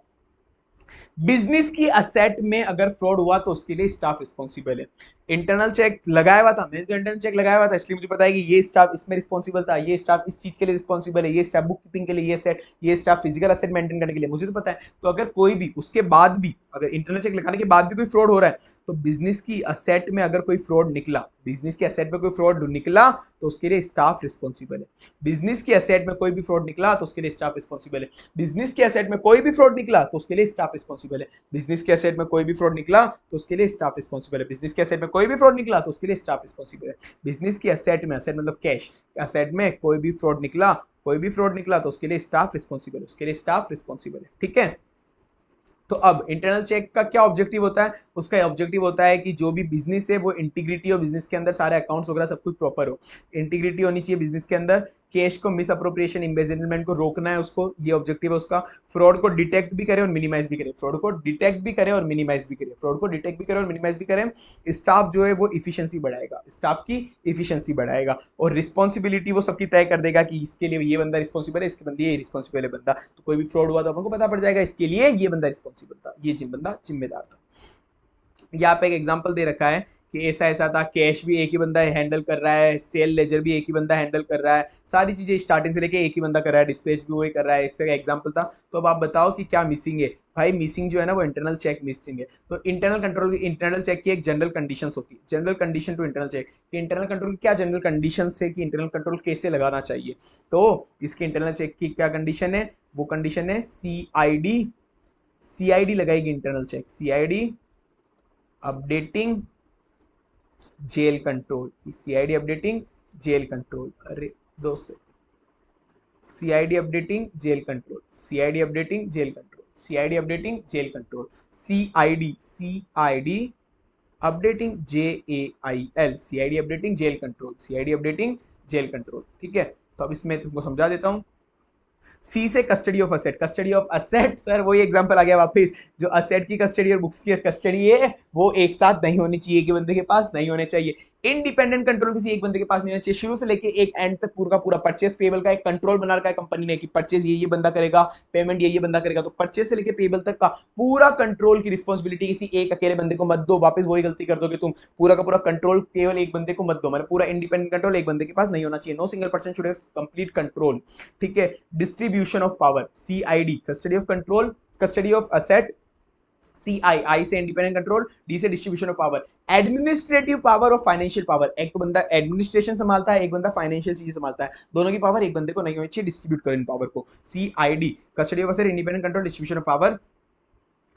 बिजनेस की असेट में अगर फ्रॉड हुआ तो उसके लिए स्टाफ रिस्पॉन्सिबल है। इंटरनल चेक लगाया हुआ था, मैंने तो इंटरनल चेक लगाया हुआ था इसलिए मुझे पता है कि ये स्टाफ इसमें रिस्पॉन्सिबल था, ये स्टाफ इस चीज के लिए रिस्पॉन्सिबल है, ये स्टाफ बुक कीपिंग के लिए, ये स्टाफ फिजिकल असेट मेंटेन करने के लिए, मुझे तो पता है। तो अगर कोई भी उसके बाद भी अगर इंटरनल चेक लगाने के बाद भी कोई फ्रॉड हो रहा है तो बिजनेस की असेट में अगर कोई फ्रॉड निकला, बिजनेस के असेट में कोई फ्रॉड निकला तो उसके लिए स्टाफ रिस्पॉन्सिबल है। बिजनेस के असेट में कोई भी फ्रॉड निकला तो उसके लिए स्टाफ रिस्पॉन्सिबल है। बिजनेस के असेट में कोई भी फ्रॉड निकला तो उसके लिए स्टाफ रिस्पॉन्सिबल है। बिजनेस के असेट में कोई भी फ्रॉड निकला तो उसके लिए स्टाफ रिस्पॉन्सिबल है। बिजनेस के असेट में कोई भी फ्रॉड निकला तो उसके लिए स्टाफ रिस्पॉन्सिबल है। बिजनेस की असेट में, असेट मतलब कैश, असेट में कोई भी फ्रॉड निकला, कोई भी फ्रॉड निकला तो उसके लिए स्टाफ रिस्पॉन्सिबल है, उसके लिए स्टाफ रिस्पॉन्सिबल है। ठीक है, तो अब इंटरनल चेक का क्या ऑब्जेक्टिव होता है? उसका ऑब्जेक्टिव होता है कि जो भी बिजनेस है वो इंटीग्रिटी हो, बिजनेस के अंदर सारे अकाउंट्स वगैरह सब कुछ प्रॉपर हो, इंटीग्रिटी होनी चाहिए बिजनेस के अंदर, कैश को मिस अप्रोप्रिएशन एम्बेजलमेंट को रोकना है उसको, ये ऑब्जेक्टिव है उसका। फ्रॉड को डिटेक्ट भी करे और मिनिमाइज भी करे, फ्रॉड को डिटेक्ट भी करे और मिनिमाइज भी करे, फ्रॉड को डिटेक्ट भी करे और मिनिमाइज भी करे। स्टाफ जो है वो इफिशियंसी बढ़ाएगा, स्टाफ की इफिशियंसी बढ़ाएगा, और रिस्पॉन्सिबिलिटी वो सबकी तय कर देगा कि इसके लिए ये बंदा रिस्पॉन्सिबल है, इसके बंदे ये रिस्पॉन्सिबल है बंदा, तो कोई भी फ्रॉड हुआ तो अपन को पता पड़ जाएगा इसके लिए ये बंदा रिस्पॉन्सिबल था, ये बंदा जिम्मेदार था। यहाँ पे एक एग्जांपल दे रखा है कि ऐसा ऐसा था, कैश भी एक ही बंदा हैंडल कर रहा है, सेल लेजर भी एक ही बंदा हैंडल कर रहा है, सारी चीजें स्टार्टिंग से लेके एक ही बंदा कर रहा है, डिस्पैच भी वही कर रहा है, इसका एग्जांपल था। तो अब आप बताओ कि क्या मिसिंग है? भाई मिसिंग जो है ना वो इंटरनल चेक मिसिंग है। तो इंटरनल कंट्रोल, इंटरनल चेक की एक जनरल कंडीशंस होती है, general condition to internal check, कि इंटरनल कंट्रोल की क्या जनरल कंडीशंस है कि इंटरनल कंट्रोल कैसे लगाना चाहिए। तो इसके इंटरनल चेक की क्या कंडीशन है? वो कंडीशन है CID, CID लगाएगी internal check, CID updating jail control, CID updating jail control, अरे दोस्त, CID updating jail control, CID updating jail control, CID updating jail control, CID updating JAIL, CID updating jail control, CID updating jail control. ठीक है, तो अब इसमें तुमको समझा देता हूं। सी से custody of asset, custody of asset, sir वही एग्जांपल आ गया वापस, जो असेट की कस्टडी और बुक्स की कस्टडी है वो एक साथ नहीं होनी चाहिए, एक बंदे के पास नहीं होने चाहिए। इंडिपेंडेंट कंट्रोल किसी एक बंदे के पास नहीं होना चाहिए, शुरू से लेके एक एंड तक पूरा का पूरा परचेस पेबल का एक कंट्रोल बना रखा है कंपनी ने कि परचेस ये बंदा करेगा, पेमेंट ये बंदा करेगा, तो परचेस से लेके पेबल तक का पूरा कंट्रोल की रिस्पॉन्सिबिलिटी किसी एक अकेले बंदे को मत दो, वापस वही गलती कर दोगे तुम, पूरा का पूरा कंट्रोल केवल एक बंदे को मत दो, मतलब पूरा इंडिपेंडेंट कंट्रोल एक बंदे के पास नहीं होना चाहिए, no single person should have complete control. ठीक है, distribution of power, CID custody of control, custody of asset, CI से इंडिपेंडेंट कंट्रोल, D से distribution of power, administrative power और फाइनेंशियल पावर, एक तो बंदा एडमिनिस्ट्रेशन संभालता है, एक बंदा फाइनेंशियल चीजें संभालता है, दोनों की पावर एक बंदे को नहीं होनी चाहिए, डिस्ट्रीब्यूट करो इन पावर को। CID custody of asset, independent control, distribution of power.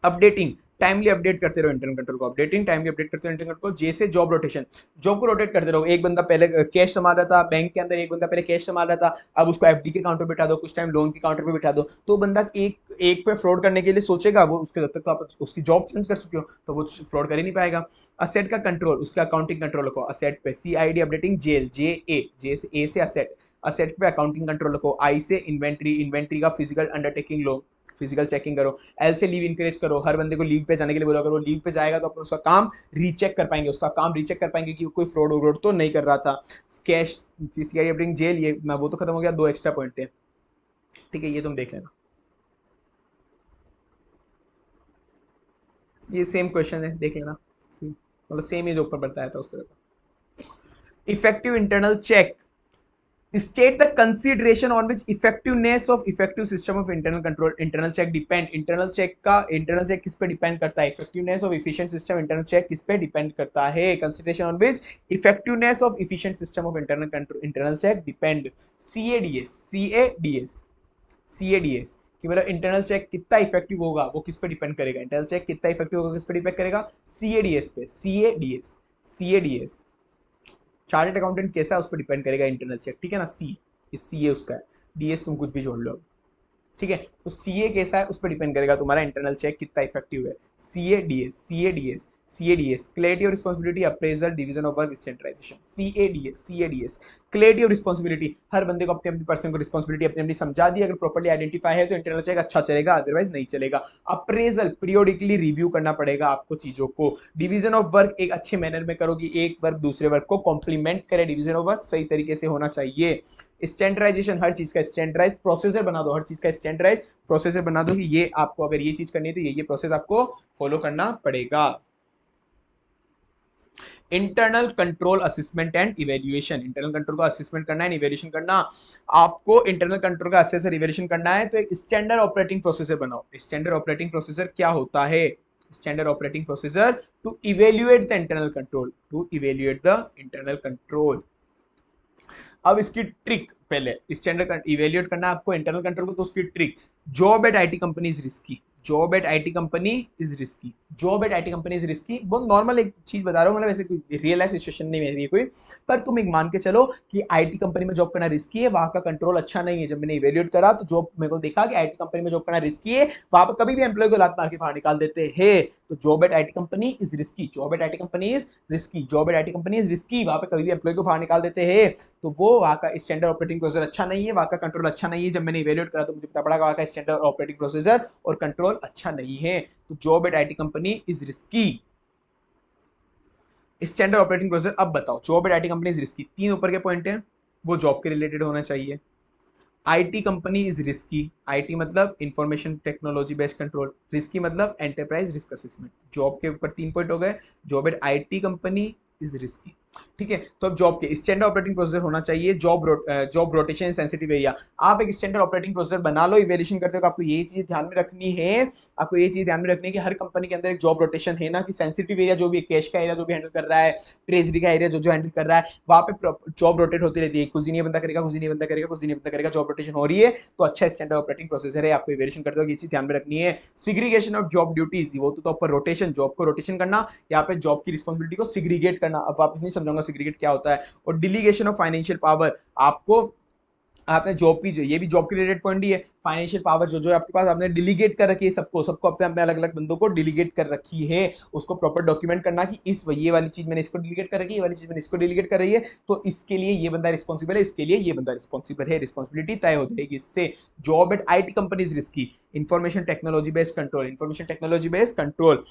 Updating, timely update करते रहो इंटरनल कंट्रोल को, अपडेटिंग टाइमली अपडेट करते रहो इंटरनल कंट्रोल को। जैसे जॉब रोटेशन, जॉब को रोटेट करते रहो, एक बंदा पहले कैश संभाल रहा था बैंक के अंदर, एक बंदा पहले कैश संभाल रहा था, अब उसको FD के काउंटर पे बिठा दो, कुछ टाइम लोन के काउंटर पे बिठा दो, तो बंदा एक पे फ्रॉड करने के लिए सोचेगा, वो उसके जब तक तो आप उसकी जॉब चेंज कर चुके हो तो वो फ्रॉड कर ही नहीं पाएगा। असेट का कंट्रोल, उसका अकाउंटिंग कंट्रोल रखो असेट पे, CID अपडेटिंग जेल, जे से ए से असेट, असेट पे अकाउंटिंग कंट्रोल रखो। I से इन्वेंट्री, इन्वेंट्री का फिजिकल अंडरटेकिंग लो, फिजिकल चेकिंग करो। L से लीव इंकरेज करो, हर बंदे को लीव पे जाने के लिए बोला करो, लीव पे जाएगा तो अपन उसका काम रीचेक कर पाएंगे, उसका काम रीचेक कर पाएंगे कि कोई फ्रॉड व्रॉड तो नहीं कर रहा था। कैश, CID अपडेटिंग जेल, ये वो तो खत्म हो गया, 2 एक्स्ट्रा पॉइंट है। ठीक है, ये तुम देख लेना, ये सेम क्वेश्चन है, देख लेना, मतलब सेम ही जो ऊपर बताया था उस तरह। Effective internal check, state the consideration on which effectiveness of effective system of internal control internal check depend, internal check किस पे डिपेंड करता है, effectiveness of efficient system internal check किस पे डिपेंड करता है, consideration on which effectiveness of efficient system of internal control internal check depend, CADS कि मेरा इंटरनल चेक कितना इफेक्टिव होगा वो किस पे डिपेंड करेगा, इंटरनल चेक कितना इफेक्टिव होगा किस पे डिपेंड करेगा, CADS पे, CADS चार्टर्ड अकाउंटेंट कैसा है उस पर डिपेंड करेगा इंटरनल चेक। ठीक है ना, CA उसका है, DS तुम कुछ भी जोड़ लो। ठीक है, तो CA कैसा है उस पर डिपेंड करेगा तुम्हारा इंटरनल चेक कितना इफेक्टिव है। CADS क्लैरिटी और responsibility, appraisal, division of work, centralisation. CADS clarity और रिस्पॉन्सिबिलिटी, हर बंदे को अपने अपनी पर्सन को रिस्पॉन्सिबिलिटी अपनी अपनी समझा दी, अगर प्रॉपर्ली आइडेंटिफाई है तो इंटरनल चेक अच्छा चलेगा, अदरवाइज नहीं चलेगा। अप्रेजल, पीरियोडिकली रिव्यू करना पड़ेगा आपको चीजों को। डिवीजन ऑफ वर्क, एक अच्छे मैनर में करो कि एक वर्क दूसरे वर्क को कॉम्प्लीमेंट करे, डिवीजन ऑफ वर्क सही तरीके से होना चाहिए। स्टैंडर्डाइजेशन, हर चीज का स्टैंडर्डाइज प्रोसेसर बना दो, हर चीज का स्टैंडर्डाइज प्रोसेसर बना दो कि ये आपको अगर ये चीज करनी है तो ये प्रोसेस आपको फॉलो करना पड़ेगा। Internal control assessment and evaluation, internal control का असेसमेंट करना है, इवेल्युएशन करना, आपको इंटरनल कंट्रोल का असेसर इवेल्युएशन करना है तो एक स्टैंडर्ड ऑपरेटिंग प्रोसेसर बनाओ। स्टैंडर्ड ऑपरेटिंग प्रोसेसर क्या होता है? Standard operating procedure to evaluate the internal control, to evaluate the internal control. अब इसकी ट्रिक, पहले स्टैंडर्ड इवेल्युएट करना है आपको इंटरनल कंट्रोल को, तो उसकी trick, job at IT company is risky, job at IT company is risky, job at IT company is risky. बहुत नॉर्मल एक चीज बता रहा हूँ, मतलब ऐसे कोई रियल लाइफ सिचुएशन नहीं है कोई, पर तुम एक मान के चलो कि आईटी कंपनी में जॉब करना रिस्की है, वहां का कंट्रोल अच्छा नहीं है। जब मैंने इवेल्युएट करा तो जॉब मेरे को देखा कि आईटी कंपनी में जॉब करना रिस्की है, वहां पर कभी भी एम्प्लॉय को लात मार के बाहर निकाल देते हैं। तो job at IT company is risky, job at IT company is risky, job at IT company is risky, वहां पे कभी भी एम्प्लॉय को बाहर निकाल देते हैं। तो वो वहां का स्टैंडर्ड ऑपरेटिंग प्रोसीजर अच्छा नहीं है, वहां का कंट्रोल अच्छा नहीं है। जब मैंने इवेल्युएट करा तो मुझे पता पड़ा वहां का स्टैंडर्ड ऑपरेटिंग प्रोसीजर और कंट्रोल अच्छा नहीं है। तो job at IT company is risky, standard operating procedure. अब बताओ, job at IT company is risky, तीन ऊपर के पॉइंट है, वो जॉब के रिलेटेड होना चाहिए। IT company is risky, IT मतलब information technology based control, risky मतलब एंटरप्राइज रिस्क असेसमेंट। जॉब के ऊपर तीन पॉइंट हो गए, job at IT company is risky, ठीक है। तो अब जॉब के स्टैंडर्ड ऑपरेटिंग प्रोसीजर होना चाहिए, जॉब रोटेशन सेंसिटिव एरिया। आप एक स्टैंडर्ड ऑपरेटिंग प्रोसीजर बना लो, इवेल्यूएशन करते हो, आपको ये चीज ध्यान में रखनी है, आपको ये चीज ध्यान में रखनी है कि हर कंपनी के अंदर एक जॉब रोटेशन है ना, कि सेंसिटिव एरिया जो भी कैश का एरिया जो भी हैंडल कर रहा है, ट्रेजरी का एरिया जो जो हैंडल कर रहा है, वहां पे जॉब रोटेट होती रहती है, कुछ दिन ये बंदा करेगा, कुछ दिन ये बंदा करेगा, कुछ दिन ये बंदा करेगा, जॉब रोटेशन हो रही है। तो अच्छा स्टैंडर्ड ऑपरेटिंग प्रोसीजर है, आपको इवेल्यूएशन करते हो ये चीज ध्यान में रखनी है। सिग्रीगेशन ऑफ जॉब ड्यूटीज, वो तो ऊपर रोटेशन, जॉब को रोटेशन करना, यहाँ पे जॉब की रिस्पॉन्सिबिलिटी को सिग्रीगेट करना। अब वापस नहीं समझाऊंगा सिग्रीगेट क्या होता है। और डिलीगेशन ऑफ फाइनेंशियल पावर, आपको आपने जॉब की, जो ये भी जॉब के रिलेटेड पॉइंट ही है, फाइनेंशियल पावर जो जो आपके पास आपने डिलीगेट कर रखी है, सबको सबको अपने अपने अलग अलग बंदों को डिलीगेट कर रखी है, उसको प्रॉपर डॉक्यूमेंट करना कि इस ये वाली चीज मैंने इसको डिलीगेट कर रखी है, ये वाली चीज मैंने इसको डिलीगेट कर रही है, तो इसके लिए ये बंदा रिस्पॉन्सिबल है, इसके लिए ये बंदा रिस्पॉन्सिबल है, रिस्पॉन्सिबिलिटी तय हो जाएगी इससे। Job at IT companies risky, information technology based control, information technology based control,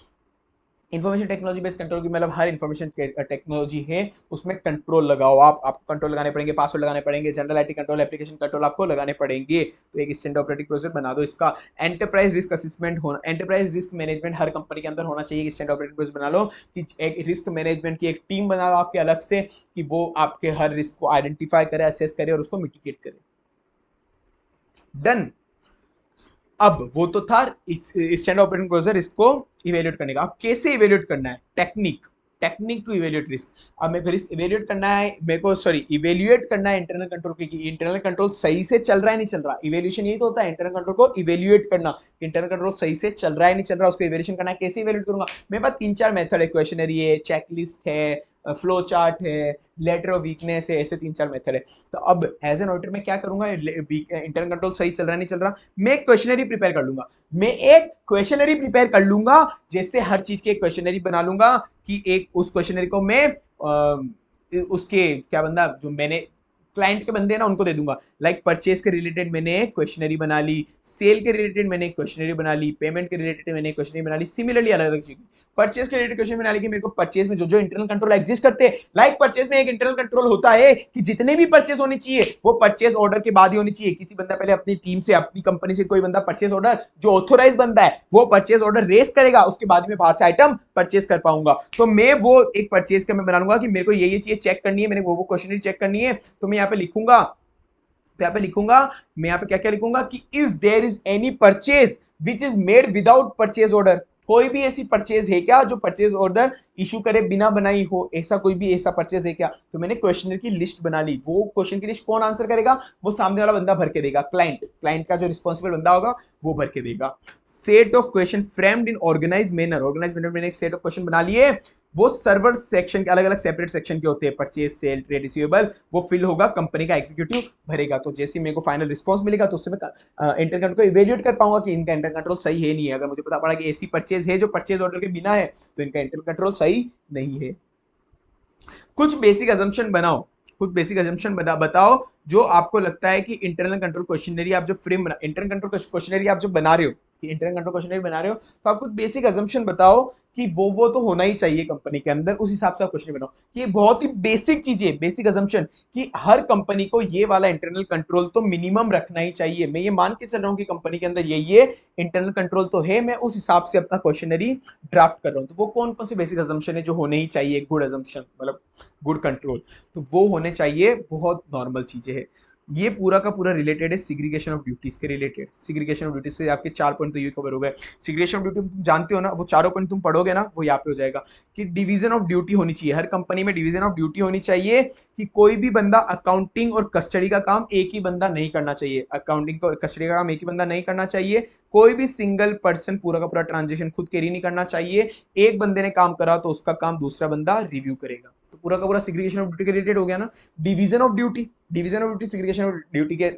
information technology based control की मतलब हर इन्फॉर्मेशन टेक्नोलॉजी है उसमें कंट्रोल लगाओ, आपको कंट्रोल लगाने पड़ेंगे, पासवर्ड लगाने पड़ेंगे, general IT control, application control आपको लगाने पड़ेंगे। तो एक स्टैंडर्ड ऑपरेटिंग प्रोसीजर बना दो इसका। एंटरप्राइज रिस्क असेसमेंट होना, एंटरप्राइज रिस्क मैनेजमेंट हर कंपनी के अंदर होना चाहिए। स्टैंडर्ड ऑपरेटिंग प्रोसीजर बना लो कि एक रिस्क मैनेजमेंट की एक टीम बना लो आपके अलग से, कि वो आपके हर रिस्क को आइडेंटिफाई करे, असेस करे और उसको मिटिगेट करे। डन। अब वो तो था स्टैंडर्ड ऑपरेटिंग प्रोसीजर, इसको इवेल्युएट करने का। अब कैसे इवेल्युएट करना है, technique, technique to evaluate risk. अब मेरे को रिस्क इवेल्युएट करना है, मेरे को सॉरी इवेल्युएट करना है इंटरनल कंट्रोल की, इंटरनल कंट्रोल सही से चल रहा है नहीं चल रहा। इवेल्यूएशन यही तो होता है, इंटरनल कंट्रोल को इवेल्युएट करना, इंटरनल कंट्रोल सही से चल रहा है नहीं चल रहा, उसको इवेल्यूएशन करना है। कैसे इवेल्युएट करूंगा, मेरे पास तीन चार मेथड है, क्वेश्चनरी है, चेकलिस्ट है, फ्लो चार्ट है, लेटर ऑफ वीकनेस है, ऐसे तीन चार मेथड है। तो अब एज एन ऑडिटर मैं क्या करूंगा, इंटरनल कंट्रोल सही चल रहा है नहीं चल रहा, मैं एक क्वेश्चनरी प्रिपेयर कर लूंगा, मैं एक क्वेश्चनरी प्रिपेयर कर लूंगा, जैसे हर चीज की एक क्वेश्चनरी बना लूंगा, कि एक उस क्वेश्चनरी को मैं उसके क्या बंदा जो मैंने क्लाइंट के बंदे ना उनको दे दूंगा। लाइक परचेज के रिलेटेड मैंने एक क्वेश्चनरी बना ली, सेल के रिलेटेड मैंने एक क्वेश्चनरी बना ली, पेमेंट के रिलेटेड मैंने एक क्वेश्चनरी बना ली, सिमिलरली अलग अलग चीज। परचेज के रिलेटेड क्वेश्चन बना ली कि मेरे को परचेज में जो जो इंटरनल कंट्रोल एग्जिस्ट करते हैं, लाइक परचेज में एक इंटरनल कंट्रोल होता है कि जितने भी परचेज होनी चाहिए वो परचेज ऑर्डर के बाद ही होनी चाहिए। किसी बंदा पहले अपनी टीम से, अपनी कंपनी से कोई बंदा परचेज ऑर्डर, जो ऑथोराइज बंदा है वो परचेज ऑर्डर रेस करेगा, उसके बाद में बाहर से आइटम परचेज कर पाऊंगा। तो मैं वो एक परचेज का मैं बना लूंगा कि मेरे को ये चीजें चेक करनी है, मैंने वो क्वेश्चनरी चेक करनी है। तो मैं यहाँ पे लिखूंगा, तो यहाँ पे लिखूंगा, मैं यहाँ पे क्या क्या लिखूंगा कि is there is any purchase which is made without purchase order, कोई भी ऐसी परचेज है क्या जो परचेज ऑर्डर इशू करे बिना बनाई हो, ऐसा कोई भी ऐसा परचेज है क्या। तो मैंने क्वेश्चनर की लिस्ट बना ली, वो क्वेश्चन की लिस्ट कौन आंसर करेगा, वो सामने वाला बंदा भर के देगा, क्लाइंट, क्लाइंट का जो रिस्पॉन्सिबल बंदा होगा वो भर के देगा। Set of question framed in organise manner, organise manner मैंने एक सेट ऑफ क्वेश्चन बना लिए, वो सर्वर सेक्शन के अलग अलग सेपरेट सेक्शन के होते हैं, परचेज, सेल, ट्रेड रिसीवेबल, वो फिल होगा, कंपनी का एग्जीक्यूटिव भरेगा। तो जैसे मेरे को फाइनल रिस्पॉन्स मिलेगा तो उससे मैं इंटर कंट्रोल को इवेल्युएट कर पाऊंगा कि इनका इंटर कंट्रोल सही है नहीं है। अगर मुझे पता पड़ा कि ऐसी परचेज है जो परचेज ऑर्डर के बिना है तो इनका इंटर कंट्रोल सही नहीं है। कुछ बेसिक अजम्पशन बनाओ, कुछ बेसिक अजम्पशन बताओ जो आपको लगता है कि इंटरनल कंट्रोल क्वेश्चनरी आप जो फ्रेम, इंटरनल कंट्रोल क्वेश्चनरी आप जो बना रहे हो, कि इंटरनल कंट्रोल क्वेश्चनरी बना रहे हो, तो आप कुछ बेसिक अजम्पशन बताओ कि वो तो होना ही चाहिए कंपनी के अंदर, उस हिसाब से आप क्वेश्चन बनाओ। ये बहुत ही बेसिक चीज है, बेसिक अजम्पशन कि हर कंपनी को ये वाला इंटरनल कंट्रोल तो मिनिमम रखना ही चाहिए। मैं ये मान के चल रहा हूँ कि कंपनी के अंदर ये इंटरनल कंट्रोल तो है, मैं उस हिसाब से अपना क्वेश्चनरी ड्राफ्ट कर रहा हूँ। तो वो कौन कौन से बेसिक अजम्पशन है जो होने ही चाहिए, गुड अजम्पशन मतलब गुड कंट्रोल, तो वो होने चाहिए, बहुत नॉर्मल चीजें है। ये पूरा का पूरा रिलेटेड है सिग्रीगेशन ऑफ ड्यूटीज के रिलेटेड। सिग्रीगेशन ऑफ ड्यूटीज से आपके 4 पॉइंट तो ये कवर हो गए। सिग्रीगेशन ऑफ ड्यूटी तुम जानते हो ना, वो चारों पॉइंट तुम पढ़ोगे ना, वो यहाँ पे हो जाएगा कि डिवीजन ऑफ ड्यूटी होनी चाहिए हर कंपनी में। डिवीजन ऑफ ड्यूटी होनी चाहिए कि कोई भी बंदा अकाउंटिंग और कस्टडी का काम एक ही बंदा नहीं करना चाहिए। अकाउंटिंग और कस्टडी का काम एक ही बंदा नहीं करना चाहिए। कोई भी सिंगल पर्सन पूरा का पूरा ट्रांजेक्शन खुद कैरी नहीं करना चाहिए। एक बंदे ने काम करा तो उसका काम दूसरा बंदा रिव्यू करेगा। तो पूरा का पूरा सिग्रीगेशन ऑफ ड्यूटी के रिलेटेड हो गया ना। Division of duty, division of duty segregation of duty के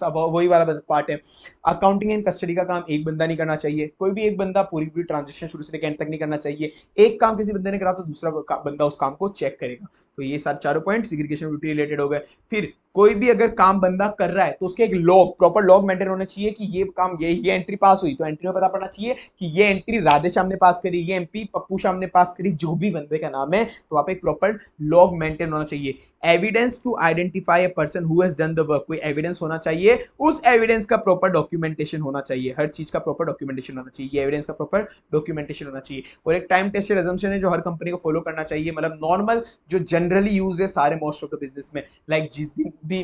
वही वाला पार्ट है। अकाउंटिंग एंड कस्टडी का काम एक बंदा नहीं करना चाहिए। कोई भी एक बंदा पूरी पूरी ट्रांजेक्शन शुरू से लेकर एंड तक नहीं करना चाहिए। एक काम किसी बंदे ने करा तो दूसरा बंदा उस काम को चेक करेगा। तो ये सारे चारों point segregation of duty related हो गए। फिर कोई भी अगर काम बंदा कर रहा है तो उसके एक लॉग, प्रॉपर लॉग मेंटेन होना चाहिए कि ये काम ये एंट्री पास हुई तो एंट्री में पता पड़ना चाहिए कि ये एंट्री राधे श्याम ने पास करी, ये एमपी पप्पू श्याम ने पास करी, जो भी बंदे का नाम है, तो वहां पे एक प्रॉपर लॉग मेंटेन होना चाहिए। Evidence to identify a person who has done the work, कोई एविडेंस होना चाहिए, उस एविडेंस का प्रॉपर डॉक्यूमेंटेशन होना चाहिए। हर चीज का प्रॉपर डॉक्यूमेंटेशन होना चाहिए, ये एविडेंस का प्रॉपर डॉक्यूमेंटेशन होना चाहिए। और एक टाइम टेस्टेड अजम्पशन है जो हर कंपनी को फॉलो करना चाहिए, मतलब नॉर्मल जो जनरली यूज है सारे मोस्ट ऑफ द बिजनेस में। लाइक जिस दिन भी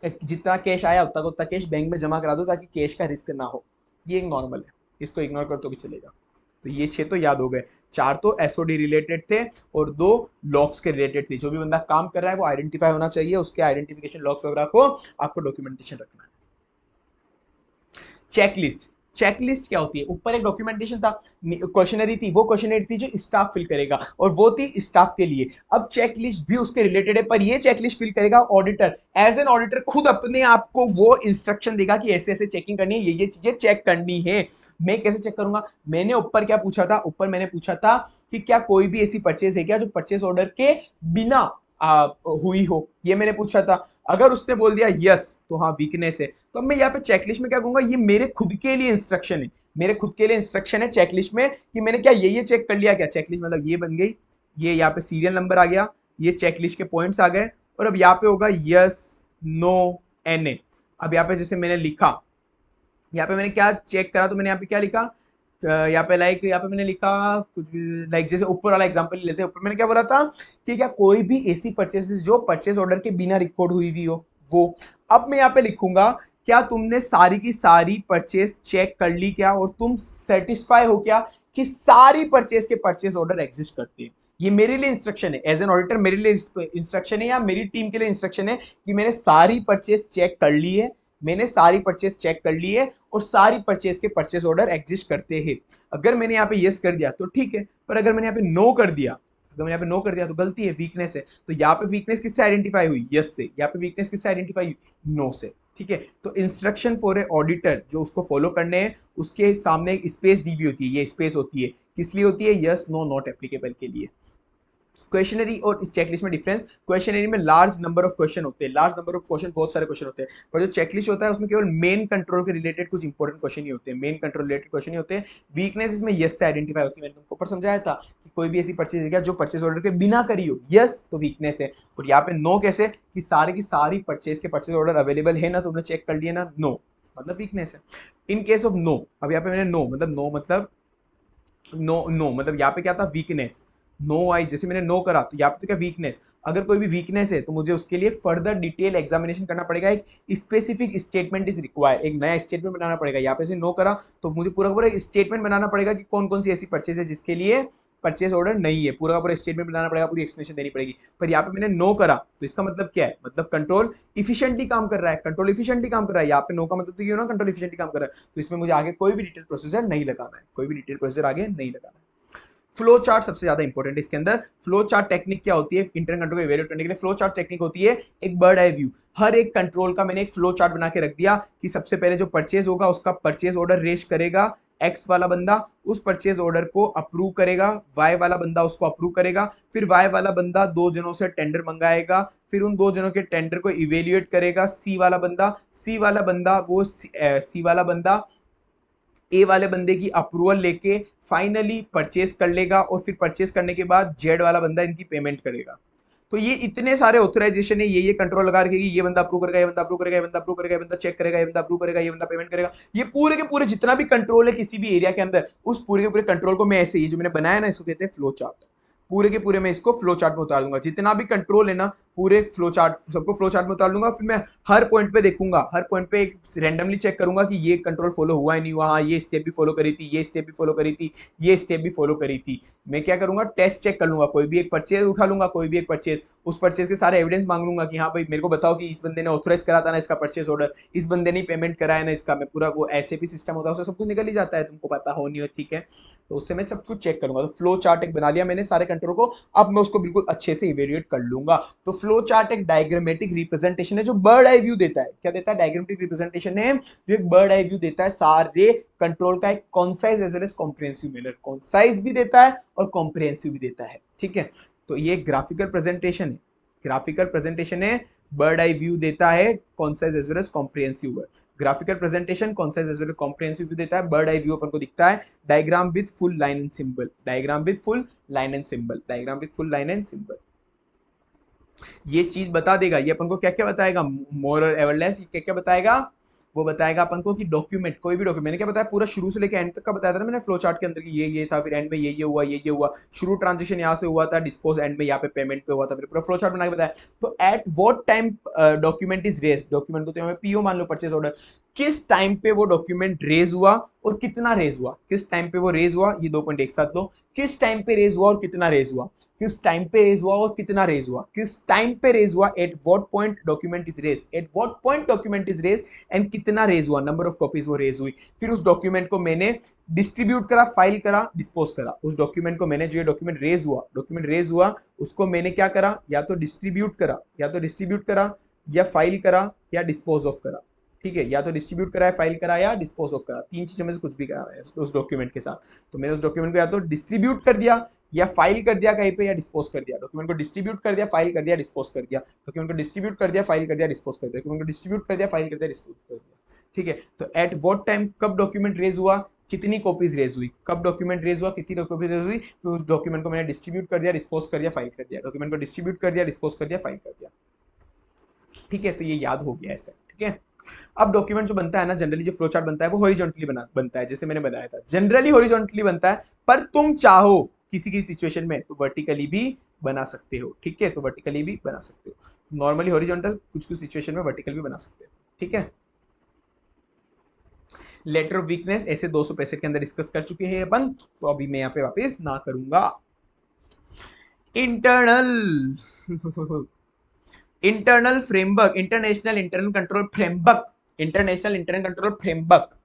जितना कैश आया उतना कैश बैंक में जमा करा दो ताकि कैश का रिस्क ना हो। ये एक नॉर्मल है, इसको इग्नोर कर तो भी चलेगा। तो ये 6 तो याद हो गए। 4 तो एसओडी रिलेटेड थे और 2 लॉक्स के रिलेटेड थे। जो भी बंदा काम कर रहा है वो आइडेंटिफाई होना चाहिए, उसके आइडेंटिफिकेशन लॉक्स वगैरह को आपको डॉक्यूमेंटेशन रखना है। चेकलिस्ट, चेकलिस्ट क्या होती है? ऊपर एक डॉक्यूमेंटेशन था, क्वेश्चनरी थी, वो क्वेश्चनरी थी जो स्टाफ फिल करेगा और वो थी स्टाफ के लिए। अब चेकलिस्ट भी उसके रिलेटेड है, पर ये चेकलिस्ट फिल करेगा ऑडिटर। एज एन ऑडिटर खुद अपने आप को वो इंस्ट्रक्शन देगा कि ऐसे ऐसे चेकिंग करनी है, ये चीजें चेक करनी है। मैं कैसे चेक करूंगा? मैंने ऊपर क्या पूछा था? ऊपर मैंने पूछा था कि क्या कोई भी ऐसी परचेज है क्या जो परचेज ऑर्डर के बिना हुई हो, ये मैंने पूछा था। अगर उसने बोल दिया यस तो हाँ वीकनेस है। तो अब मैं यहाँ पे चेकलिस्ट में क्या कहूंगा, ये मेरे खुद के लिए इंस्ट्रक्शन है, मेरे खुद के लिए इंस्ट्रक्शन है चेकलिस्ट में कि मैंने क्या ये चेक कर लिया क्या। चेकलिस्ट मतलब ये बन गई, ये यहाँ पे सीरियल नंबर आ गया, ये चेकलिस्ट के पॉइंट्स आ गए और अब यहाँ पे होगा यस नो एन। अब यहाँ पे जैसे मैंने लिखा, यहाँ पे मैंने क्या चेक करा, तो मैंने यहाँ पे क्या लिखा, यहाँ पे यहाँ पे मैंने लिखा कुछ लाइक जैसे ऊपर वाला एग्जांपल लेते हैं। ऊपर मैंने क्या बोला था कि क्या कोई भी ऐसी परचेसेस जो परचेस ऑर्डर के बिना रिकॉर्ड हुई हुई हो वो। अब मैं यहाँ पे लिखूंगा क्या तुमने सारी की सारी परचेस चेक कर ली क्या और तुम सेटिस्फाई हो क्या कि सारी परचेस के परचेस ऑर्डर एग्जिस्ट करते हैं। ये मेरे लिए इंस्ट्रक्शन है, एज एन ऑडिटर मेरे लिए इंस्ट्रक्शन है या मेरी टीम के लिए इंस्ट्रक्शन है कि मैंने सारी परचेस चेक कर ली है, मैंने सारी परचेस चेक कर ली है और सारी परचेस के परचेस ऑर्डर एग्जिस्ट करते हैं। अगर मैंने यहाँ पे यस कर दिया तो ठीक है, पर अगर मैंने यहाँ पे नो कर दिया, अगर मैंने यहाँ पे नो कर दिया तो गलती है, वीकनेस है। तो यहाँ पे वीकनेस किससे आइडेंटिफाई हुई? यस से। यहाँ पे वीकनेस किससे आइडेंटिफाई हुई? नो से। ठीक है, तो इंस्ट्रक्शन फॉर ए ऑडिटर जो उसको फॉलो करने हैं उसके सामने एक स्पेस दी हुई होती है, ये स्पेस होती है किस लिए होती है? यस नो नॉट एप्लीकेबल के लिए। क्वेश्चनरी और इस चेकलिस्ट में डिफरेंस, क्वेश्चनरी में लार्ज नंबर ऑफ क्वेश्चन होते हैं, लार्ज नंबर ऑफ क्वेश्चन, बहुत सारे क्वेश्चन होते हैं, पर जो चेकलिस्ट होता है उसमें केवल मेन कंट्रोल के रिलेटेड कुछ इंपॉर्टेंट क्वेश्चन ही होते हैं, मेन कंट्रोल रिलेटेड क्वेश्चन ही होते हैं। वीकनेस इसमें यस से आइडेंटिफाई होती है। मैंने तुमको ऊपर समझाया था कि कोई भी ऐसी परचेज है क्या जो परचेज ऑर्डर के बिना करी हो, यस तो वीकनेस है। और यहाँ पे नो कैसे कि सारे की सारी परचेज के परचेज ऑर्डर अवेलेबल है ना, तुमने चेक कर लिया ना, नो मतलब वीकनेस है। इन केस ऑफ नो, अब यहाँ पे मैंने नो मतलब नो मतलब यहाँ पे क्या था? वीकनेस। नो आई, जैसे मैंने नो करा तो यहाँ पे तो क्या? वीकनेस। अगर कोई भी वीकनेस है तो मुझे उसके लिए फर्दर डिटेल एग्जामिनेशन करना पड़ेगा, एक स्पेसिफिक स्टेटमेंट इज रिक्वायर्ड, एक नया स्टेटमेंट बनाना पड़ेगा। यहाँ पे से नो करा तो मुझे पूरा पूरा स्टेटमेंट बनाना पड़ेगा कि कौन कौन सी ऐसी परचेज है जिसके लिए परचेज ऑर्डर नहीं है, पूरा पूरा स्टेटमेंट बनाना पड़ेगा, पूरी एक्सप्लेनेशन देनी पड़ेगी। पर यहाँ पे मैंने नो करा तो इसका मतलब क्या है? मतलब कंट्रोल इफिशिएंटली काम कर रहा है, कंट्रोल इफिशिएंटली काम कर रहा है। यहाँ पे नो का मतलब तो ये ना कंट्रोल इफिशिएंटली काम कर रहा है, तो इसमें मुझे आगे कोई भी डिटेल प्रोसीजर नहीं लगाना है, कोई भी डिटेल प्रोसीजर आगे नहीं लगाना है। फ्लो चार्ट सबसे ज्यादा इंपॉर्टेंट है इसके अंदर। फ्लो चार्ट टेक्निक क्या होती है? इंटरनल कंट्रोल को इवैल्यूएट करने के लिए फ्लो चार्ट टेक्निक होती है एक बर्ड आई व्यू। हर एक कंट्रोल का मैंने एक फ्लो चार्ट बना के रख दिया कि सबसे पहले जो परचेज होगा उसका परचेज ऑर्डर रेज करेगा एक्स वाला बंदा, उस परचेज ऑर्डर को अप्रूव करेगा वाई वाला बंदा, उसको अप्रूव करेगा, फिर वाई वाला बंदा 2 जनों से टेंडर मंगाएगा, फिर उन 2 जनों के टेंडर को इवेल्युएट करेगा सी वाला बंदा, सी वाला बंदा वो सी वाला बंदा ए वाले बंदे की अप्रूवल लेके फाइनली परचेस कर लेगा और फिर परचेस करने के बाद जेड वाला बंदा इनकी पेमेंट करेगा। तो ये इतने सारे ऑथराइजेशन है, ये कंट्रोल लगा रखेगी, ये बंदा अप्रूव करेगा, ये बंदा अप्रूव करेगा, ये बंदा अप्रूव करेगा, ये बंदा चेक करेगा, ये बंदा अप्रूव करेगा, ये बंदा पेमेंट करेगा। ये पूरे के पूरे जितना भी कंट्रोल है किसी भी एरिया के अंदर, उस पूरे के पूरे कंट्रोल को मैं ऐसे ही जो मैंने बनाया ना इसको कहते हैं फ्लो चार्ट। पूरे के पूरे मैं इसको फ्लो चार्ट में उतार दूंगा। जितना भी कंट्रोल है ना पूरे फ्लो चार्ट सबको फ्लो चार्ट में उतार लूंगा, फिर मैं हर पॉइंट पे देखूंगा, हर पॉइंट पे एक रैंडमली चेक करूंगा कि ये कंट्रोल फॉलो हुआ है नहीं हुआ, हाँ ये स्टेप भी फॉलो करी थी, ये स्टेप भी फॉलो करी थी, ये स्टेप भी फॉलो करी थी। मैं क्या करूंगा, टेस्ट चेक कर लूंगा, कोई भी एक परचेज उठा लूंगा, कोई भी एक परचेज, उस परचेज के सारे एविडेंस मांग लूंगा कि हाँ भाई मेरे को बताओ कि इस बंदे ने ऑथोराइज करा था ना इसका परचेज ऑर्डर, इस बंदे ने पेमेंट कराया ना इसका, मैं पूरा वो एसएपी सिस्टम होता है उससे सब कुछ निकल ही जाता है, तुमको पता हो नहीं हो, ठीक है। तो उससे मैं सब कुछ चेक करूंगा। तो फ्लो चार्ट एक बना लिया मैंने सारे कंट्रोल को, अब मैं उसको बिल्कुल अच्छे से इवेल्युएट कर लूंगा। तो फ्लो चार्ट एक डायग्रामेटिक रिप्रेजेंटेशन है जो बर्ड आई व्यू देता है। क्या देता है? डायग्रामेटिक रिप्रेजेंटेशन है जो एक बर्ड आई व्यू देता है सारे कंट्रोल का, एक concise as well as comprehensive manner, concise भी देता है और कॉम्प्रिहेंसिव भी देता है, ठीक है। तो ये ग्राफिकल प्रेजेंटेशन है, ग्राफिकल प्रेजेंटेशन है, बर्ड आई व्यू देता है, concise as well as comprehensive है। Graphical presentation concise as well as comprehensive view देता है, बर्ड आई व्यू अपन को दिखता है, diagram with full line and symbol, diagram with full line and symbol, diagram with full line and symbol. ये चीज बता देगा, ये अपन को क्या क्या बताएगा, मोर और एवरलेस, क्या क्या बताएगा, वो बताएगा अपन को कि डॉक्यूमेंट, कोई भी डॉक्यूमेंट, मैंने क्या बताया पूरा शुरू से लेकर एंड तक का बताया था ना मैंने फ्लो चार्ट के अंदर कि ये था, फिर एंड में ये हुआ, ये हुआ, शुरू ट्रांजेक्शन यहाँ से हुआ था, डिस्पोज एंड में यहाँ पे पेमेंट पे हुआ था, फिर पूरा फ्लो चार्ट बना के बताया। तो at what time document is raise, document को तो हमें पीओ मान लो, परचेज ऑर्डर, किस टाइम पे वो डॉक्यूमेंट रेज हुआ और कितना रेज हुआ, किस टाइम पे वो रेज हुआ, ये दो पॉइंट एक साथ लो, किस टाइम पे रेज हुआ और कितना रेज हुआ, किस टाइम पे रेज हुआ और कितना रेज हुआ, किस टाइम पे रेज हुआ, at what point document is raise, at what point document is raise, and कितना रेज हुआ, नंबर ऑफ कॉपीज वो रेज हुई। फिर उस डॉक्यूमेंट को मैंने डिस्ट्रीब्यूट करा, फाइल करा, डिस्पोज करा, उस डॉक्यूमेंट को मैंने, जो ये डॉक्यूमेंट रेज हुआ उसको मैंने क्या करा, या तो डिस्ट्रीब्यूट करा, या तो डिस्ट्रीब्यूट करा, या फाइल करा, या डिस्पोज ऑफ करा, ठीक है। या तो डिस्ट्रीब्यूट करा, फाइल करा, या डिस्पोज ऑफ करा, तीन चीजों में से कुछ भी करा है उस डॉक्यूमेंट के साथ। तो मैंने उस डॉक्यूमेंट को या तो डिस्ट्रीब्यूट कर दिया, या फाइल कर दिया कहीं पे, या डिस्पोज कर दिया। डॉक्यूमेंट को डिस्ट्रीब्यूट कर दिया, फाइल कर दिया, डिस्पोज कर दिया, डॉक्यूमेंट को डिस्ट्रीब्यूट कर दिया, फाइल कर दिया, डिस्पोज कर दिया, डॉक्यूमेंट को डिस्ट्रीब्यूट कर दिया, फाइल कर दिया, डिस्पोज कर दिया, ठीक है। तो एट व्हाट टाइम, कब डॉक्यूमेंट रेज हुआ, कितनी कॉपीज रेज हुई, कब डॉक्यूमेंट रेज हुआ, कितनी कॉपीज रेज हुई, फिर उस डॉक्यूमेंट को मैंने डिस्ट्रीब्यूट कर दिया, डिस्पोज कर दिया, फाइल कर दिया, डॉक्यूमेंट को डिस्ट्रीब्यूट कर दिया, डिस्पोज कर दिया, फाइल कर दिया, ठीक है। तो ये याद हो गया ऐसे, ठीक है। अब डॉक्यूमेंट जो बनता है ना, जनरली जो फ्लो चार्ट बनता है वो हॉरिजॉन्टली बनता है, जैसे मैंने बनाया था, जनरली हॉरिजॉन्टली बनता है, पर तुम चाहो किसी की सिचुएशन में तो वर्टिकली भी बना सकते हो, ठीक है। तो वर्टिकली भी बना सकते हो, नॉर्मली हॉरिजॉन्टल, कुछ कुछ सिचुएशन में वर्टिकल भी बना सकते हो, ठीक है। लेटर ऑफ वीकनेस ऐसे 200 पैसे के अंदर डिस्कस कर चुके हैं अपन, तो अभी मैं यहाँ पे वापस ना करूंगा। Internal internal framework, international internal control framework, international internal control framework.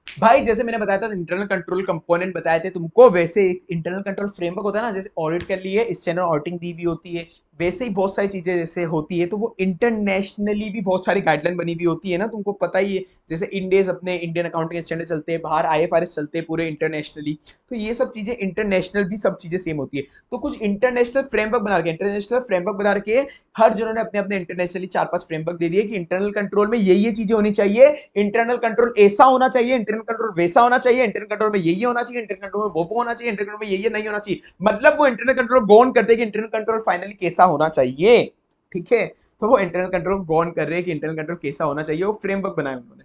भाई जैसे मैंने बताया था इंटरनल कंट्रोल कंपोनेंट बताए थे तुमको, वैसे एक इंटरनल कंट्रोल फ्रेमवर्क होता है ना, जैसे ऑडिट कर लिए, इस चैनल ऑडिटिंग दी हुई होती है, वैसे ही बहुत सारी चीजें जैसे होती है, तो वो इंटरनेशनली भी बहुत सारी गाइडलाइन बनी हुई होती है ना, तुमको पता ही है। जैसे इंडेज अपने इंडियन अकाउंटिंग स्टैंडर्ड चलते हैं, बाहर आईएफआरएस चलते हैं पूरे इंटरनेशनली, तो ये सब चीजें इंटरनेशनल भी सब चीजें सेम होती है। तो कुछ इंटरनेशनल फ्रेमवर्क बना के, इंटरनेशनल फ्रेमवर्क बना के हर जनों ने अपने अपने इंटरनेशनली 4-5 फ्रेमवर्क दे दिए कि इंटरनल कंट्रोल में ये चीजें होनी चाहिए, इंटरनल कंट्रोल ऐसा होना चाहिए, इंटरनल कंट्रोल वैसा होना चाहिए, इंटरनल कंट्रोल में ये होना चाहिए, इंटरनल कंट्रोल में वो होना चाहिए, इंटरनल कंट्रोल में ये नहीं होना चाहिए। मतलब वो इंटरनल कंट्रोल गॉन करते हैं कि इंटरनल कंट्रोल फाइनली कैसा होना चाहिए, ठीक है। तो वो इंटरनल कंट्रोल गॉन कर रहे हैं कि इंटरनल कंट्रोल कैसा होना चाहिए, वो फ्रेमवर्क बनाया उन्होंने।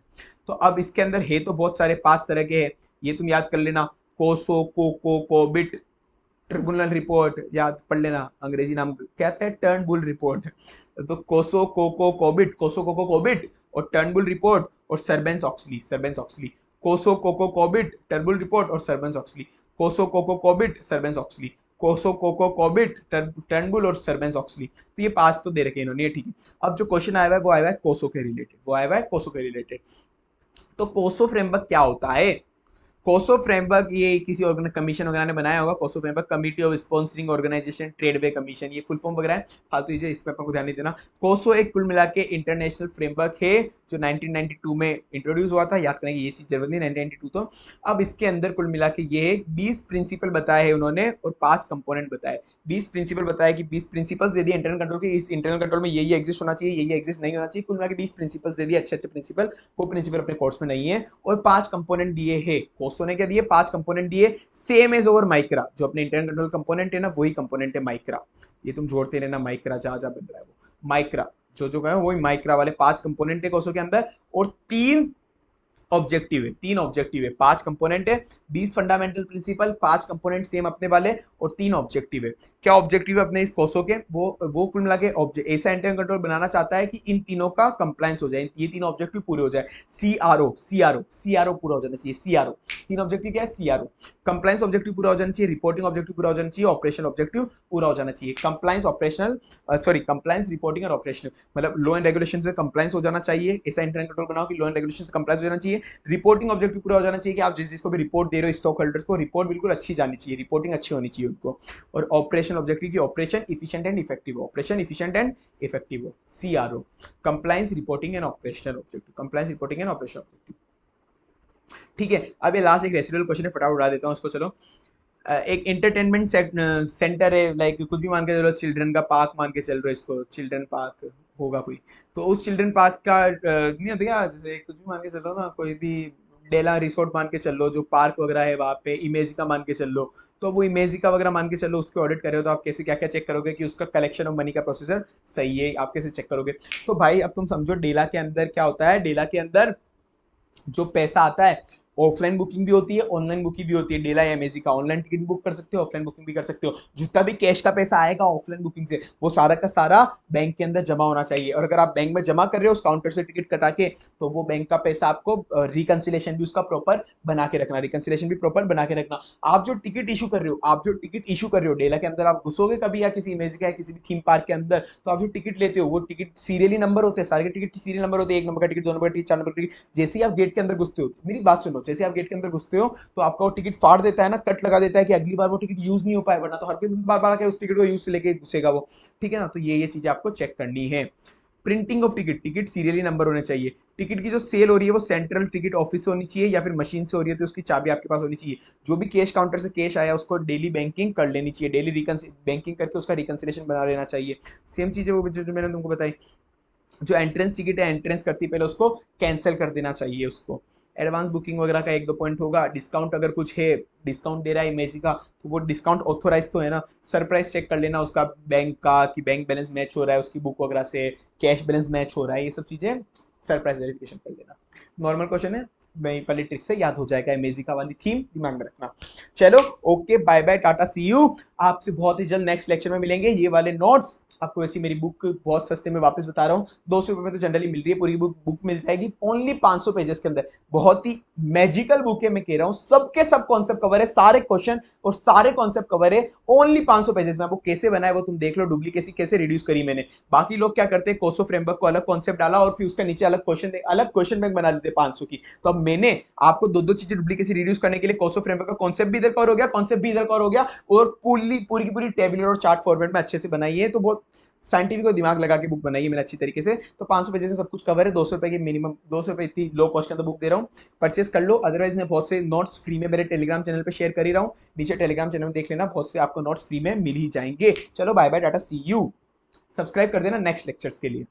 तो अब इसके अंदर है तो बहुत सारे 5 तरह के हैं, ये तुम याद कर लेना, कोसो, कोको, कोबिट, ट्रिब्यूनल रिपोर्ट, याद पढ़ लेना, अंग्रेजी नाम क्या था, टर्नबुल रिपोर्ट। तो कोसो, कोको, कोबिट, कोसो, कोको, कोबिट और टर्नबुल रिपोर्ट और सर्बेंस ऑक्सली, सर्बेंस ऑक्सली, कोसो, कोको, कोबिट, टर्नबुल रिपोर्ट और सर्बेंस ऑक्सली, कोसो, कोको, कोबिट, सर्बेंस ऑक्सली, कोसो, कोको, कोबिट, टर्नबुल और सर्बेंस ऑक्सली। तो ये 5 तो दे रखे इन्होंने, ठीक है। अब जो क्वेश्चन आया हुआ है वो आया हुआ है कोसो के रिलेटेड, वो आया हुआ है कोसो के रिलेटेड। तो कोसो फ्रेमवर्क क्या होता है? कोसो फ्रेमवर्क ये किसी कमीशन वगैरह ने बनाया होगा, COSO framework, committee of sponsoring organization Treadway commission, ये फुल फॉर्म वगैरह है, फालतू चीजें इस पे अपन को ध्यान नहीं देना। कोसो एक कुल मिला के इंटरनेशनल फ्रेमवर्क है जो 1992 में इंट्रोड्यूस हुआ था, याद करेंगे ये चीज जरूरत नहीं, 1992। तो अब इसके अंदर कुल मिला के ये 20 प्रिंसिपल बताए हैं उन्होंने और 5 कंपोनेंट बताए। 20 प्रिंसिपल बताया कि 20 प्रिंसिपल्स दे दिए इंटरनल कंट्रोल के, इस इंटरनल कंट्रोल में ये एग्जिस्ट होना चाहिए, ये एग्जिस्ट नहीं होना चाहिए, कुल मिला के 20 प्रिंसिपल्स दे दिए, अच्छे अच्छे प्रिंसिपल, वो प्रिंसिपल अपने कोर्स में नहीं है। और 5 कंपोनेंट दिए हैं, कोसो ने क्या दिए, 5 कंपोनेंट दिए, सेम एज ओवर माइक्रा, जो अपने इंटरनल कंट्रोल कंपोनेंट है ना वही कंपोनेंट है माइक्रा, ये तुम जोड़ते रहना, माइक्रा जहां जहां बन रहा है वो माइक्रा, जो जो है वही माइक्रा वाले 5 कंपोनेंट है कोसो के अंदर। और 3 ऑब्जेक्टिव है, 3 ऑब्जेक्टिव है, 5 कंपोनेंट है, 20 फंडामेंटल प्रिंसिपल, 5 कंपोनेंट सेम अपने वाले और 3 ऑब्जेक्टिव है। क्या ऑब्जेक्टिव है अपने इस कोसो के? वो कुल मिला के ऐसा एंटर कंट्रोल बनाना चाहता है कि इन तीनों का कंप्लायंस हो जाए, ये 3 ऑब्जेक्टिव पूरे हो जाए। सीआरओ पूरा हो जाना चाहिए। सीआरओ 3 ऑब्जेक्टिव क्या है? सीआरओ कंप्लायंस ऑब्जेक्टिव पूरा हो जाना चाहिए, रिपोर्टिंग ऑब्जेक्टिव पूरा हो जाना चाहिए, ऑपरेशन ऑब्जेक्टिव पूरा हो जाना चाहिए। Compliance operational sorry compliance reporting और ऑपरेशनल मतलब लॉ एंड रेगुलेशन से कंप्लायंस हो जाना चाहिए। ऐसा एंटर कंट्रोल बनाओ कि लॉ एंड रेगुलेशन से कंप्लायंस हो जाना चाहिए। रिपोर्टिंग ऑब्जेक्टिव पूरा हो जाना चाहिए कि आप जिस जिसको भी रिपोर्ट दे रहे हो स्टॉक होल्डर्स को, रिपोर्ट बिल्कुल अच्छी जानी चाहिए, रिपोर्टिंग अच्छी होनी चाहिए उनको। और ऑपरेशन ऑब्जेक्टिव की ऑपरेशन इफिशिएंट एंड इफेक्टिव हो, ऑपरेशन इफिशिएंट एंड इफेक्टिव हो। CRO compliance reporting and operational objective, compliance reporting and operation objective. ठीक है, अब ये लास्ट एक रेसिडुअल क्वेश्चन है, फटाफट उड़ा देता हूँ उसको। चलो एक एंटरटेनमेंट सेंटर है, लाइक कुछ भी मान के चलो, चिल्ड्रन का पार्क मान के चल रहे हो इसको, चिल्ड्रन पार्क होगा कोई, तो उस चिल्ड्रन पार्क का नहीं होता क्या, जैसे कुछ भी मान के चलो ना, कोई भी डेला रिसोर्ट मान के चल लो, जो पार्क वगैरह है वहाँ पे, इमेजिका मान के चल लो, तो वो इमेजिका वगैरह मान के चलो, उसके ऑडिट कर रहे हो, तो आप कैसे क्या क्या चेक करोगे कि उसका कलेक्शन ऑफ मनी का प्रोसीजर सही है, आप कैसे चेक करोगे? तो भाई अब तुम समझो डेला के अंदर क्या होता है, डेला के अंदर जो पैसा आता है, ऑफलाइन बुकिंग भी होती है, ऑनलाइन बुकिंग भी होती है। डेला या अमेजी का ऑनलाइन टिकट बुक कर सकते हो, ऑफलाइन बुकिंग भी कर सकते हो। जितना भी कैश का पैसा आएगा ऑफलाइन बुकिंग से, वो सारा का सारा बैंक के अंदर जमा होना चाहिए। और अगर आप बैंक में जमा कर रहे हो उस काउंटर से टिकट कटा के, तो वो बैंक का पैसा आपको रिकंसिलेशन भी उसका प्रॉपर बना के रखना, रिकंसिलेशन भी प्रॉपर बना के रखना। आप जो टिकट इशू कर रहे हो, आप जो टिकट इशू कर रहे हो डेला के अंदर, आप घुसोगे कभी या किसी इमेज का या किसी भी थीम पार्क के अंदर, तो आप जो टिकट लेते हो वो टिकट सीरियली नंबर होते हैं, सारे टिकट की सीरियल नंबर होते हैं, 1 नंबर का टिकट, 2 नंबर का टिकट, 4 नंबर का टिकट। जैसे ही आप गेट के अंदर घुसते हो, मेरी बात सुनो, जैसे आप गेट के अंदर घुसते हो तो आपका वो टिकट फाड़ देता है ना, कट लगा देता है कि अगली बार वो टिकट यूज नहीं हो पाए, वरना तो हर कोई बार बार आके उस टिकट को यूज से लेके घुसेगा वो। ठीक है ना, तो ये चीजें आपको चेक करनी है। Printing of ticket, ticket serially number होने चाहिए। टिकट की जो सेल हो रही है वो सेंट्रल टिकट ऑफिस से होनी चाहिए या फिर मशीन से हो रही है तो उसकी चाबी आपके पास होनी चाहिए। जो भी कैश काउंटर से कैश आया उसको डेली बैंकिंग कर लेनी चाहिए, डेली बैंकिंग करके उसका रिकंसिलेशन बना लेना चाहिए। सेम चीज है वो जो मैंने तुमको बताई। जो एंट्रेंस टिकट है, एंट्रेंस करती पहले उसको कैंसिल कर देना चाहिए उसको। एडवांस बुकिंग वगैरह का 1-2 पॉइंट होगा। डिस्काउंट अगर कुछ है, डिस्काउंट दे रहा है इमेजी का, तो वो डिस्काउंट ऑथोराइज तो है ना। सरप्राइज चेक कर लेना उसका बैंक का कि बैंक बैलेंस मैच हो रहा है उसकी बुक वगैरह से, कैश बैलेंस मैच हो रहा है, ये सब चीजें सरप्राइज वेरिफिकेशन कर लेना। नॉर्मल क्वेश्चन है, वही वाली ट्रिक से याद हो जाएगा, इमेजिका वाली थीम दिमाग में रखना। चलो okay, bye bye, tata, see you. आपसे बहुत ही जल्द नेक्स्ट लेक्चर में मिलेंगे। ये वाले नोट्स आपको, वैसी मेरी बुक बहुत सस्ते में वापस बता रहा हूँ, 200 रुपये में तो जनरली मिल रही है, पूरी बुक मिल जाएगी ओनली 500 पेजेस के अंदर। बहुत ही मैजिकल बुक है, मैं कह रहा हूँ, सबके सब कॉन्सेप्ट कवर है, सारे क्वेश्चन और सारे कॉन्सेप्ट कवर है ओनली 500 पेजेस में। वो कैसे बना है वो तुम देख लो, डुप्लीकेसी कैसे रिड्यूस करी मैंने। बाकी लोग क्या करते हैं, कोसो फ्रेमवर्क को अलग कॉन्सेप्ट डाला और फिर उसका नीचे अलग क्वेश्चन बैंक बना देते 500 की। तो अब मैंने आपको दो चीजें डुप्लीकेसी रिड्यूस करने के लिए कोसो फ्रेमवर्क का कॉन्सेप्ट भी इधर कवर हो गया, कॉन्सेप्ट भी इधर कवर हो गया, और पूरी की पूरी टेबुलर और चार्ट फॉर्मेट में अच्छे से बनाई है। तो बहुत साइंटिफिक और दिमाग लगा के बुक बनाई है मैंने अच्छी तरीके से। तो 500 पेजेस में सब कुछ कवर है, 200 रुपए की मिनिमम, 200 रुपए इतनी लो कॉस्ट के अंदर बुक दे रहा हूँ, परचेस कर लो। अदरवाइज मैं बहुत से नोट्स फ्री में मेरे टेलीग्राम चैनल पे शेयर कर ही रहा हूँ, नीचे टेलीग्राम चैनल में देख लेना, बहुत से आपको नोट्स फ्री में मिल ही जाएंगे। चलो bye bye, tata, see you. Subscribe कर देना नेक्स्ट लेक्चर्स के लिए।